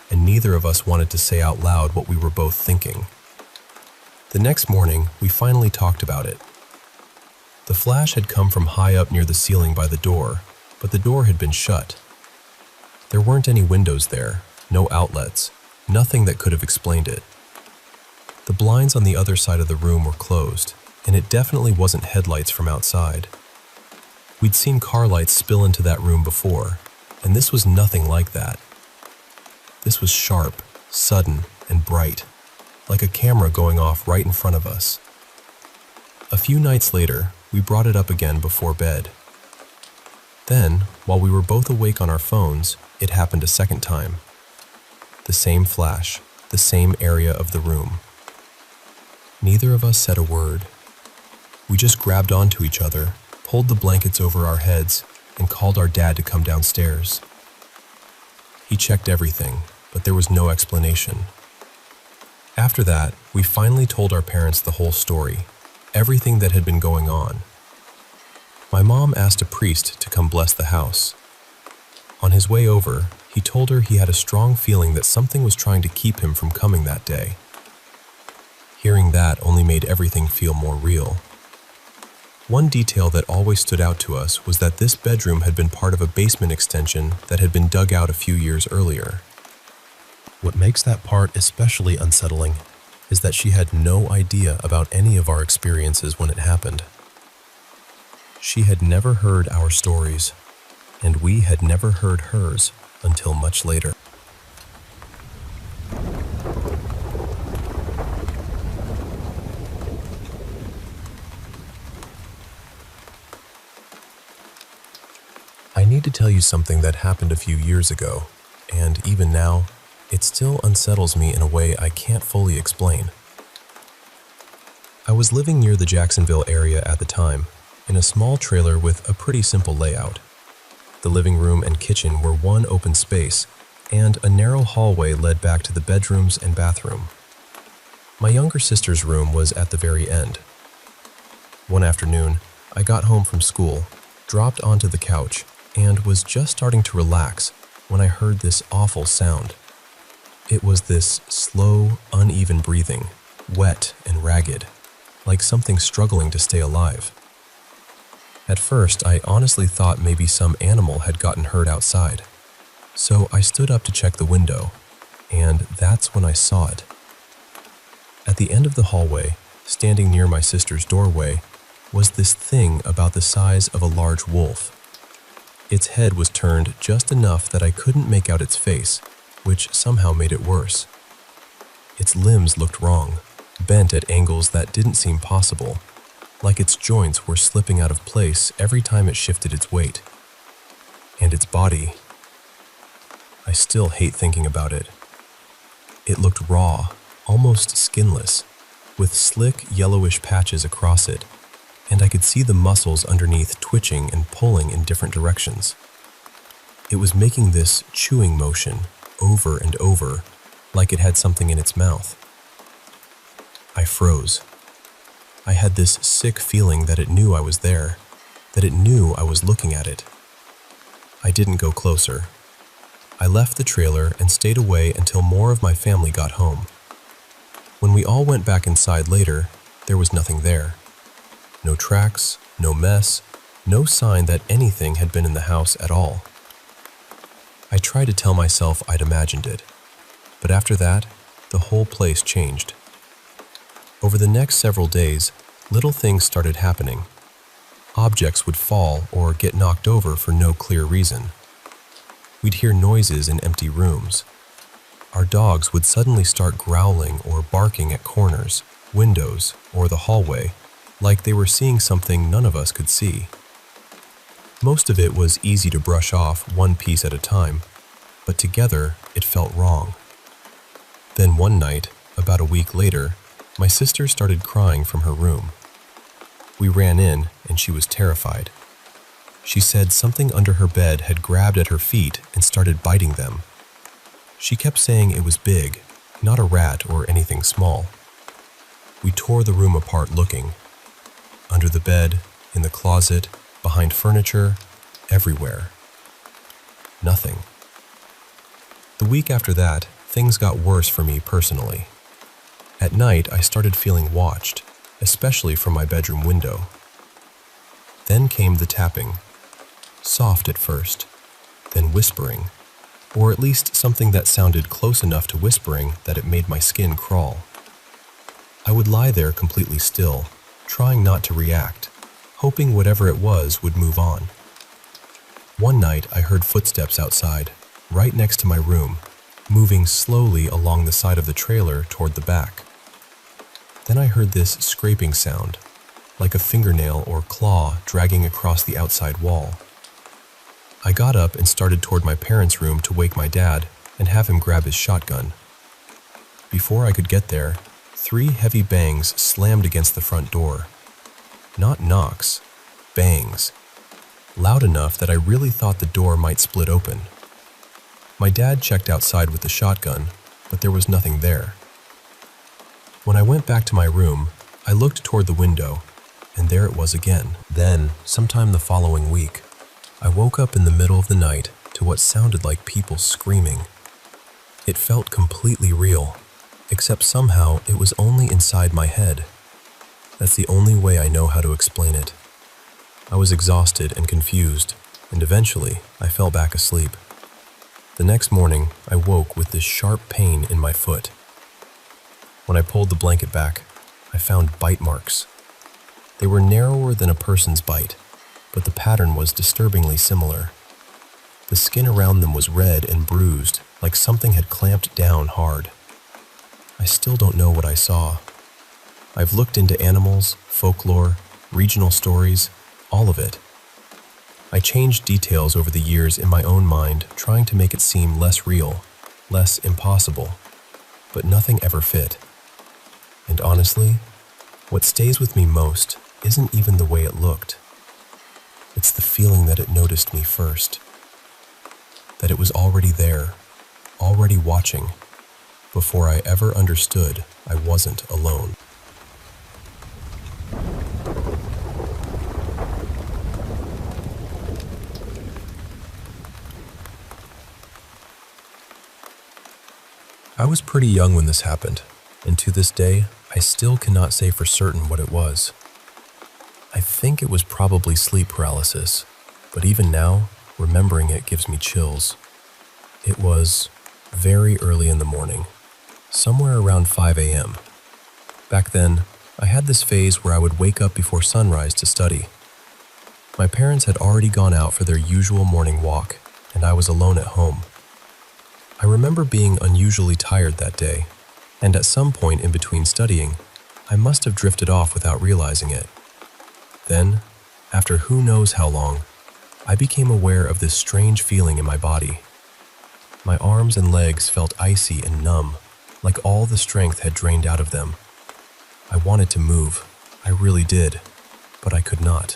and neither of us wanted to say out loud what we were both thinking. The next morning, we finally talked about it. The flash had come from high up near the ceiling by the door, but the door had been shut. There weren't any windows there, no outlets, nothing that could have explained it. The blinds on the other side of the room were closed, and it definitely wasn't headlights from outside. We'd seen car lights spill into that room before, and this was nothing like that. This was sharp, sudden, and bright, like a camera going off right in front of us. A few nights later, we brought it up again before bed. Then, while we were both awake on our phones, it happened a second time. The same flash, the same area of the room. Neither of us said a word. We just grabbed onto each other, pulled the blankets over our heads, and called our dad to come downstairs. He checked everything, but there was no explanation. After that, we finally told our parents the whole story, everything that had been going on. My mom asked a priest to come bless the house. On his way over, he told her he had a strong feeling that something was trying to keep him from coming that day. Hearing that only made everything feel more real. One detail that always stood out to us was that this bedroom had been part of a basement extension that had been dug out a few years earlier. What makes that part especially unsettling is that she had no idea about any of our experiences when it happened. She had never heard our stories, and we had never heard hers until much later. I need to tell you something that happened a few years ago, and even now, it still unsettles me in a way I can't fully explain. I was living near the Jacksonville area at the time, in a small trailer with a pretty simple layout. The living room and kitchen were one open space, and a narrow hallway led back to the bedrooms and bathroom. My younger sister's room was at the very end. One afternoon, I got home from school, dropped onto the couch, and was just starting to relax when I heard this awful sound. It was this slow, uneven breathing, wet and ragged, like something struggling to stay alive. At first, I honestly thought maybe some animal had gotten hurt outside, so I stood up to check the window, and that's when I saw it. At the end of the hallway, standing near my sister's doorway, was this thing about the size of a large wolf. Its head was turned just enough that I couldn't make out its face, which somehow made it worse. Its limbs looked wrong, bent at angles that didn't seem possible, like its joints were slipping out of place every time it shifted its weight. And its body, I still hate thinking about it. It looked raw, almost skinless, with slick yellowish patches across it, and I could see the muscles underneath twitching and pulling in different directions. It was making this chewing motion over and over, like it had something in its mouth. I froze. I had this sick feeling that it knew I was there, that it knew I was looking at it. I didn't go closer. I left the trailer and stayed away until more of my family got home. When we all went back inside later, there was nothing there. No tracks, no mess, no sign that anything had been in the house at all. I tried to tell myself I'd imagined it, but after that, the whole place changed. Over the next several days, little things started happening. Objects would fall or get knocked over for no clear reason. We'd hear noises in empty rooms. Our dogs would suddenly start growling or barking at corners, windows, or the hallway, like they were seeing something none of us could see. Most of it was easy to brush off one piece at a time, but together it felt wrong. Then one night, about a week later, my sister started crying from her room. We ran in, and she was terrified. She said something under her bed had grabbed at her feet and started biting them. She kept saying it was big, not a rat or anything small. We tore the room apart looking. Under the bed, in the closet, behind furniture, everywhere. Nothing. The week after that, things got worse for me personally. At night, I started feeling watched, especially from my bedroom window. Then came the tapping. Soft at first, then whispering, or at least something that sounded close enough to whispering that it made my skin crawl. I would lie there completely still, trying not to react, hoping whatever it was would move on. One night, I heard footsteps outside, right next to my room, moving slowly along the side of the trailer toward the back. Then I heard this scraping sound, like a fingernail or claw dragging across the outside wall. I got up and started toward my parents' room to wake my dad and have him grab his shotgun. Before I could get there, 3 heavy bangs slammed against the front door. Not knocks, bangs. Loud enough that I really thought the door might split open. My dad checked outside with the shotgun, but there was nothing there. When I went back to my room, I looked toward the window, and there it was again. Then, sometime the following week, I woke up in the middle of the night to what sounded like people screaming. It felt completely real, except somehow it was only inside my head. That's the only way I know how to explain it. I was exhausted and confused, and eventually I fell back asleep. The next morning, I woke with this sharp pain in my foot. When I pulled the blanket back, I found bite marks. They were narrower than a person's bite, but the pattern was disturbingly similar. The skin around them was red and bruised, like something had clamped down hard. I still don't know what I saw. I've looked into animals, folklore, regional stories, all of it. I changed details over the years in my own mind, trying to make it seem less real, less impossible, but nothing ever fit. And honestly, what stays with me most isn't even the way it looked. It's the feeling that it noticed me first. That it was already there, already watching, before I ever understood I wasn't alone. I was pretty young when this happened, and to this day, I still cannot say for certain what it was. I think it was probably sleep paralysis, but even now, remembering it gives me chills. It was very early in the morning, somewhere around 5 a.m. Back then, I had this phase where I would wake up before sunrise to study. My parents had already gone out for their usual morning walk, and I was alone at home. I remember being unusually tired that day, and at some point in between studying, I must have drifted off without realizing it. Then, after who knows how long, I became aware of this strange feeling in my body. My arms and legs felt icy and numb, like all the strength had drained out of them. I wanted to move, I really did, but I could not.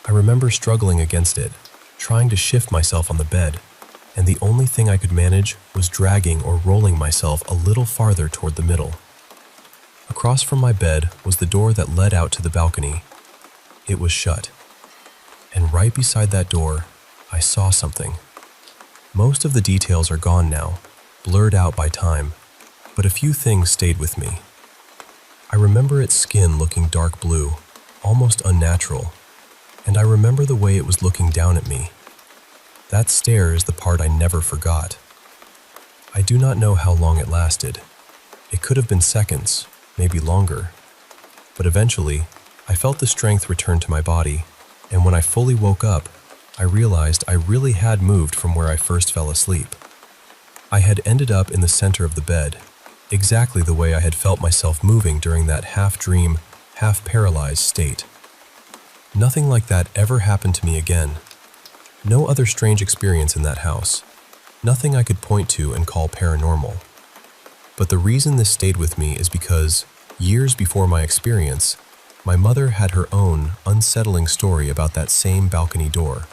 I remember struggling against it, trying to shift myself on the bed, and the only thing I could manage was dragging or rolling myself a little farther toward the middle. Across from my bed was the door that led out to the balcony. It was shut. And right beside that door, I saw something. Most of the details are gone now, blurred out by time, but a few things stayed with me. I remember its skin looking dark blue, almost unnatural, and I remember the way it was looking down at me. That stare is the part I never forgot. I do not know how long it lasted. It could have been seconds, maybe longer. But eventually, I felt the strength return to my body, and when I fully woke up, I realized I really had moved from where I first fell asleep. I had ended up in the center of the bed, exactly the way I had felt myself moving during that half-dream, half-paralyzed state. Nothing like that ever happened to me again. No other strange experience in that house. Nothing I could point to and call paranormal. But the reason this stayed with me is because, years before my experience, my mother had her own unsettling story about that same balcony door.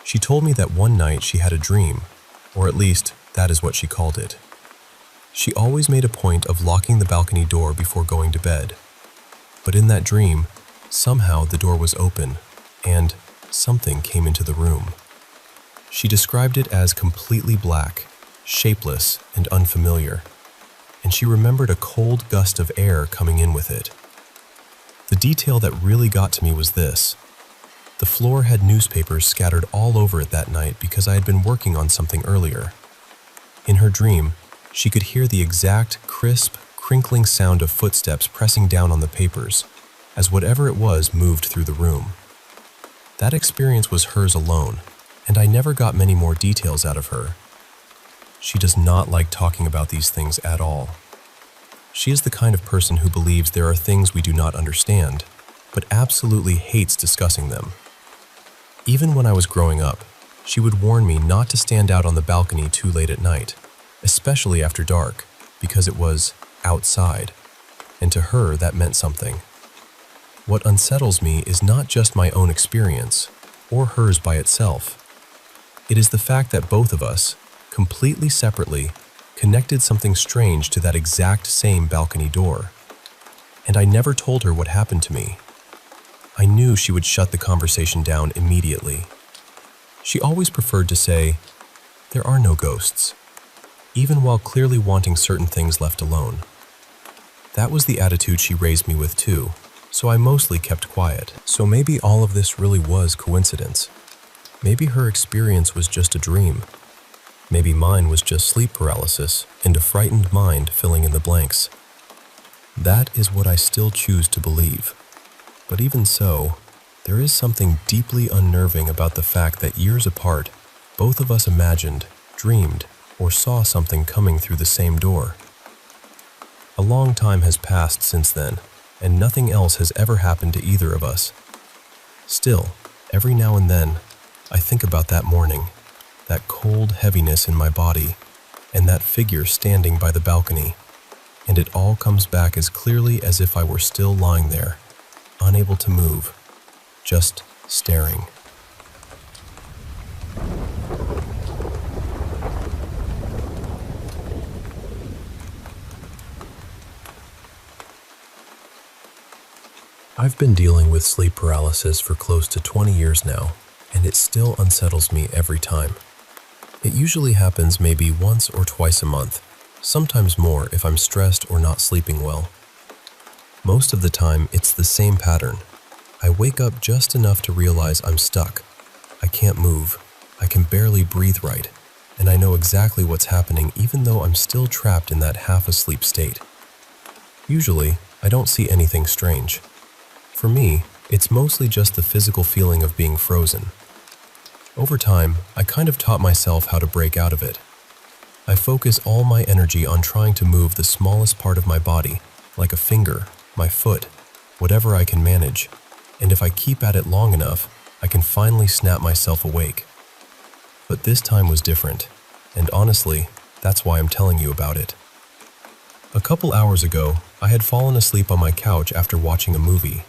She told me that one night she had a dream, or at least that is what she called it. She always made a point of locking the balcony door before going to bed. But in that dream, somehow the door was open, and something came into the room. She described it as completely black, shapeless, and unfamiliar, and she remembered a cold gust of air coming in with it. The detail that really got to me was this. The floor had newspapers scattered all over it that night because I had been working on something earlier. In her dream, she could hear the exact, crisp, crinkling sound of footsteps pressing down on the papers, as whatever it was moved through the room. That experience was hers alone, and I never got many more details out of her. She does not like talking about these things at all. She is the kind of person who believes there are things we do not understand, but absolutely hates discussing them. Even when I was growing up, she would warn me not to stand out on the balcony too late at night, especially after dark, because it was outside, and to her that meant something. What unsettles me is not just my own experience, or hers by itself. It is the fact that both of us, completely separately, connected something strange to that exact same balcony door. And I never told her what happened to me. I knew she would shut the conversation down immediately. She always preferred to say, "There are no ghosts," even while clearly wanting certain things left alone. That was the attitude she raised me with too, so I mostly kept quiet. So maybe all of this really was coincidence. Maybe her experience was just a dream. Maybe mine was just sleep paralysis and a frightened mind filling in the blanks. That is what I still choose to believe. But even so, there is something deeply unnerving about the fact that years apart, both of us imagined, dreamed, or saw something coming through the same door. A long time has passed since then, and nothing else has ever happened to either of us. Still, every now and then, I think about that morning, that cold heaviness in my body, and that figure standing by the balcony, and it all comes back as clearly as if I were still lying there, unable to move, just staring. I've been dealing with sleep paralysis for close to 20 years now, and it still unsettles me every time. It usually happens maybe once or twice a month, sometimes more if I'm stressed or not sleeping well. Most of the time, it's the same pattern. I wake up just enough to realize I'm stuck. I can't move. I can barely breathe right, and I know exactly what's happening even though I'm still trapped in that half-asleep state. Usually, I don't see anything strange. For me, it's mostly just the physical feeling of being frozen. Over time, I kind of taught myself how to break out of it. I focus all my energy on trying to move the smallest part of my body, like a finger, my foot, whatever I can manage, and if I keep at it long enough, I can finally snap myself awake. But this time was different, and honestly, that's why I'm telling you about it. A couple hours ago, I had fallen asleep on my couch after watching a movie.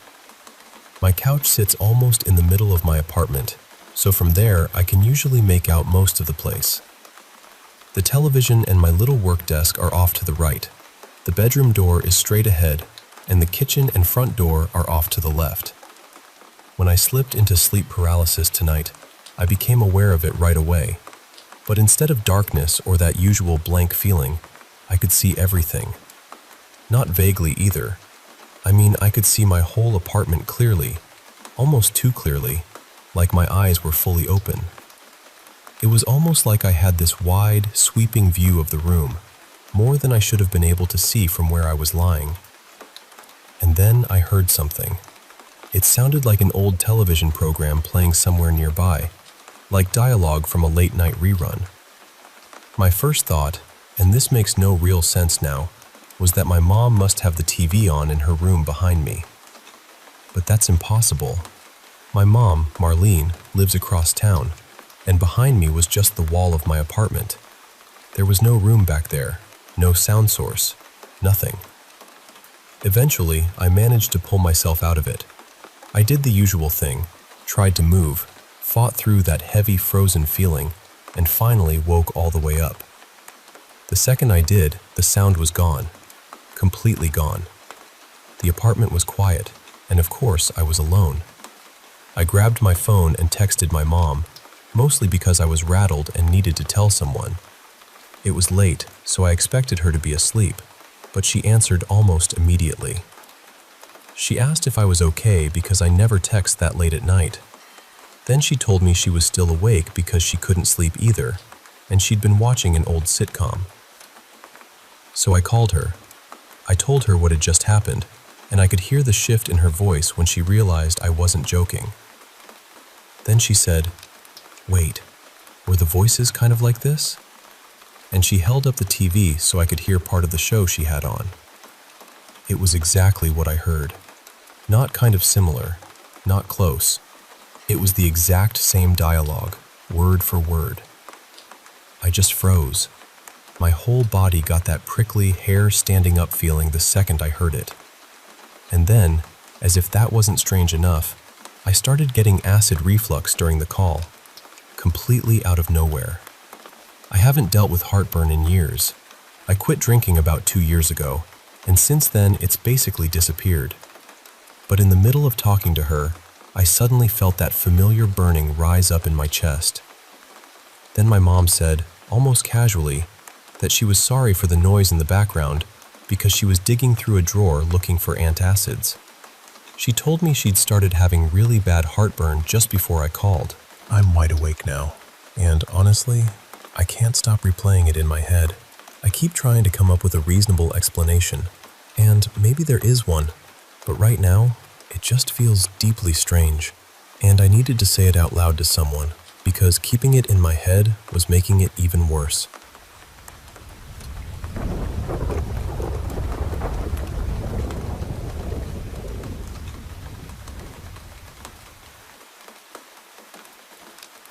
My couch sits almost in the middle of my apartment, so from there I can usually make out most of the place. The television and my little work desk are off to the right. The bedroom door is straight ahead, and the kitchen and front door are off to the left. When I slipped into sleep paralysis tonight, I became aware of it right away. But instead of darkness or that usual blank feeling, I could see everything. Not vaguely either. I mean, I could see my whole apartment clearly, almost too clearly, like my eyes were fully open. It was almost like I had this wide, sweeping view of the room, more than I should have been able to see from where I was lying. And then I heard something. It sounded like an old television program playing somewhere nearby, like dialogue from a late-night rerun. My first thought, and this makes no real sense now, was that my mom must have the TV on in her room behind me. But that's impossible. My mom, Marlene, lives across town, and behind me was just the wall of my apartment. There was no room back there, no sound source, nothing. Eventually, I managed to pull myself out of it. I did the usual thing, tried to move, fought through that heavy frozen feeling, and finally woke all the way up. The second I did, the sound was gone. Completely gone. The apartment was quiet, and of course I was alone. I grabbed my phone and texted my mom, mostly because I was rattled and needed to tell someone. It was late, so I expected her to be asleep, but she answered almost immediately. She asked if I was okay because I never text that late at night. Then she told me she was still awake because she couldn't sleep either, and she'd been watching an old sitcom. So I called her. I told her what had just happened, and I could hear the shift in her voice when she realized I wasn't joking. Then she said, "Wait, were the voices kind of like this?" And she held up the TV so I could hear part of the show she had on. It was exactly what I heard. Not kind of similar, not close. It was the exact same dialogue, word for word. I just froze. My whole body got that prickly, hair-standing-up feeling the second I heard it. And then, as if that wasn't strange enough, I started getting acid reflux during the call, completely out of nowhere. I haven't dealt with heartburn in years. I quit drinking about 2 years ago, and since then it's basically disappeared. But in the middle of talking to her, I suddenly felt that familiar burning rise up in my chest. Then my mom said, almost casually, that she was sorry for the noise in the background because she was digging through a drawer looking for antacids. She told me she'd started having really bad heartburn just before I called. I'm wide awake now, and honestly, I can't stop replaying it in my head. I keep trying to come up with a reasonable explanation, and maybe there is one, but right now, it just feels deeply strange, and I needed to say it out loud to someone, because keeping it in my head was making it even worse.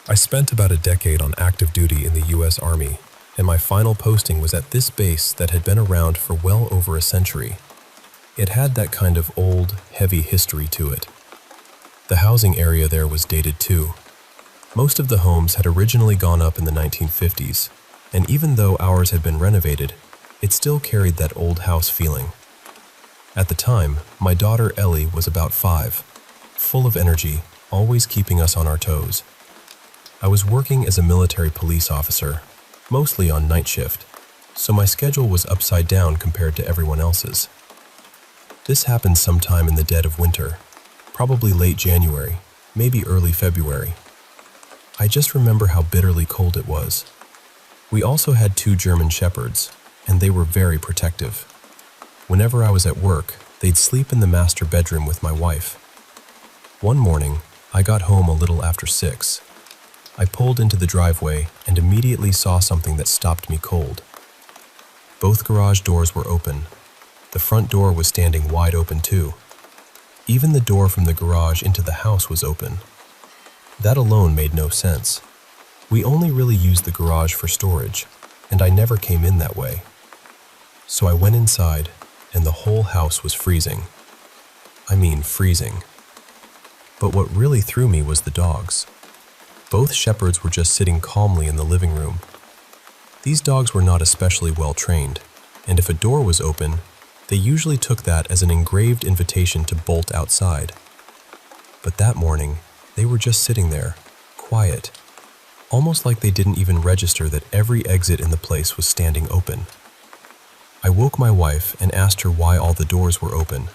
I spent about a decade on active duty in the U.S. Army, and my final posting was at this base that had been around for well over a century. It had that kind of old, heavy history to it. The housing area there was dated too. Most of the homes had originally gone up in the 1950s, and even though ours had been renovated, it still carried that old house feeling. At the time, my daughter Ellie was about 5, full of energy, always keeping us on our toes. I was working as a military police officer, mostly on night shift, so my schedule was upside down compared to everyone else's. This happened sometime in the dead of winter, probably late January, maybe early February. I just remember how bitterly cold it was. We also had 2 German shepherds, and they were very protective. Whenever I was at work, they'd sleep in the master bedroom with my wife. One morning, I got home a little after 6. I pulled into the driveway and immediately saw something that stopped me cold. Both garage doors were open. The front door was standing wide open too. Even the door from the garage into the house was open. That alone made no sense. We only really used the garage for storage, and I never came in that way. So I went inside, and the whole house was freezing. I mean freezing. But what really threw me was the dogs. Both shepherds were just sitting calmly in the living room. These dogs were not especially well trained, and if a door was open, they usually took that as an engraved invitation to bolt outside. But that morning, they were just sitting there, quiet, almost like they didn't even register that every exit in the place was standing open. I woke my wife and asked her why all the doors were open.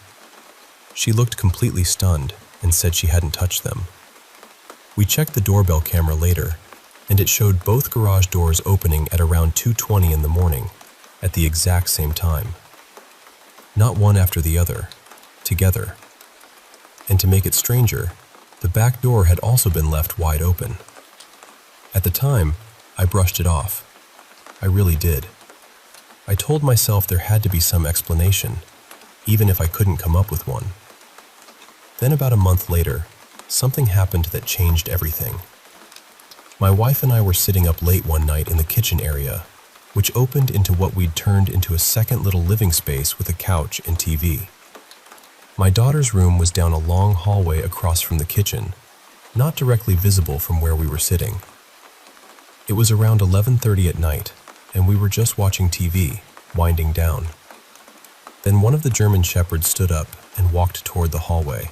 She looked completely stunned and said she hadn't touched them. We checked the doorbell camera later, and it showed both garage doors opening at around 2:20 in the morning, at the exact same time. Not one after the other, together. And to make it stranger, the back door had also been left wide open. At the time, I brushed it off. I really did. I told myself there had to be some explanation, even if I couldn't come up with one. Then about a month later, something happened that changed everything. My wife and I were sitting up late one night in the kitchen area, which opened into what we'd turned into a second little living space with a couch and TV. My daughter's room was down a long hallway across from the kitchen, not directly visible from where we were sitting. It was around 11:30 at night, and we were just watching TV, winding down. Then one of the German shepherds stood up and walked toward the hallway.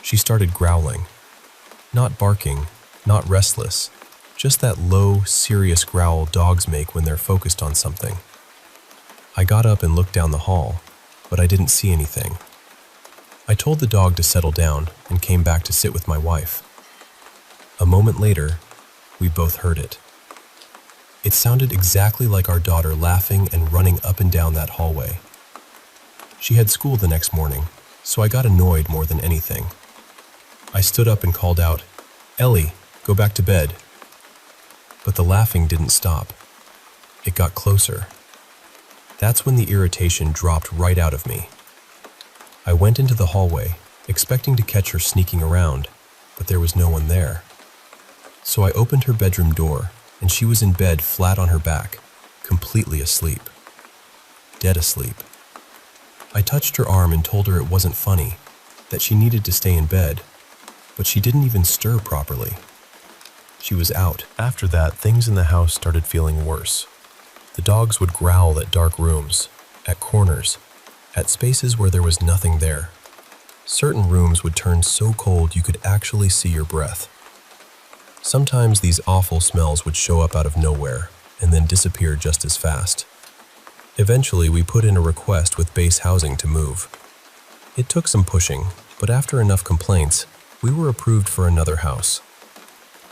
She started growling. Not barking, not restless, just that low, serious growl dogs make when they're focused on something. I got up and looked down the hall, but I didn't see anything. I told the dog to settle down and came back to sit with my wife. A moment later, we both heard it. It sounded exactly like our daughter laughing and running up and down that hallway. She had school the next morning, so I got annoyed more than anything. I stood up and called out, "Ellie, go back to bed." But the laughing didn't stop. It got closer. That's when the irritation dropped right out of me. I went into the hallway, expecting to catch her sneaking around, but there was no one there. So I opened her bedroom door, and she was in bed flat on her back, completely asleep. Dead asleep. I touched her arm and told her it wasn't funny, that she needed to stay in bed, but she didn't even stir properly. She was out. After that, things in the house started feeling worse. The dogs would growl at dark rooms, at corners, at spaces where there was nothing there. Certain rooms would turn so cold you could actually see your breath. Sometimes these awful smells would show up out of nowhere and then disappear just as fast. Eventually, we put in a request with base housing to move. It took some pushing, but after enough complaints, we were approved for another house.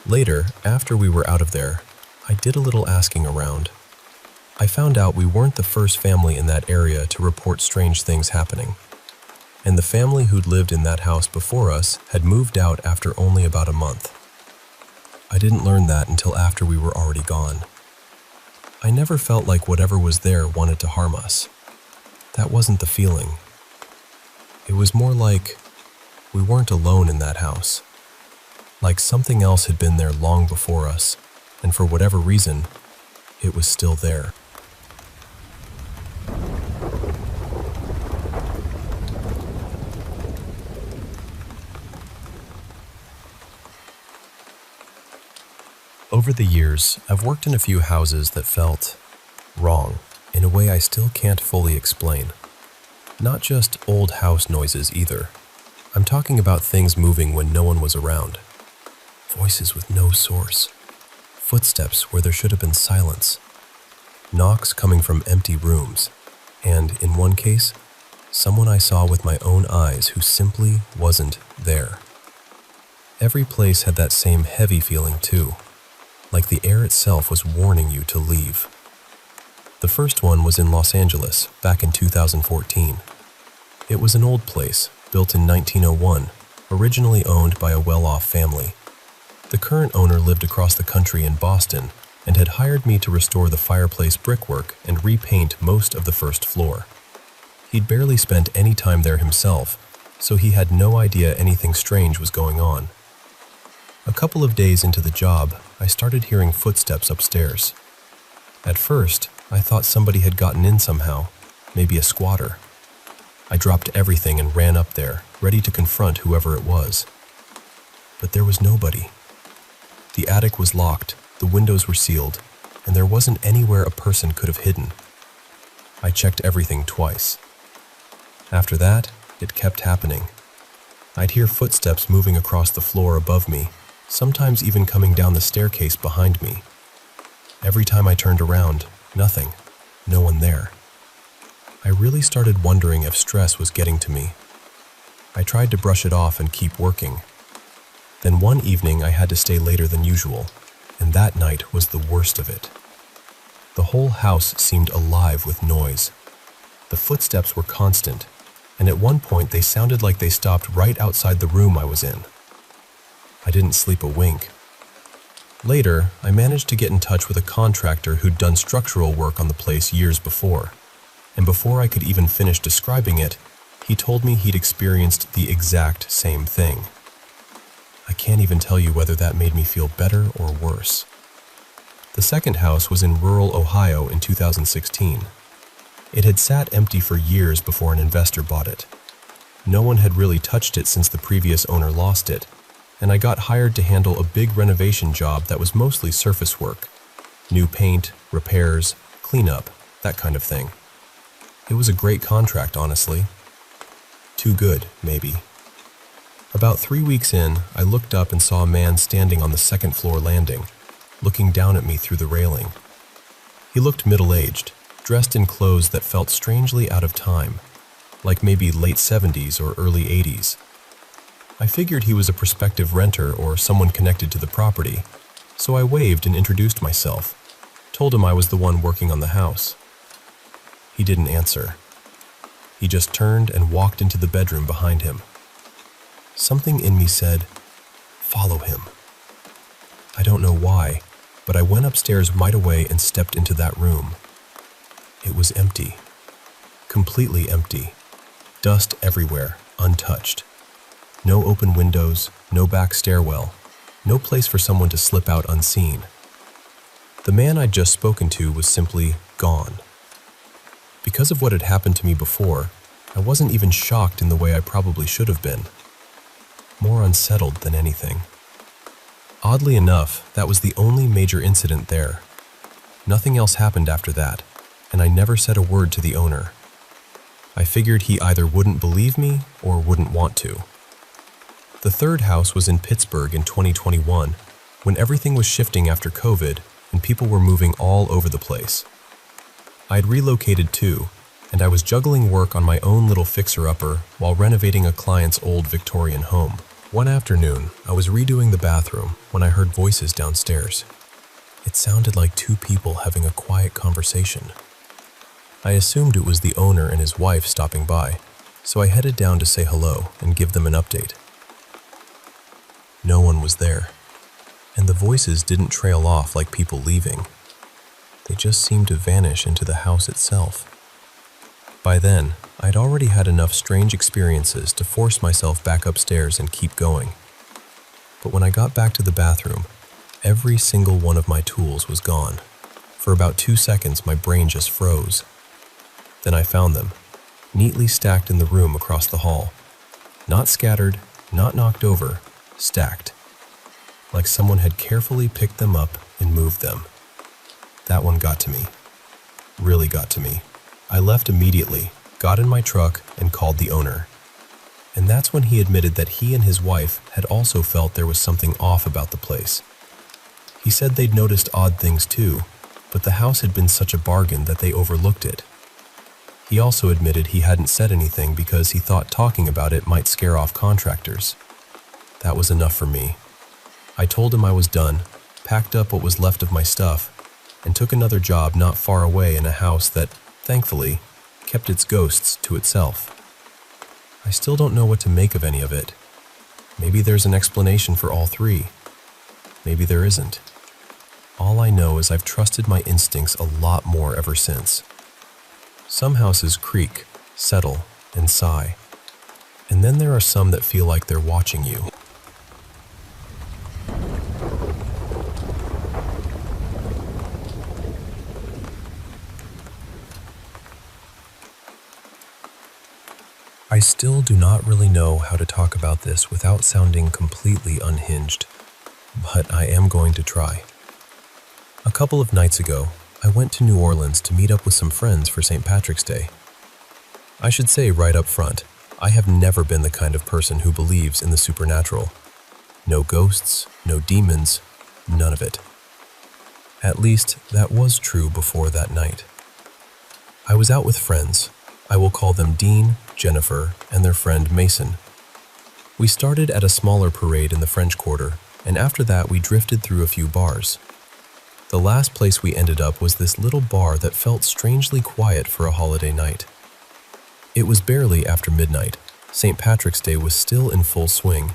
Later, after we were out of there, I did a little asking around. I found out we weren't the first family in that area to report strange things happening. And the family who'd lived in that house before us had moved out after only about a month. I didn't learn that until after we were already gone. I never felt like whatever was there wanted to harm us. That wasn't the feeling. It was more like we weren't alone in that house. Like something else had been there long before us, and for whatever reason, it was still there. Over the years, I've worked in a few houses that felt wrong in a way I still can't fully explain. Not just old house noises either. I'm talking about things moving when no one was around. Voices with no source. Footsteps where there should have been silence. Knocks coming from empty rooms. And, in one case, someone I saw with my own eyes who simply wasn't there. Every place had that same heavy feeling too. Like the air itself was warning you to leave. The first one was in Los Angeles, back in 2014. It was an old place, built in 1901, originally owned by a well-off family. The current owner lived across the country in Boston and had hired me to restore the fireplace brickwork and repaint most of the first floor. He'd barely spent any time there himself, so he had no idea anything strange was going on. A couple of days into the job, I started hearing footsteps upstairs. At first, I thought somebody had gotten in somehow, maybe a squatter. I dropped everything and ran up there, ready to confront whoever it was. But there was nobody. The attic was locked, the windows were sealed, and there wasn't anywhere a person could have hidden. I checked everything twice. After that, it kept happening. I'd hear footsteps moving across the floor above me, sometimes even coming down the staircase behind me. Every time I turned around, nothing, no one there. I really started wondering if stress was getting to me. I tried to brush it off and keep working. Then one evening I had to stay later than usual, and that night was the worst of it. The whole house seemed alive with noise. The footsteps were constant, and at one point they sounded like they stopped right outside the room I was in. I didn't sleep a wink. Later, I managed to get in touch with a contractor who'd done structural work on the place years before, and before I could even finish describing it, he told me he'd experienced the exact same thing. I can't even tell you whether that made me feel better or worse. The second house was in rural Ohio in 2016. It had sat empty for years before an investor bought it. No one had really touched it since the previous owner lost it, and I got hired to handle a big renovation job that was mostly surface work. New paint, repairs, cleanup, that kind of thing. It was a great contract, honestly. Too good, maybe. About 3 weeks in, I looked up and saw a man standing on the second floor landing, looking down at me through the railing. He looked middle-aged, dressed in clothes that felt strangely out of time, like maybe late 70s or early 80s. I figured he was a prospective renter or someone connected to the property, so I waved and introduced myself, told him I was the one working on the house. He didn't answer. He just turned and walked into the bedroom behind him. Something in me said, "Follow him." I don't know why, but I went upstairs right away and stepped into that room. It was empty. Completely empty. Dust everywhere, untouched. No open windows, no back stairwell, no place for someone to slip out unseen. The man I'd just spoken to was simply gone. Because of what had happened to me before, I wasn't even shocked in the way I probably should have been. More unsettled than anything. Oddly enough, that was the only major incident there. Nothing else happened after that, and I never said a word to the owner. I figured he either wouldn't believe me or wouldn't want to. The third house was in Pittsburgh in 2021, when everything was shifting after COVID and people were moving all over the place. I'd relocated too, and I was juggling work on my own little fixer-upper while renovating a client's old Victorian home. One afternoon, I was redoing the bathroom when I heard voices downstairs. It sounded like two people having a quiet conversation. I assumed it was the owner and his wife stopping by, so I headed down to say hello and give them an update. No one was there, and the voices didn't trail off like people leaving. They just seemed to vanish into the house itself. By then, I'd already had enough strange experiences to force myself back upstairs and keep going. But when I got back to the bathroom, every single one of my tools was gone. For about 2 seconds, my brain just froze. Then I found them, neatly stacked in the room across the hall. Not scattered, not knocked over, stacked. Like someone had carefully picked them up and moved them. That one got to me. Really got to me. I left immediately, got in my truck, and called the owner. And that's when he admitted that he and his wife had also felt there was something off about the place. He said they'd noticed odd things too, but the house had been such a bargain that they overlooked it. He also admitted he hadn't said anything because he thought talking about it might scare off contractors. That was enough for me. I told him I was done, packed up what was left of my stuff, and took another job not far away in a house that, thankfully, kept its ghosts to itself. I still don't know what to make of any of it. Maybe there's an explanation for all three. Maybe there isn't. All I know is I've trusted my instincts a lot more ever since. Some houses creak, settle, and sigh. And then there are some that feel like they're watching you. I still do not really know how to talk about this without sounding completely unhinged, but I am going to try. A couple of nights ago, I went to New Orleans to meet up with some friends for St. Patrick's Day. I should say right up front, I have never been the kind of person who believes in the supernatural. No ghosts, no demons, none of it. At least, that was true before that night. I was out with friends. I will call them Dean, Jennifer, and their friend Mason. We started at a smaller parade in the French Quarter, and after that we drifted through a few bars. The last place we ended up was this little bar that felt strangely quiet for a holiday night. It was barely after midnight. St. Patrick's Day was still in full swing,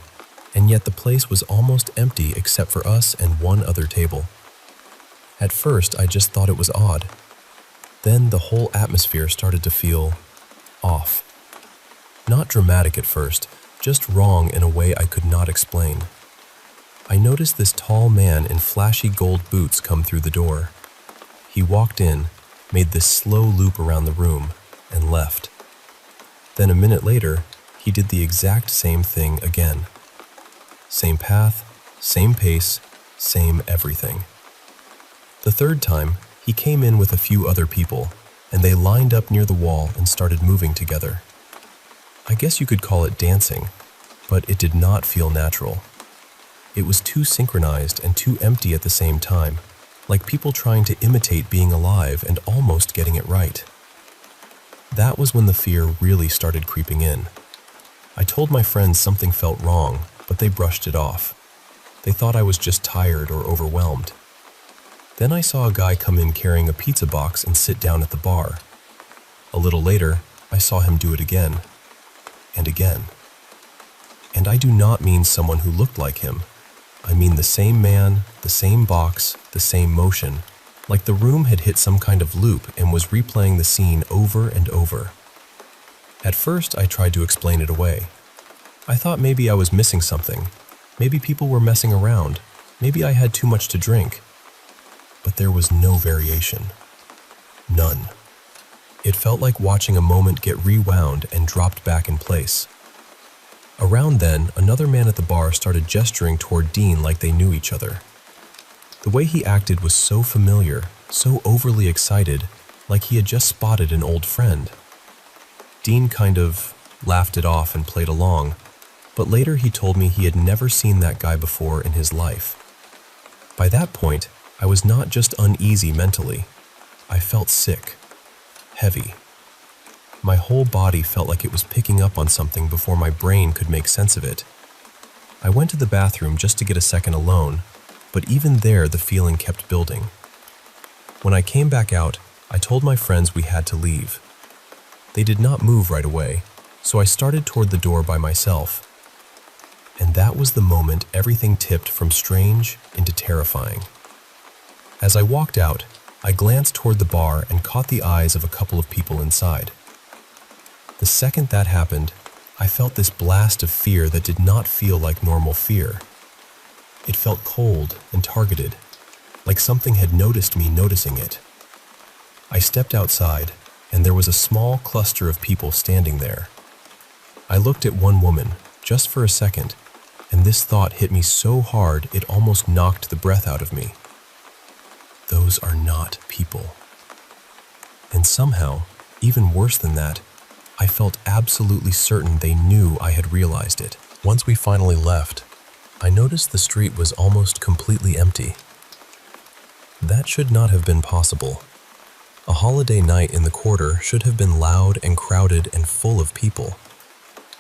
and yet the place was almost empty except for us and one other table. At first, I just thought it was odd. Then the whole atmosphere started to feel off. Not dramatic at first, just wrong in a way I could not explain. I noticed this tall man in flashy gold boots come through the door. He walked in, made this slow loop around the room, and left. Then a minute later, he did the exact same thing again. Same path, same pace, same everything. The third time, he came in with a few other people, and they lined up near the wall and started moving together. I guess you could call it dancing, but it did not feel natural. It was too synchronized and too empty at the same time, like people trying to imitate being alive and almost getting it right. That was when the fear really started creeping in. I told my friends something felt wrong, but they brushed it off. They thought I was just tired or overwhelmed. Then I saw a guy come in carrying a pizza box and sit down at the bar. A little later, I saw him do it again, and again. And I do not mean someone who looked like him. I mean the same man, the same box, the same motion, like the room had hit some kind of loop and was replaying the scene over and over. At first, I tried to explain it away. I thought maybe I was missing something. Maybe people were messing around. Maybe I had too much to drink. But there was no variation. None. It felt like watching a moment get rewound and dropped back in place. Around then, another man at the bar started gesturing toward Dean like they knew each other. The way he acted was so familiar, so overly excited, like he had just spotted an old friend. Dean kind of laughed it off and played along, but later he told me he had never seen that guy before in his life. By that point, I was not just uneasy mentally. I felt sick, heavy. My whole body felt like it was picking up on something before my brain could make sense of it. I went to the bathroom just to get a second alone, but even there the feeling kept building. When I came back out, I told my friends we had to leave. They did not move right away, so I started toward the door by myself. And that was the moment everything tipped from strange into terrifying. As I walked out, I glanced toward the bar and caught the eyes of a couple of people inside. The second that happened, I felt this blast of fear that did not feel like normal fear. It felt cold and targeted, like something had noticed me noticing it. I stepped outside, and there was a small cluster of people standing there. I looked at one woman, just for a second, and this thought hit me so hard it almost knocked the breath out of me. Those are not people. And somehow, even worse than that, I felt absolutely certain they knew I had realized it. Once we finally left, I noticed the street was almost completely empty. That should not have been possible. A holiday night in the quarter should have been loud and crowded and full of people.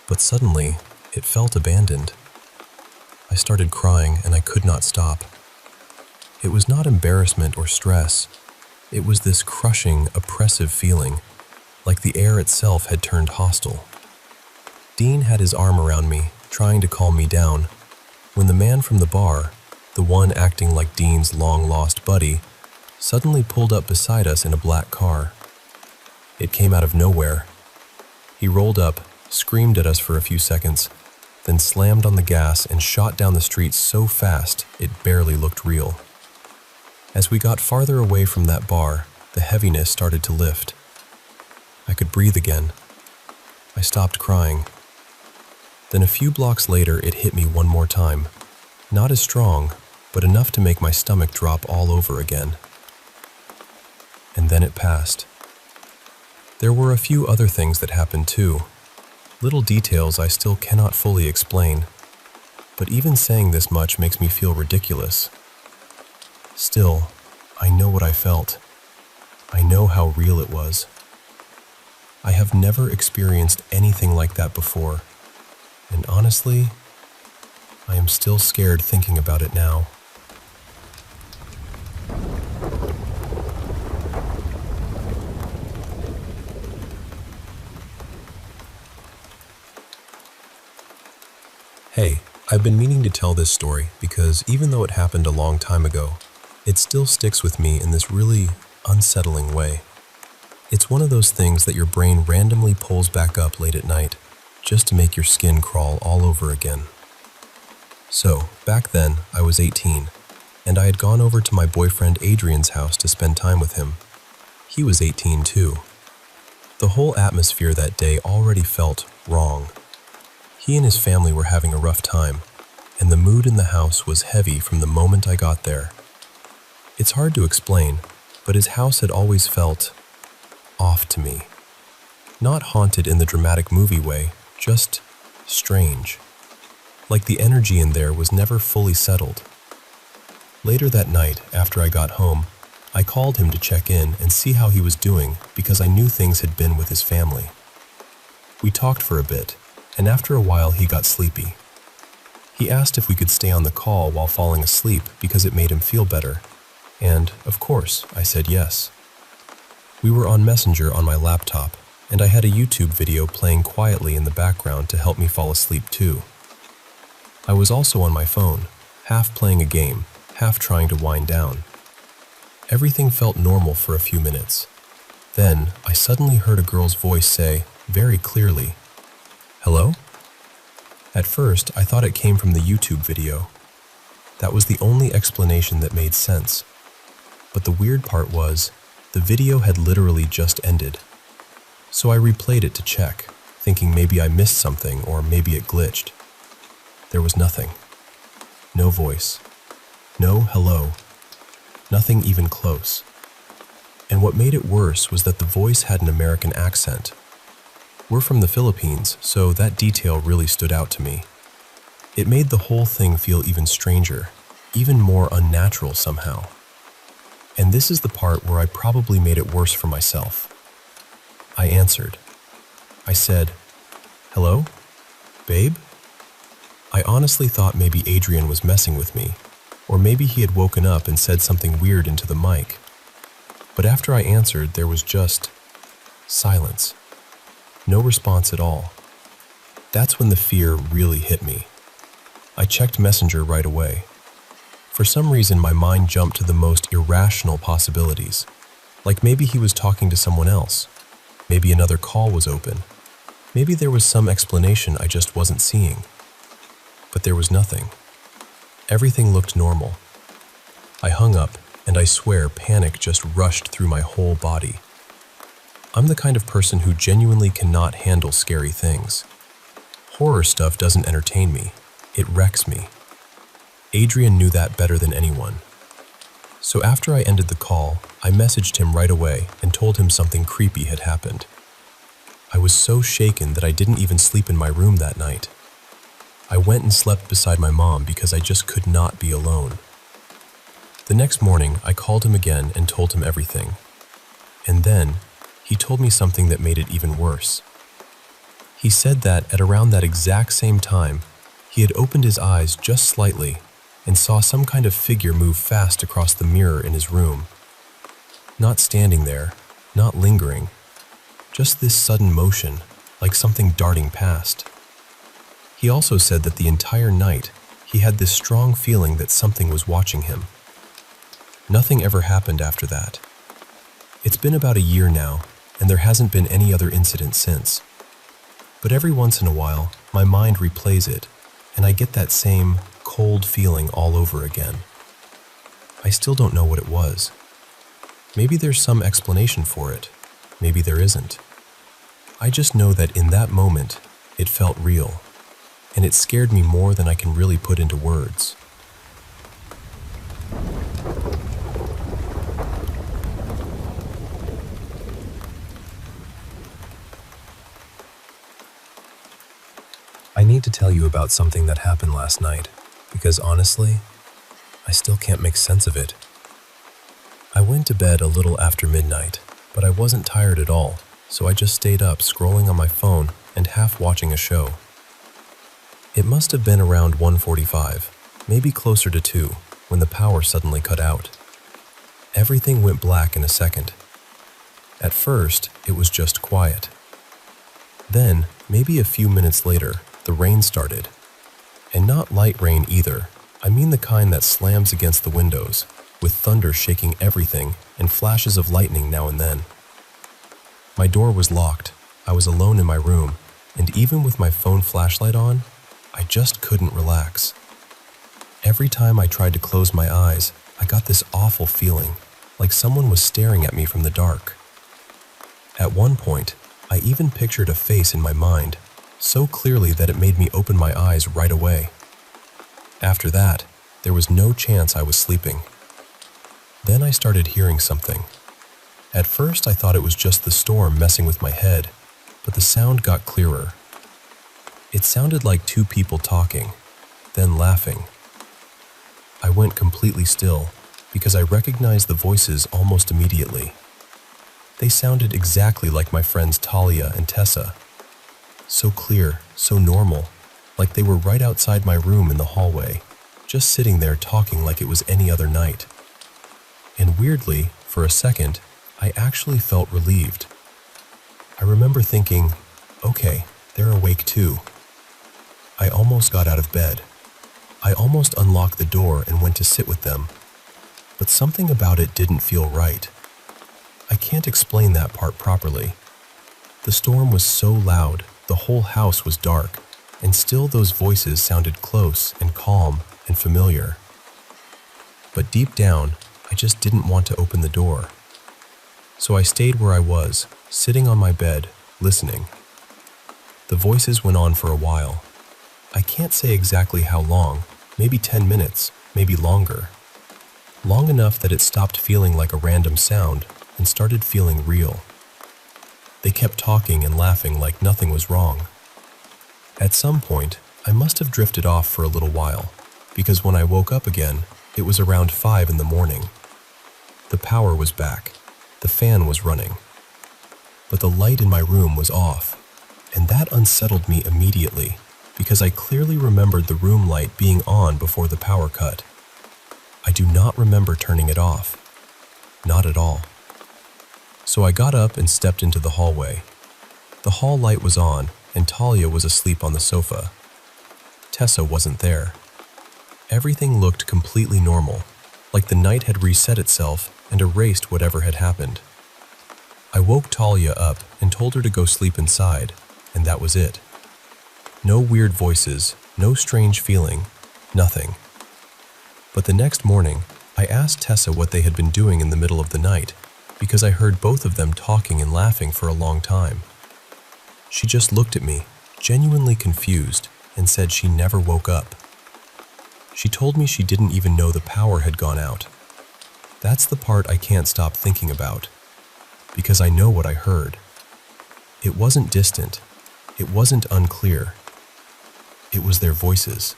But suddenly, it felt abandoned. I started crying and I could not stop. It was not embarrassment or stress. It was this crushing, oppressive feeling, like the air itself had turned hostile. Dean had his arm around me, trying to calm me down, when the man from the bar, the one acting like Dean's long-lost buddy, suddenly pulled up beside us in a black car. It came out of nowhere. He rolled up, screamed at us for a few seconds, then slammed on the gas and shot down the street so fast it barely looked real. As we got farther away from that bar, the heaviness started to lift. I could breathe again. I stopped crying. Then a few blocks later, it hit me one more time. Not as strong, but enough to make my stomach drop all over again. And then it passed. There were a few other things that happened too. Little details I still cannot fully explain, but even saying this much makes me feel ridiculous. Still, I know what I felt. I know how real it was. I have never experienced anything like that before, and honestly, I am still scared thinking about it now. Hey, I've been meaning to tell this story because even though it happened a long time ago, it still sticks with me in this really unsettling way. It's one of those things that your brain randomly pulls back up late at night just to make your skin crawl all over again. So, back then, I was 18, and I had gone over to my boyfriend Adrian's house to spend time with him. He was 18 too. The whole atmosphere that day already felt wrong. He and his family were having a rough time, and the mood in the house was heavy from the moment I got there. It's hard to explain, but his house had always felt off to me. Not haunted in the dramatic movie way, just strange. Like the energy in there was never fully settled. Later that night, after I got home, I called him to check in and see how he was doing because I knew things had been with his family. We talked for a bit, and after a while he got sleepy. He asked if we could stay on the call while falling asleep because it made him feel better, and, of course, I said yes. We were on Messenger on my laptop, and I had a YouTube video playing quietly in the background to help me fall asleep too. I was also on my phone, half playing a game, half trying to wind down. Everything felt normal for a few minutes. Then, I suddenly heard a girl's voice say, very clearly, "Hello?" At first, I thought it came from the YouTube video. That was the only explanation that made sense. But the weird part was, the video had literally just ended. So I replayed it to check, thinking maybe I missed something or maybe it glitched. There was nothing. No voice. No hello. Nothing even close. And what made it worse was that the voice had an American accent. We're from the Philippines, so that detail really stood out to me. It made the whole thing feel even stranger, even more unnatural somehow. And this is the part where I probably made it worse for myself. I answered. I said, "Hello? Babe?" I honestly thought maybe Adrian was messing with me, or maybe he had woken up and said something weird into the mic. But after I answered, there was just silence. No response at all. That's when the fear really hit me. I checked Messenger right away. For some reason, my mind jumped to the most irrational possibilities. Like maybe he was talking to someone else. Maybe another call was open. Maybe there was some explanation I just wasn't seeing. But there was nothing. Everything looked normal. I hung up, and I swear panic just rushed through my whole body. I'm the kind of person who genuinely cannot handle scary things. Horror stuff doesn't entertain me. It wrecks me. Adrian knew that better than anyone. So after I ended the call, I messaged him right away and told him something creepy had happened. I was so shaken that I didn't even sleep in my room that night. I went and slept beside my mom because I just could not be alone. The next morning, I called him again and told him everything. And then, he told me something that made it even worse. He said that at around that exact same time, he had opened his eyes just slightly and saw some kind of figure move fast across the mirror in his room. Not standing there, not lingering, just this sudden motion, like something darting past. He also said that the entire night, he had this strong feeling that something was watching him. Nothing ever happened after that. It's been about a year now, and there hasn't been any other incident since. But every once in a while, my mind replays it, and I get that same cold feeling all over again. I still don't know what it was. Maybe there's some explanation for it. Maybe there isn't. I just know that in that moment, it felt real, and it scared me more than I can really put into words. I need to tell you about something that happened last night, because honestly, I still can't make sense of it. I went to bed a little after midnight, but I wasn't tired at all, so I just stayed up scrolling on my phone and half watching a show. It must have been around 1:45, maybe closer to 2, when the power suddenly cut out. Everything went black in a second. At first, it was just quiet. Then, maybe a few minutes later, the rain started. And not light rain either. I mean the kind that slams against the windows, with thunder shaking everything and flashes of lightning now and then. My door was locked. I was alone in my room, and even with my phone flashlight on, I just couldn't relax. Every time I tried to close my eyes, I got this awful feeling, like someone was staring at me from the dark. At one point, I even pictured a face in my mind, so clearly that it made me open my eyes right away. After that, there was no chance I was sleeping. Then I started hearing something. At first I thought it was just the storm messing with my head, but the sound got clearer. It sounded like two people talking, then laughing. I went completely still, because I recognized the voices almost immediately. They sounded exactly like my friends Talia and Tessa. So clear, so normal, like they were right outside my room in the hallway, just sitting there talking like it was any other night. And weirdly, for a second, I actually felt relieved. I remember thinking, okay, they're awake too. I almost got out of bed. I almost unlocked the door and went to sit with them. But something about it didn't feel right. I can't explain that part properly. The storm was so loud, the whole house was dark, and still those voices sounded close and calm and familiar. But deep down, I just didn't want to open the door. So I stayed where I was, sitting on my bed, listening. The voices went on for a while. I can't say exactly how long, maybe 10 minutes, maybe longer. Long enough that it stopped feeling like a random sound and started feeling real. They kept talking and laughing like nothing was wrong. At some point, I must have drifted off for a little while, because when I woke up again, it was around 5 in the morning. The power was back. The fan was running. But the light in my room was off. And that unsettled me immediately, because I clearly remembered the room light being on before the power cut. I do not remember turning it off. Not at all. So I got up and stepped into the hallway. The hall light was on, and Talia was asleep on the sofa. Tessa wasn't there. Everything looked completely normal, like the night had reset itself and erased whatever had happened. I woke Talia up and told her to go sleep inside, and that was it. No weird voices, no strange feeling, nothing. But the next morning, I asked Tessa what they had been doing in the middle of the night, because I heard both of them talking and laughing for a long time. She just looked at me, genuinely confused, and said she never woke up. She told me she didn't even know the power had gone out. That's the part I can't stop thinking about, because I know what I heard. It wasn't distant. It wasn't unclear. It was their voices,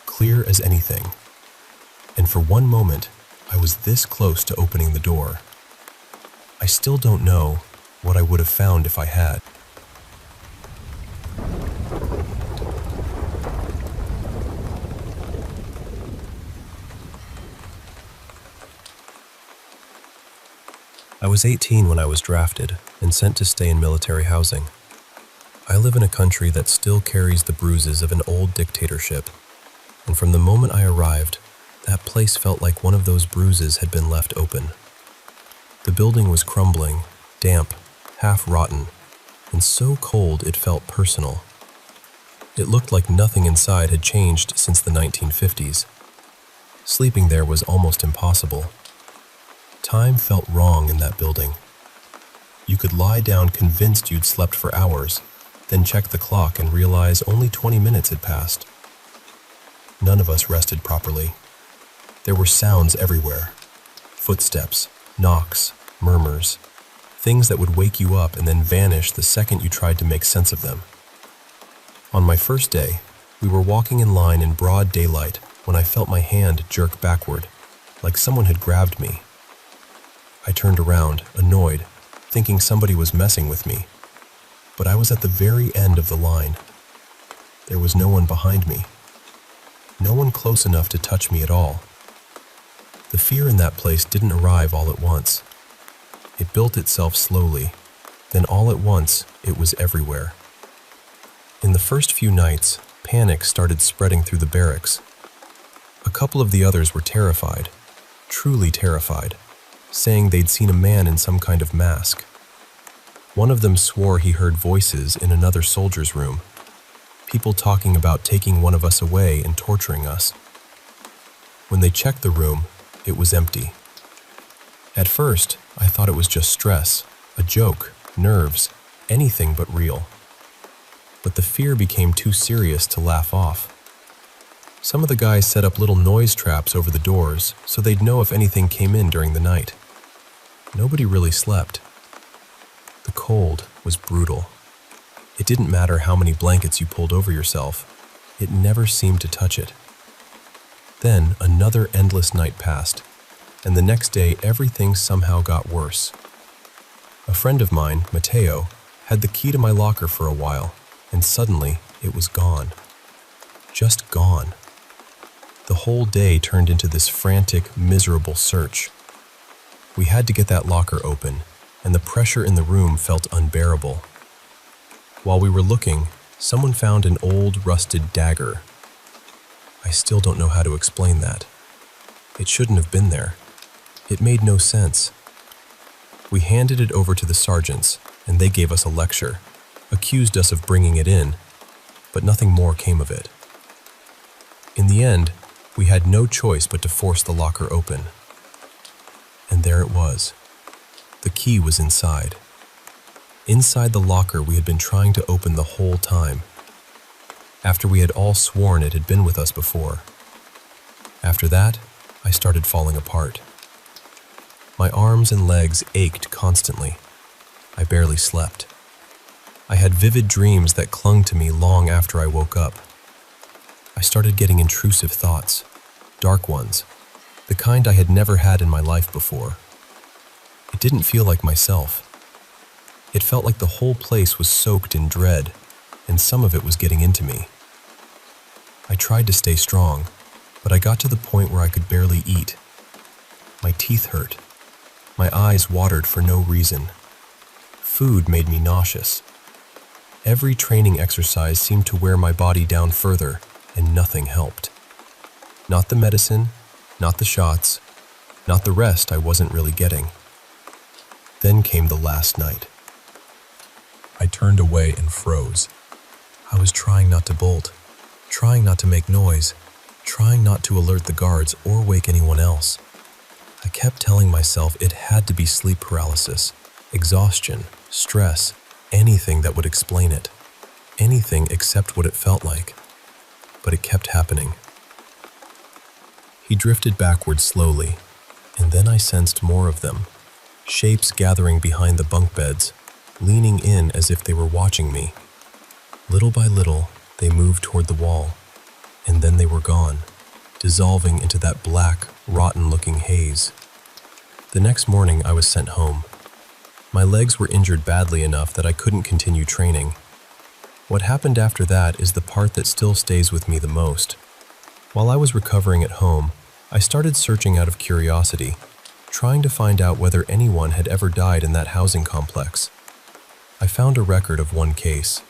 clear as anything. And for one moment, I was this close to opening the door. I still don't know what I would have found if I had. I was 18 when I was drafted and sent to stay in military housing. I live in a country that still carries the bruises of an old dictatorship, and from the moment I arrived, that place felt like one of those bruises had been left open. The building was crumbling, damp, half-rotten, and so cold it felt personal. It looked like nothing inside had changed since the 1950s. Sleeping there was almost impossible. Time felt wrong in that building. You could lie down convinced you'd slept for hours, then check the clock and realize only 20 minutes had passed. None of us rested properly. There were sounds everywhere. Footsteps, knocks, murmurs, things that would wake you up and then vanish the second you tried to make sense of them. On my first day, we were walking in line in broad daylight when I felt my hand jerk backward, like someone had grabbed me. I turned around, annoyed, thinking somebody was messing with me. But I was at the very end of the line. There was no one behind me. No one close enough to touch me at all. The fear in that place didn't arrive all at once. It built itself slowly, then all at once, it was everywhere. In the first few nights, panic started spreading through the barracks. A couple of the others were terrified, truly terrified, saying they'd seen a man in some kind of mask. One of them swore he heard voices in another soldier's room, people talking about taking one of us away and torturing us. When they checked the room, it was empty. At first, I thought it was just stress, a joke, nerves, anything but real. But the fear became too serious to laugh off. Some of the guys set up little noise traps over the doors so they'd know if anything came in during the night. Nobody really slept. The cold was brutal. It didn't matter how many blankets you pulled over yourself. It never seemed to touch it. Then another endless night passed, and the next day everything somehow got worse. A friend of mine, Matteo, had the key to my locker for a while, and suddenly it was gone. Just gone. The whole day turned into this frantic, miserable search. We had to get that locker open, and the pressure in the room felt unbearable. While we were looking, someone found an old, rusted dagger. I still don't know how to explain that. It shouldn't have been there. It made no sense. We handed it over to the sergeants, and they gave us a lecture, accused us of bringing it in, but nothing more came of it. In the end, we had no choice but to force the locker open. And there it was. The key was inside. Inside the locker we had been trying to open the whole time, after we had all sworn it had been with us before. After that, I started falling apart. My arms and legs ached constantly. I barely slept. I had vivid dreams that clung to me long after I woke up. I started getting intrusive thoughts, dark ones, the kind I had never had in my life before. It didn't feel like myself. It felt like the whole place was soaked in dread, and some of it was getting into me. I tried to stay strong, but I got to the point where I could barely eat. My teeth hurt. My eyes watered for no reason. Food made me nauseous. Every training exercise seemed to wear my body down further, and nothing helped. Not the medicine, not the shots, not the rest I wasn't really getting. Then came the last night. I turned away and froze. I was trying not to bolt, trying not to make noise, trying not to alert the guards or wake anyone else. I kept telling myself it had to be sleep paralysis, exhaustion, stress, anything that would explain it. Anything except what it felt like. But it kept happening. He drifted backwards slowly, and then I sensed more of them. Shapes gathering behind the bunk beds, leaning in as if they were watching me. Little by little, they moved toward the wall, and then they were gone, dissolving into that black, rotten-looking haze. The next morning, I was sent home. My legs were injured badly enough that I couldn't continue training. What happened after that is the part that still stays with me the most. While I was recovering at home, I started searching out of curiosity, trying to find out whether anyone had ever died in that housing complex. I found a record of one case.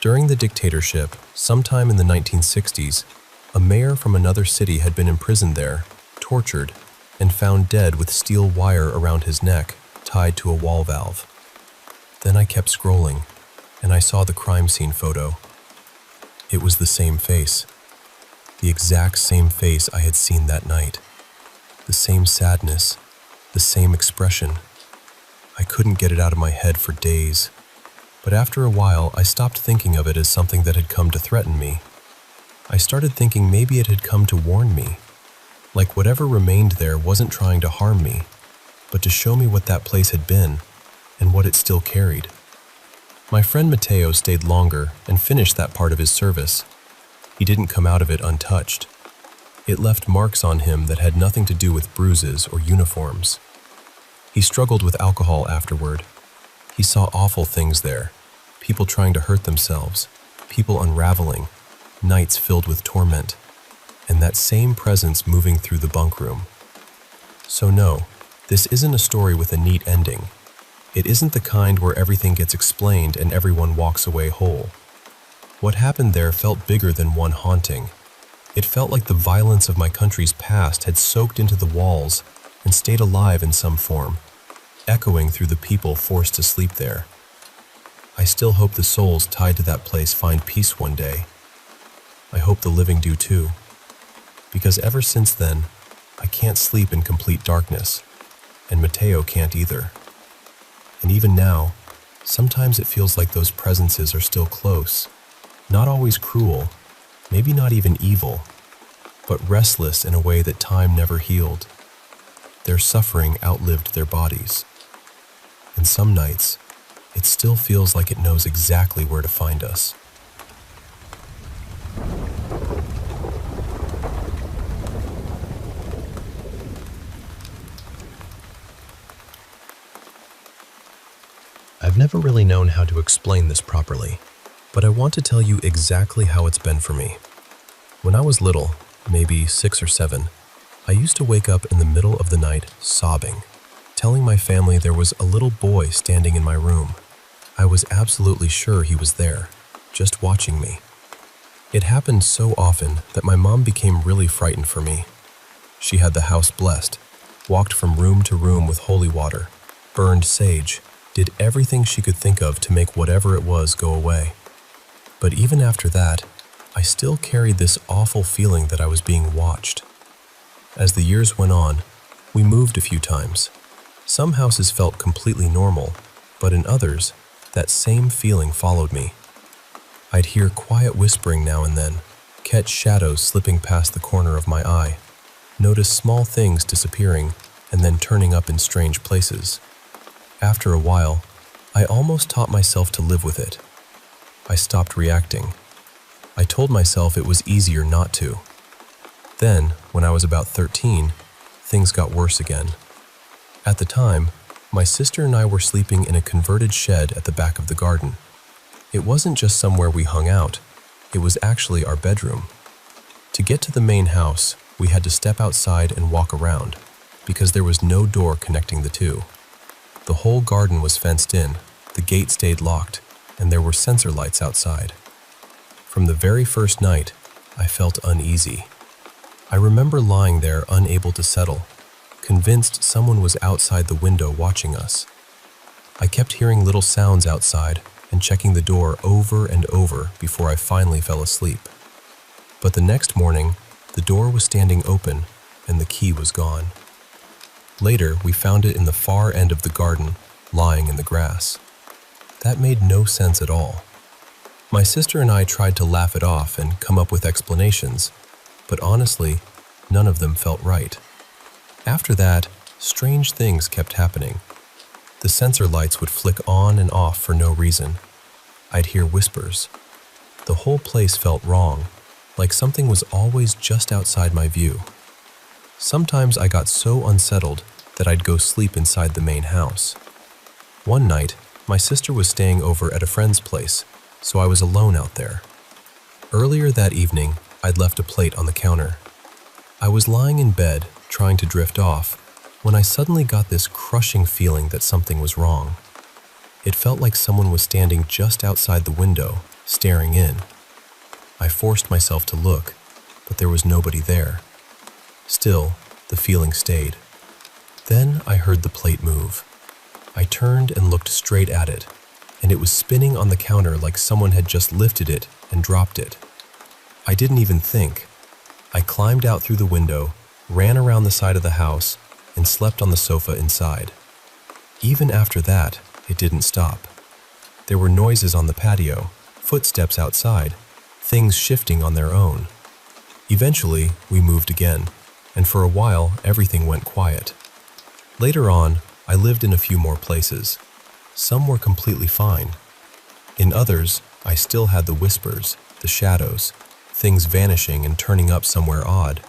During the dictatorship, sometime in the 1960s, a mayor from another city had been imprisoned there, tortured, and found dead with steel wire around his neck, tied to a wall valve. Then I kept scrolling, and I saw the crime scene photo. It was the same face. The exact same face I had seen that night. The same sadness, the same expression. I couldn't get it out of my head for days. But after a while, I stopped thinking of it as something that had come to threaten me. I started thinking maybe it had come to warn me. Like whatever remained there wasn't trying to harm me, but to show me what that place had been and what it still carried. My friend Mateo stayed longer and finished that part of his service. He didn't come out of it untouched. It left marks on him that had nothing to do with bruises or uniforms. He struggled with alcohol afterward. He saw awful things there, people trying to hurt themselves, people unraveling, nights filled with torment, and that same presence moving through the bunk room. So no, this isn't a story with a neat ending. It isn't the kind where everything gets explained and everyone walks away whole. What happened there felt bigger than one haunting. It felt like the violence of my country's past had soaked into the walls and stayed alive in some form, echoing through the people forced to sleep there. I still hope the souls tied to that place find peace one day. I hope the living do too. Because ever since then, I can't sleep in complete darkness, and Mateo can't either. And even now, sometimes it feels like those presences are still close, not always cruel, maybe not even evil, but restless in a way that time never healed. Their suffering outlived their bodies. And some nights, it still feels like it knows exactly where to find us. I've never really known how to explain this properly, but I want to tell you exactly how it's been for me. When I was little, maybe 6 or 7, I used to wake up in the middle of the night sobbing, telling my family there was a little boy standing in my room. I was absolutely sure he was there, just watching me. It happened so often that my mom became really frightened for me. She had the house blessed, walked from room to room with holy water, burned sage, did everything she could think of to make whatever it was go away. But even after that, I still carried this awful feeling that I was being watched. As the years went on, we moved a few times. Some houses felt completely normal, but in others, that same feeling followed me. I'd hear quiet whispering now and then, catch shadows slipping past the corner of my eye, notice small things disappearing and then turning up in strange places. After a while, I almost taught myself to live with it. I stopped reacting. I told myself it was easier not to. Then, when I was about 13, things got worse again. At the time, my sister and I were sleeping in a converted shed at the back of the garden. It wasn't just somewhere we hung out, it was actually our bedroom. To get to the main house, we had to step outside and walk around, because there was no door connecting the two. The whole garden was fenced in, the gate stayed locked, and there were sensor lights outside. From the very first night, I felt uneasy. I remember lying there unable to settle, convinced someone was outside the window watching us. I kept hearing little sounds outside and checking the door over and over before I finally fell asleep. But the next morning, the door was standing open and the key was gone. Later, we found it in the far end of the garden, lying in the grass. That made no sense at all. My sister and I tried to laugh it off and come up with explanations, but honestly, none of them felt right. After that, strange things kept happening. The sensor lights would flick on and off for no reason. I'd hear whispers. The whole place felt wrong, like something was always just outside my view. Sometimes I got so unsettled that I'd go sleep inside the main house. One night, my sister was staying over at a friend's place, so I was alone out there. Earlier that evening, I'd left a plate on the counter. I was lying in bed, trying to drift off, when I suddenly got this crushing feeling that something was wrong. It felt like someone was standing just outside the window, staring in. I forced myself to look, but there was nobody there. Still, the feeling stayed. Then I heard the plate move. I turned and looked straight at it, and it was spinning on the counter like someone had just lifted it and dropped it. I didn't even think. I climbed out through the window, ran around the side of the house, and slept on the sofa inside. Even after that, it didn't stop. There were noises on the patio, footsteps outside, things shifting on their own. Eventually, we moved again, and for a while, everything went quiet. Later on, I lived in a few more places. Some were completely fine. In others, I still had the whispers, the shadows, things vanishing and turning up somewhere odd.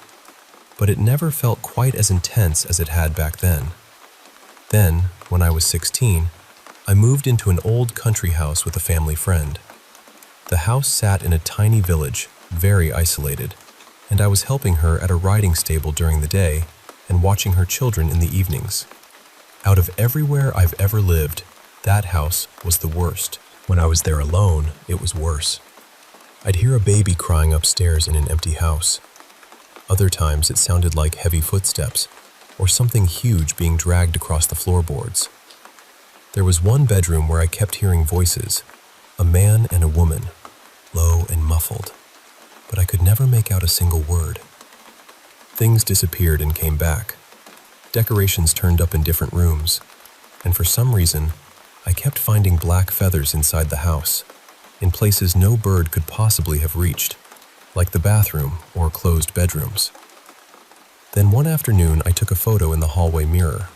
But it never felt quite as intense as it had back then. Then, when I was 16, I moved into an old country house with a family friend. The house sat in a tiny village, very isolated, and I was helping her at a riding stable during the day and watching her children in the evenings. Out of everywhere I've ever lived, that house was the worst. When I was there alone, it was worse. I'd hear a baby crying upstairs in an empty house. Other times it sounded like heavy footsteps or something huge being dragged across the floorboards. There was one bedroom where I kept hearing voices, a man and a woman, low and muffled, but I could never make out a single word. Things disappeared and came back. Decorations turned up in different rooms, and for some reason, I kept finding black feathers inside the house, in places no bird could possibly have reached, like the bathroom or closed bedrooms. Then one afternoon, I took a photo in the hallway mirror.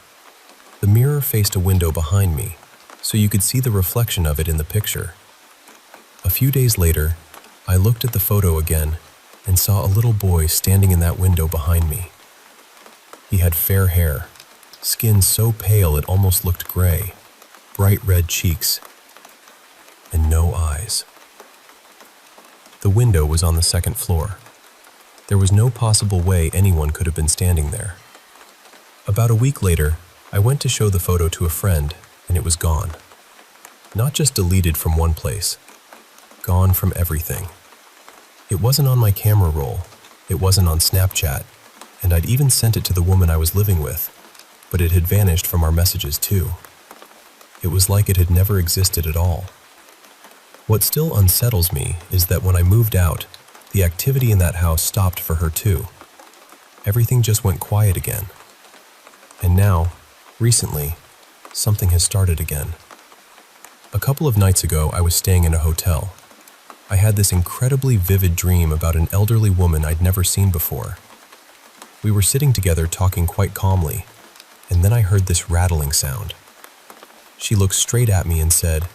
The mirror faced a window behind me, so you could see the reflection of it in the picture. A few days later, I looked at the photo again and saw a little boy standing in that window behind me. He had fair hair, skin so pale it almost looked gray, bright red cheeks, and no eyes. The window was on the second floor. There was no possible way anyone could have been standing there. About a week later, I went to show the photo to a friend, and it was gone. Not just deleted from one place, gone from everything. It wasn't on my camera roll, it wasn't on Snapchat, and I'd even sent it to the woman I was living with, but it had vanished from our messages too. It was like it had never existed at all. What still unsettles me is that when I moved out, the activity in that house stopped for her too. Everything just went quiet again. And now, recently, something has started again. A couple of nights ago, I was staying in a hotel. I had this incredibly vivid dream about an elderly woman I'd never seen before. We were sitting together talking quite calmly, and then I heard this rattling sound. She looked straight at me and said,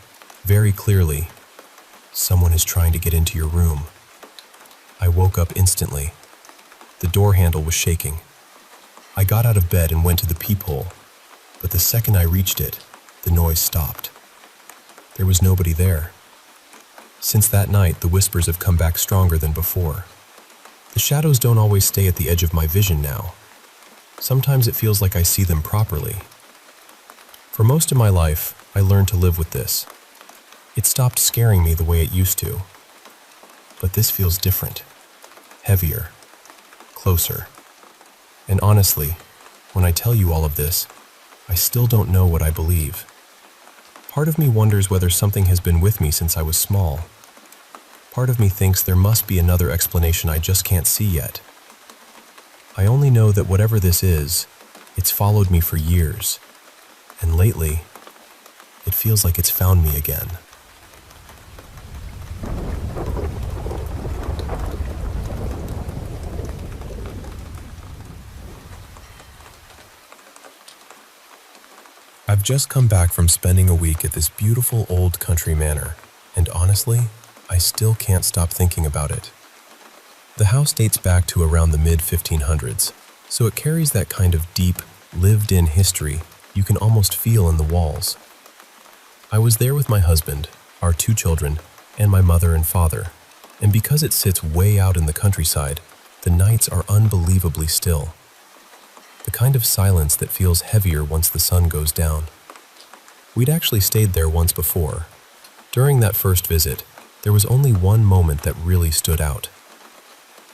very clearly, "Someone is trying to get into your room." I woke up instantly. The door handle was shaking. I got out of bed and went to the peephole, but the second I reached it, the noise stopped. There was nobody there. Since that night, the whispers have come back stronger than before. The shadows don't always stay at the edge of my vision now. Sometimes it feels like I see them properly. For most of my life, I learned to live with this. It stopped scaring me the way it used to. But this feels different, heavier, closer. And honestly, when I tell you all of this, I still don't know what I believe. Part of me wonders whether something has been with me since I was small. Part of me thinks there must be another explanation I just can't see yet. I only know that whatever this is, it's followed me for years. And lately, it feels like it's found me again. I've just come back from spending a week at this beautiful old country manor, and honestly, I still can't stop thinking about it. The house dates back to around the mid-1500s, so it carries that kind of deep, lived-in history you can almost feel in the walls. I was there with my husband, our 2 children, and my mother and father, and because it sits way out in the countryside, the nights are unbelievably still. The kind of silence that feels heavier once the sun goes down. We'd actually stayed there once before. During that first visit, there was only one moment that really stood out.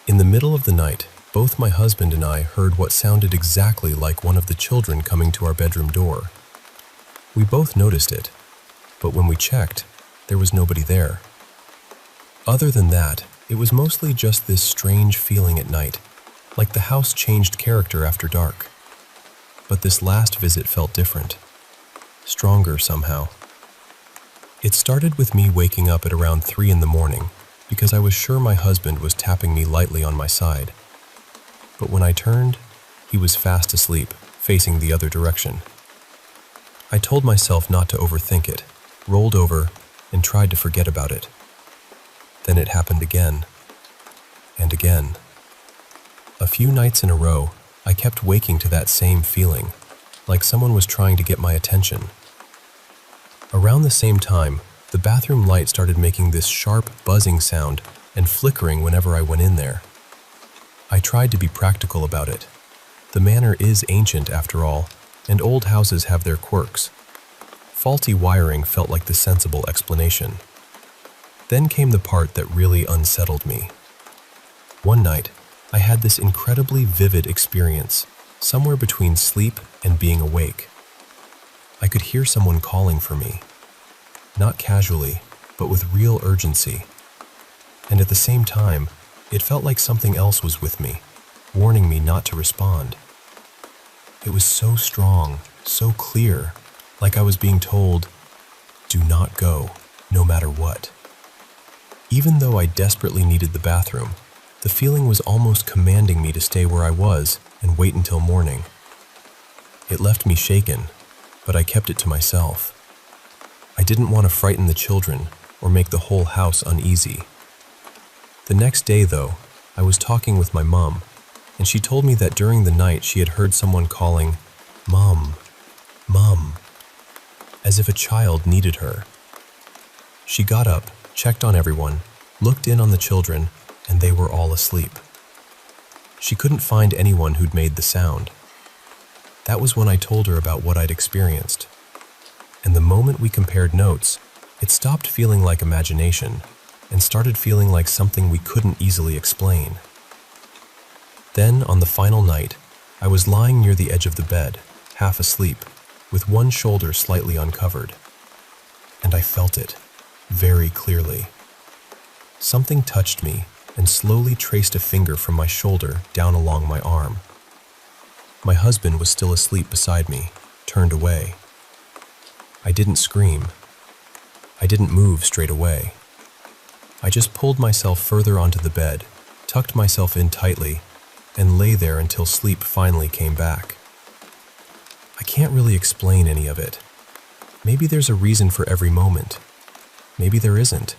In the middle of the night, both my husband and I heard what sounded exactly like one of the children coming to our bedroom door. We both noticed it, but when we checked, there was nobody there. Other than that, it was mostly just this strange feeling at night, like the house changed character after dark. But this last visit felt different, stronger somehow. It started with me waking up at around 3 in the morning because I was sure my husband was tapping me lightly on my side. But when I turned, he was fast asleep, facing the other direction. I told myself not to overthink it, rolled over, and tried to forget about it. Then it happened again, and again. A few nights in a row, I kept waking to that same feeling, like someone was trying to get my attention. Around the same time, the bathroom light started making this sharp buzzing sound and flickering whenever I went in there. I tried to be practical about it. The manor is ancient after all, and old houses have their quirks. Faulty wiring felt like the sensible explanation. Then came the part that really unsettled me. One night, I had this incredibly vivid experience, somewhere between sleep and being awake. I could hear someone calling for me. Not casually, but with real urgency. And at the same time, it felt like something else was with me, warning me not to respond. It was so strong, so clear, like I was being told, "Do not go, no matter what." Even though I desperately needed the bathroom, the feeling was almost commanding me to stay where I was and wait until morning. It left me shaken, but I kept it to myself. I didn't want to frighten the children or make the whole house uneasy. The next day, though, I was talking with my mom, and she told me that during the night she had heard someone calling, "Mom, Mom," as if a child needed her. She got up, checked on everyone, looked in on the children, and they were all asleep. She couldn't find anyone who'd made the sound. That was when I told her about what I'd experienced. And the moment we compared notes, it stopped feeling like imagination and started feeling like something we couldn't easily explain. Then, on the final night, I was lying near the edge of the bed, half asleep, with one shoulder slightly uncovered. And I felt it, very clearly. Something touched me and slowly traced a finger from my shoulder down along my arm. My husband was still asleep beside me, turned away. I didn't scream. I didn't move straight away. I just pulled myself further onto the bed, tucked myself in tightly, and lay there until sleep finally came back. I can't really explain any of it. Maybe there's a reason for every moment. Maybe there isn't.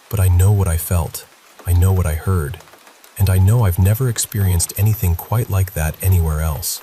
But I know what I felt, I know what I heard, and I know I've never experienced anything quite like that anywhere else.